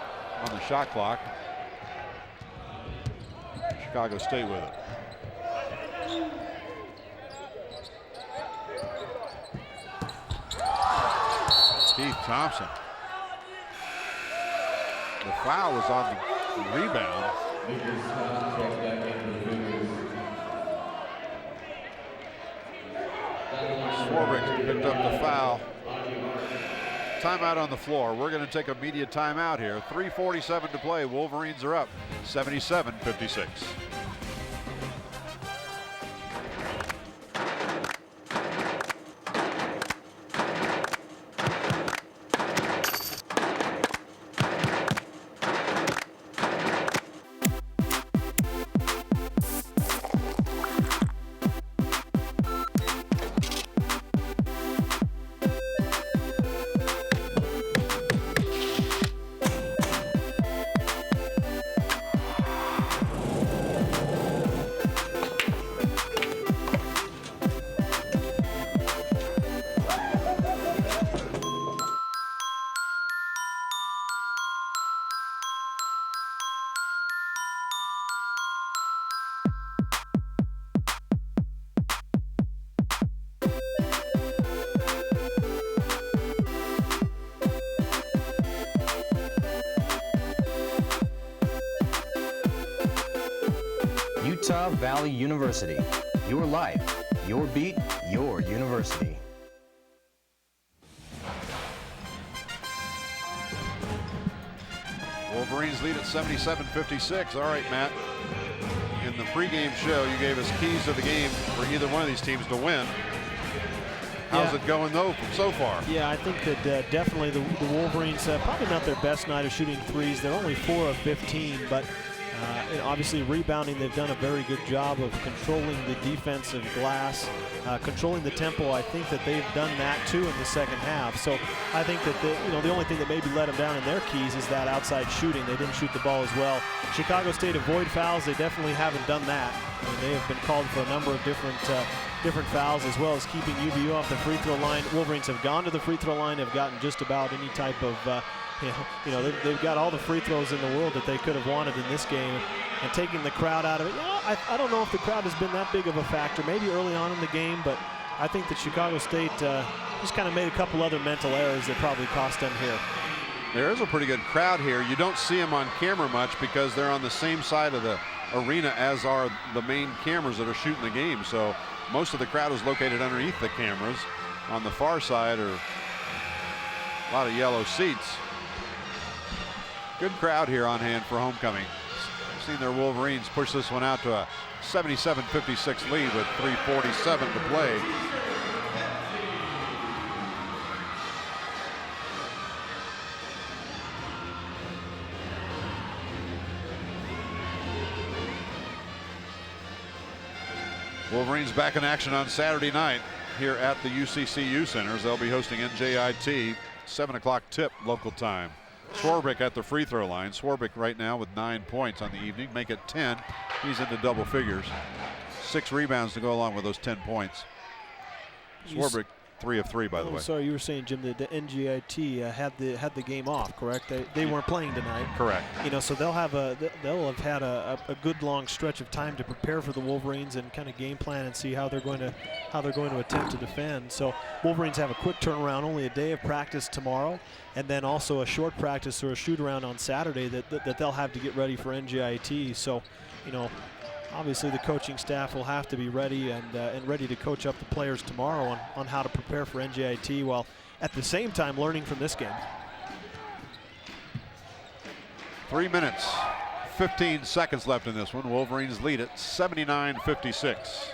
on the shot clock. Chicago State with it. Keith Thompson. The foul was on the rebound. Swarbrick picked up the foul. Timeout on the floor. We're going to take a media timeout here. 3:47 to play. Wolverines are up 77-56. Utah Valley University. Your life, your beat, your university. Wolverines lead at 77-56. All right, Matt. In the pregame show, you gave us keys to the game for either one of these teams to win. How's it going, though, so far? Yeah, I think that definitely the Wolverines, probably not their best night of shooting threes. They're only 4 of 15, but and obviously rebounding, they've done a very good job of controlling the defensive glass, controlling the tempo. I think that they've done that too in the second half. So I think that the only thing that maybe let them down in their keys is that outside shooting. They didn't shoot the ball as well. Chicago State avoid fouls. They definitely haven't done that. I mean, they have been called for a number of different fouls, as well as keeping UVU off the free throw line. Wolverines have gone to the free throw line, have gotten just about any type of they've got all the free throws in the world that they could have wanted in this game, and taking the crowd out of it. I don't know if the crowd has been that big of a factor, maybe early on in the game, but I think that Chicago State just kind of made a couple other mental errors that probably cost them here. There is a pretty good crowd here. You don't see them on camera much because they're on the same side of the arena as are the main cameras that are shooting the game. So most of the crowd is located underneath the cameras. On the far side are a lot of yellow seats. Good crowd here on hand for homecoming. I've seen their Wolverines push this one out to a 77-56 lead with 3:47 to play. Wolverines back in action on Saturday night here at the UCCU Center. They'll be hosting NJIT, 7 o'clock tip local time. Swarbrick at the free throw line. Swarbrick right now with 9 points on the evening. Make it 10. He's into double figures. 6 rebounds to go along with those 10 points. Swarbrick 3 of 3, by the way. Sorry, you were saying, Jim, that the NJIT had the game off, correct? They weren't playing tonight. Correct. So they'll have had a good long stretch of time to prepare for the Wolverines and kind of game plan and see how they're going to attempt to defend. So Wolverines have a quick turnaround, only a day of practice tomorrow, and then also a short practice or a shoot around on Saturday that they'll have to get ready for NJIT. So, obviously the coaching staff will have to be ready and ready to coach up the players tomorrow on how to prepare for NJIT, while at the same time learning from this game. 3 minutes, 15 seconds left in this one. Wolverines lead it 79-56.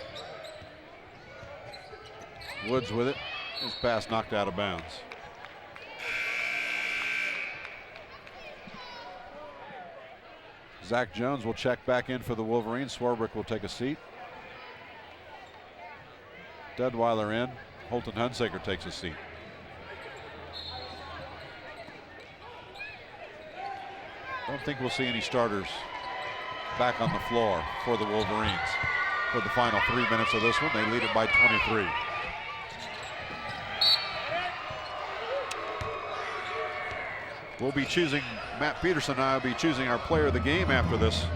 Woods with it. His pass knocked out of bounds. Zach Jones will check back in for the Wolverines. Swarbrick will take a seat. Deadweiler in. Holton Hunsaker takes a seat. Don't think we'll see any starters back on the floor for the Wolverines for the final 3 minutes of this one. They lead it by 23. We'll be choosing, Matt Peterson and I will be choosing our player of the game after this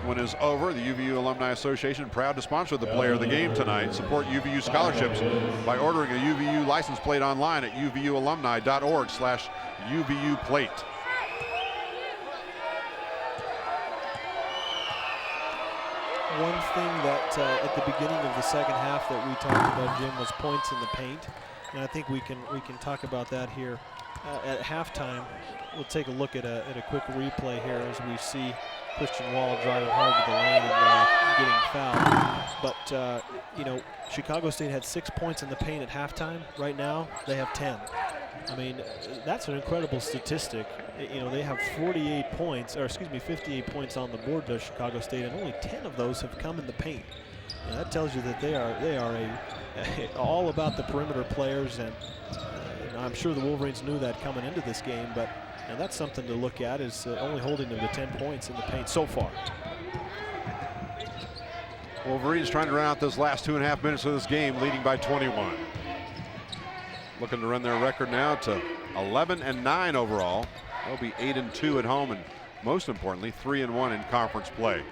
one is over. The UVU Alumni Association proud to sponsor the player of the game tonight. Support UVU scholarships by ordering a UVU license plate online at uvualumni.org/UVU plate. One thing that at the beginning of the second half that we talked about, Jim, was points in the paint, and I think we can talk about that here at halftime. We'll take a look at a quick replay here as we see Christian Wall driving hard to the lane and getting fouled. But Chicago State had 6 points in the paint at halftime. Right now they have 10. I mean, that's an incredible statistic. They have 58 points, or excuse me, 58 points on the board to Chicago State, and only 10 of those have come in the paint. That tells you that they are all about the perimeter players, and I'm sure the Wolverines knew that coming into this game, but that's something to look at, is only holding them to 10 points in the paint so far. Wolverines trying to run out those last 2.5 minutes of this game, leading by 21. Looking to run their record now to 11-9 overall. They'll be 8-2 at home, and most importantly, 3-1 in conference play.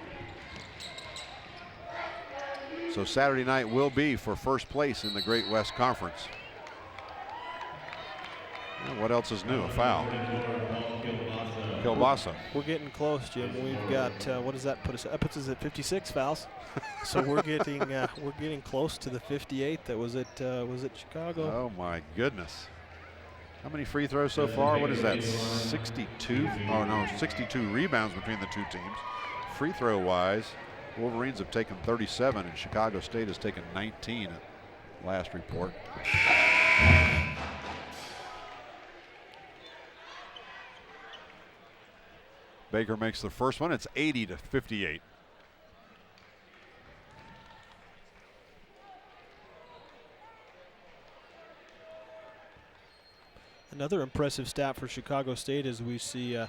So Saturday night will be for first place in the Great West Conference. Well, what else is new? A foul. Kielbasa. We're getting close, Jim. We've got what does that put us? That puts us at 56 fouls. So we're getting close to the 58 that was at Chicago. Oh my goodness! How many free throws so far? What is that? 62? Oh no, 62 rebounds between the two teams. Free throw wise, Wolverines have taken 37, and Chicago State has taken 19 at last report. Baker makes the first one. It's 80-58. Another impressive stat for Chicago State as we see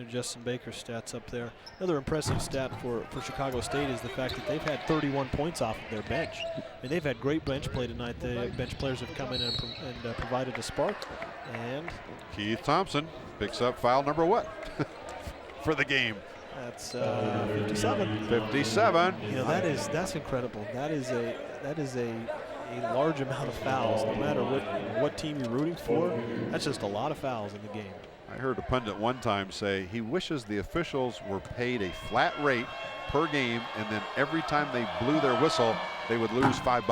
Justin Baker's stats up there. Another impressive stat for Chicago State is the fact that they've had 31 points off of their bench. I mean, they've had great bench play tonight. The bench players have come in and provided a spark. And Keith Thompson picks up foul number what for the game? That's 57. 57. You know, that's incredible. That is a large amount of fouls. No matter what team you're rooting for, that's just a lot of fouls in the game. I heard a pundit one time say he wishes the officials were paid a flat rate per game, and then every time they blew their whistle, they would lose $5.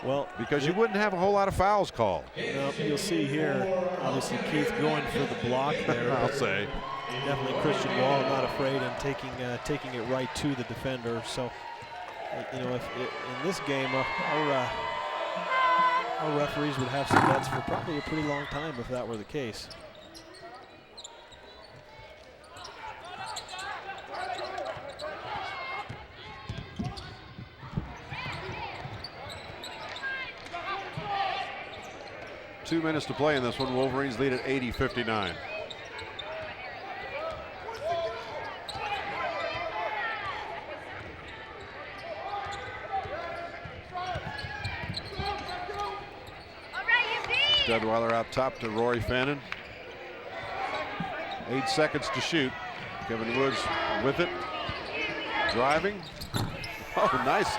Well, because you wouldn't have a whole lot of fouls called. Well, you'll see here, obviously Keith going for the block there. I'll say. Definitely Christian Wall not afraid and taking it right to the defender. So, you know, if in this game, our referees would have some bets for probably a pretty long time if that were the case. Two minutes to play in this one. Wolverines lead at 80-59. Deadweiler out top to Rory Fannin. 8 seconds to shoot. Kevin Woods with it. Driving. Oh, nice.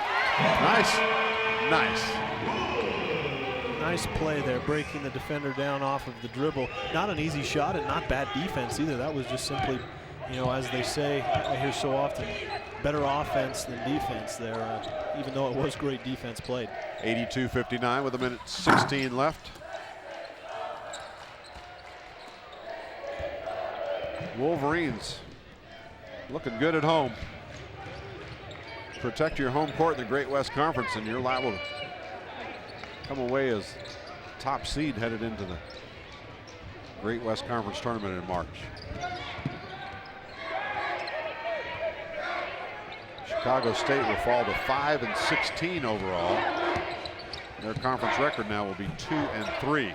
Nice play there, breaking the defender down off of the dribble. Not an easy shot and not bad defense either. That was just simply, you know, as they say, I hear so often, better offense than defense there, even though it was great defense played. 82-59 with 1:16 left. Wolverines looking good at home. Protect your home court in the Great West Conference, and you're liable to come away as top seed headed into the Great West Conference tournament in March. Chicago State will fall to 5-16 overall. Their conference record now will be 2-3.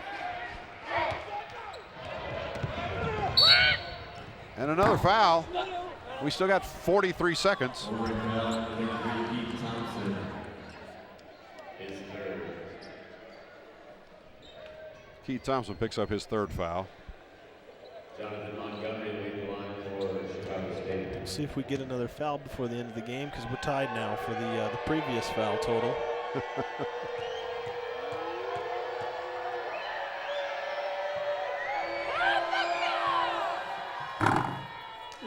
And another foul. We still got 43 seconds. Keith Thompson picks up his third foul. See if we get another foul before the end of the game, because we're tied now for the previous foul total.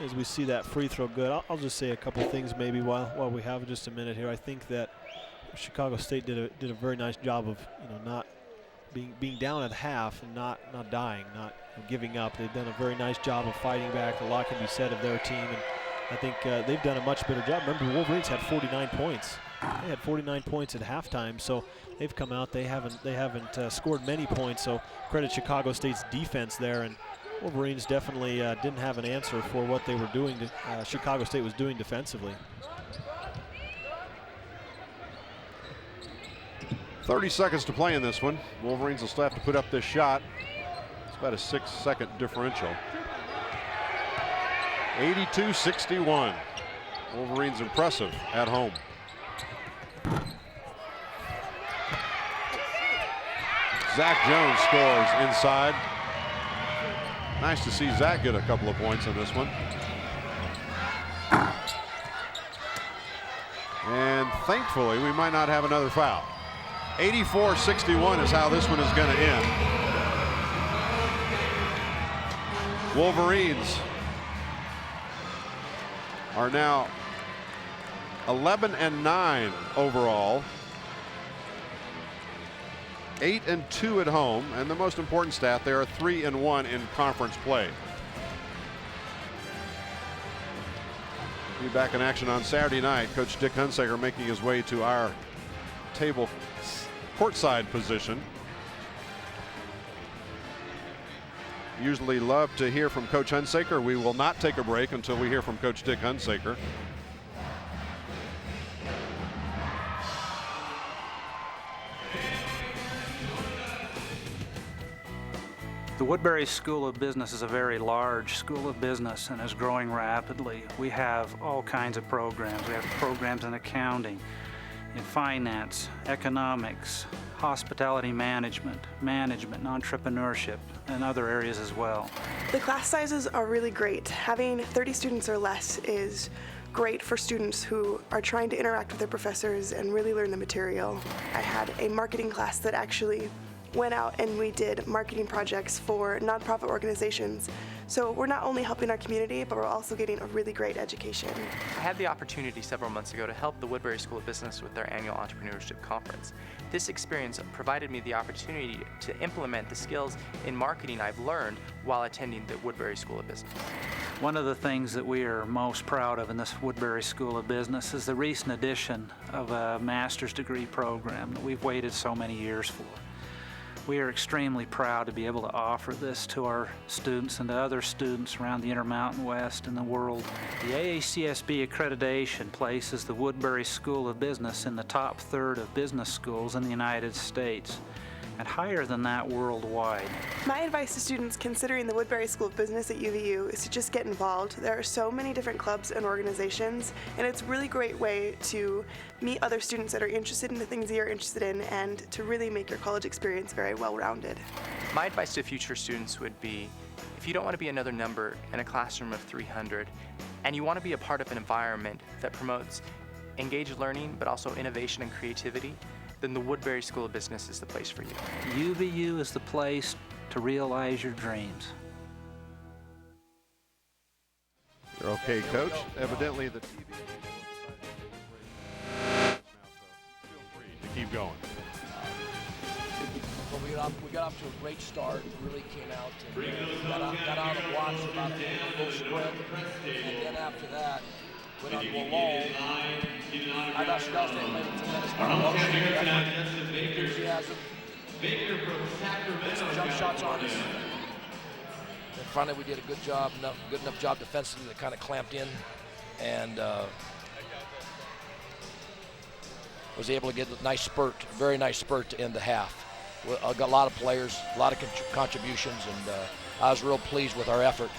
As we see that free throw good, I'll just say a couple things maybe while we have just a minute here. I think that Chicago State did a very nice job of, you know, not being down at half and not dying, not giving up. They've done a very nice job of fighting back. A lot can be said of their team, and I think they've done a much better job. Remember, the Wolverines had 49 points. They had 49 points at halftime, so they've come out. They haven't scored many points. So credit Chicago State's defense there, and Wolverines definitely didn't have an answer for what they were doing. Chicago State was doing defensively. 30 seconds to play in this one. Wolverines will still have to put up this shot. It's about a 6-second differential. 82-61. Wolverines impressive at home. Zach Jones scores inside. Nice to see Zach get a couple of points in this one. And thankfully, we might not have another foul. 84-61 is how this one is going to end. Wolverines are now 11-9 overall. 8-2 at home, and the most important stat, they are 3-1 in conference play. Be back in action on Saturday night. Coach Dick Hunsaker making his way to our table courtside position. Usually love to hear from Coach Hunsaker. We will not take a break until we hear from Coach Dick Hunsaker. The Woodbury School of Business is a very large school of business and is growing rapidly. We have all kinds of programs. We have programs in accounting, in finance, economics, hospitality management, and entrepreneurship, and other areas as well. The class sizes are really great. Having 30 students or less is great for students who are trying to interact with their professors and really learn the material. I had a marketing class that actually went out and we did marketing projects for nonprofit organizations. So we're not only helping our community, but we're also getting a really great education. I had the opportunity several months ago to help the Woodbury School of Business with their annual entrepreneurship conference. This experience provided me the opportunity to implement the skills in marketing I've learned while attending the Woodbury School of Business. One of the things that we are most proud of in this Woodbury School of Business is the recent addition of a master's degree program that we've waited so many years for. We are extremely proud to be able to offer this to our students and to other students around the Intermountain West and the world. The AACSB accreditation places the Woodbury School of Business in the top third of business schools in the United States, and higher than that worldwide. My advice to students considering the Woodbury School of Business at UVU is to just get involved. There are so many different clubs and organizations, and it's a really great way to meet other students that are interested in the things that you're interested in and to really make your college experience very well-rounded. My advice to future students would be, if you don't want to be another number in a classroom of 300, and you want to be a part of an environment that promotes engaged learning but also innovation and creativity, then the Woodbury School of Business is the place for you. UVU is the place to realize your dreams. You're okay, Coach. Evidently the TV now, so feel free to keep going. Well, we got off to a great start. Really came out and got out of the blocks about a full sprint, and then after that went on to a lull. I thought Chicago State made a tremendous amount of enthusiasm. Put some jump shots on us. And finally, we did a good enough job defensively that kind of clamped in, and was able to get a nice spurt, very nice spurt to end the half. Got a lot of players, a lot of contributions, and I was real pleased with our effort.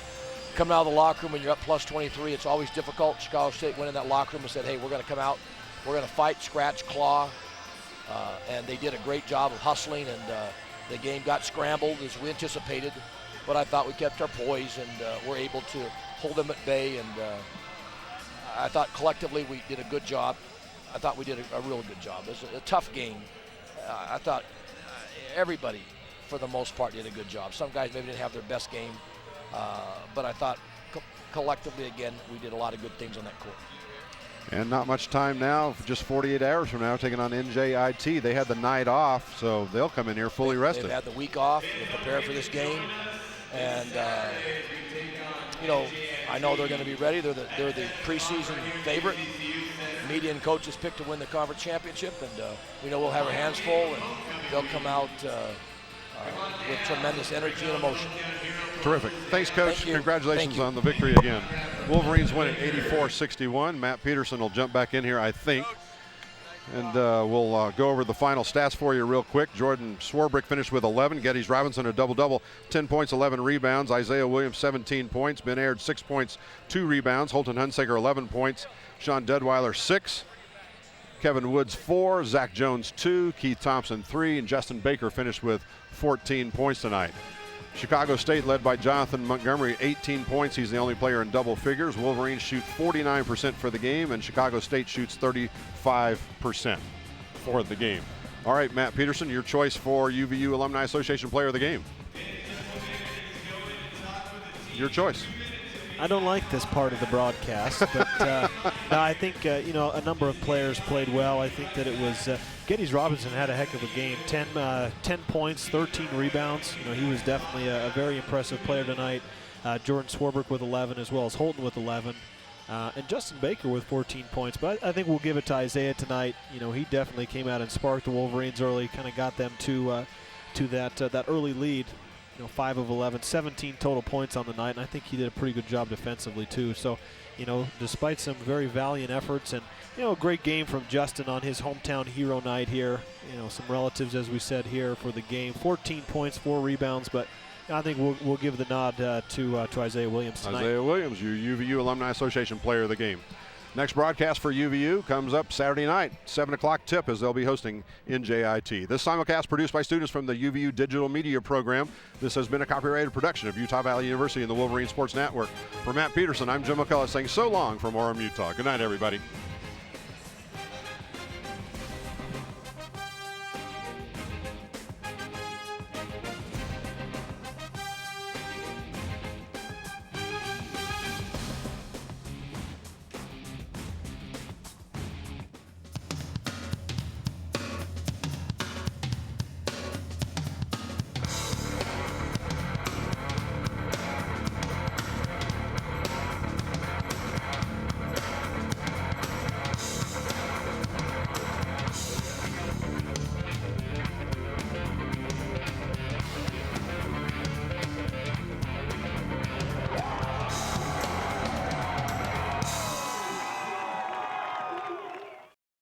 Coming out of the locker room when you're up plus 23, it's always difficult. Chicago State went in that locker room and said, hey, we're going to come out, we're going to fight, scratch, claw, and they did a great job of hustling, and the game got scrambled as we anticipated, but I thought we kept our poise and were able to hold them at bay, and I thought collectively we did a good job. I thought we did a real good job. It was a tough game. I thought everybody, for the most part, did a good job. Some guys maybe didn't have their best game, but I thought collectively, again, we did a lot of good things on that court. And not much time now, just 48 hours from now, taking on NJIT. They had the night off, so they'll come in here fully rested. They've had the week off. They're prepared for this game. And, you know, I know they're going to be ready. They're the preseason favorite. Media and coaches picked to win the conference championship, and we know we'll have our hands full, and they'll come out with tremendous energy and emotion. Terrific. Thanks, Coach. Thank you. Congratulations on the victory again. Wolverines win at 84-61. Matt Peterson will jump back in here, I think. And we'll go over the final stats for you real quick. Jordan Swarbrick finished with 11. Geddes Robinson a double-double, 10 points, 11 rebounds. Isiah Williams 17 points. Ben Aird 6 points, 2 rebounds. Holton Hunsaker 11 points. Sean Dedweiler 6. Kevin Woods 4. Zach Jones 2. Keith Thompson 3. And Justin Baker finished with 14 points tonight. Chicago State led by Jonathan Montgomery, 18 points. He's the only player in double figures. Wolverines shoot 49% for the game, and Chicago State shoots 35% for the game. All right, Matt Peterson, your choice for UVU Alumni Association Player of the Game. Your choice. I don't like this part of the broadcast, but no, I think a number of players played well. I think that it was Geddes Robinson had a heck of a game. 10 points, 13 rebounds. He was definitely a very impressive player tonight. Jordan Swarbrick with 11, as well as Holton with 11. And Justin Baker with 14 points. But I think we'll give it to Isiah tonight. He definitely came out and sparked the Wolverines early, kind of got them to that early lead. 5 of 11, 17 total points on the night, and I think he did a pretty good job defensively too. So, despite some very valiant efforts and, a great game from Justin on his hometown hero night here. Some relatives, as we said here, for the game. 14 points, 4 rebounds, but I think we'll give the nod to Isiah Williams tonight. Isiah Williams, your UVU Alumni Association player of the game. Next broadcast for UVU comes up Saturday night, 7 o'clock tip, as they'll be hosting NJIT. This simulcast produced by students from the UVU Digital Media Program. This has been a copyrighted production of Utah Valley University and the Wolverine Sports Network. For Matt Peterson, I'm Jim McCullough saying so long from Orem, Utah. Good night, everybody.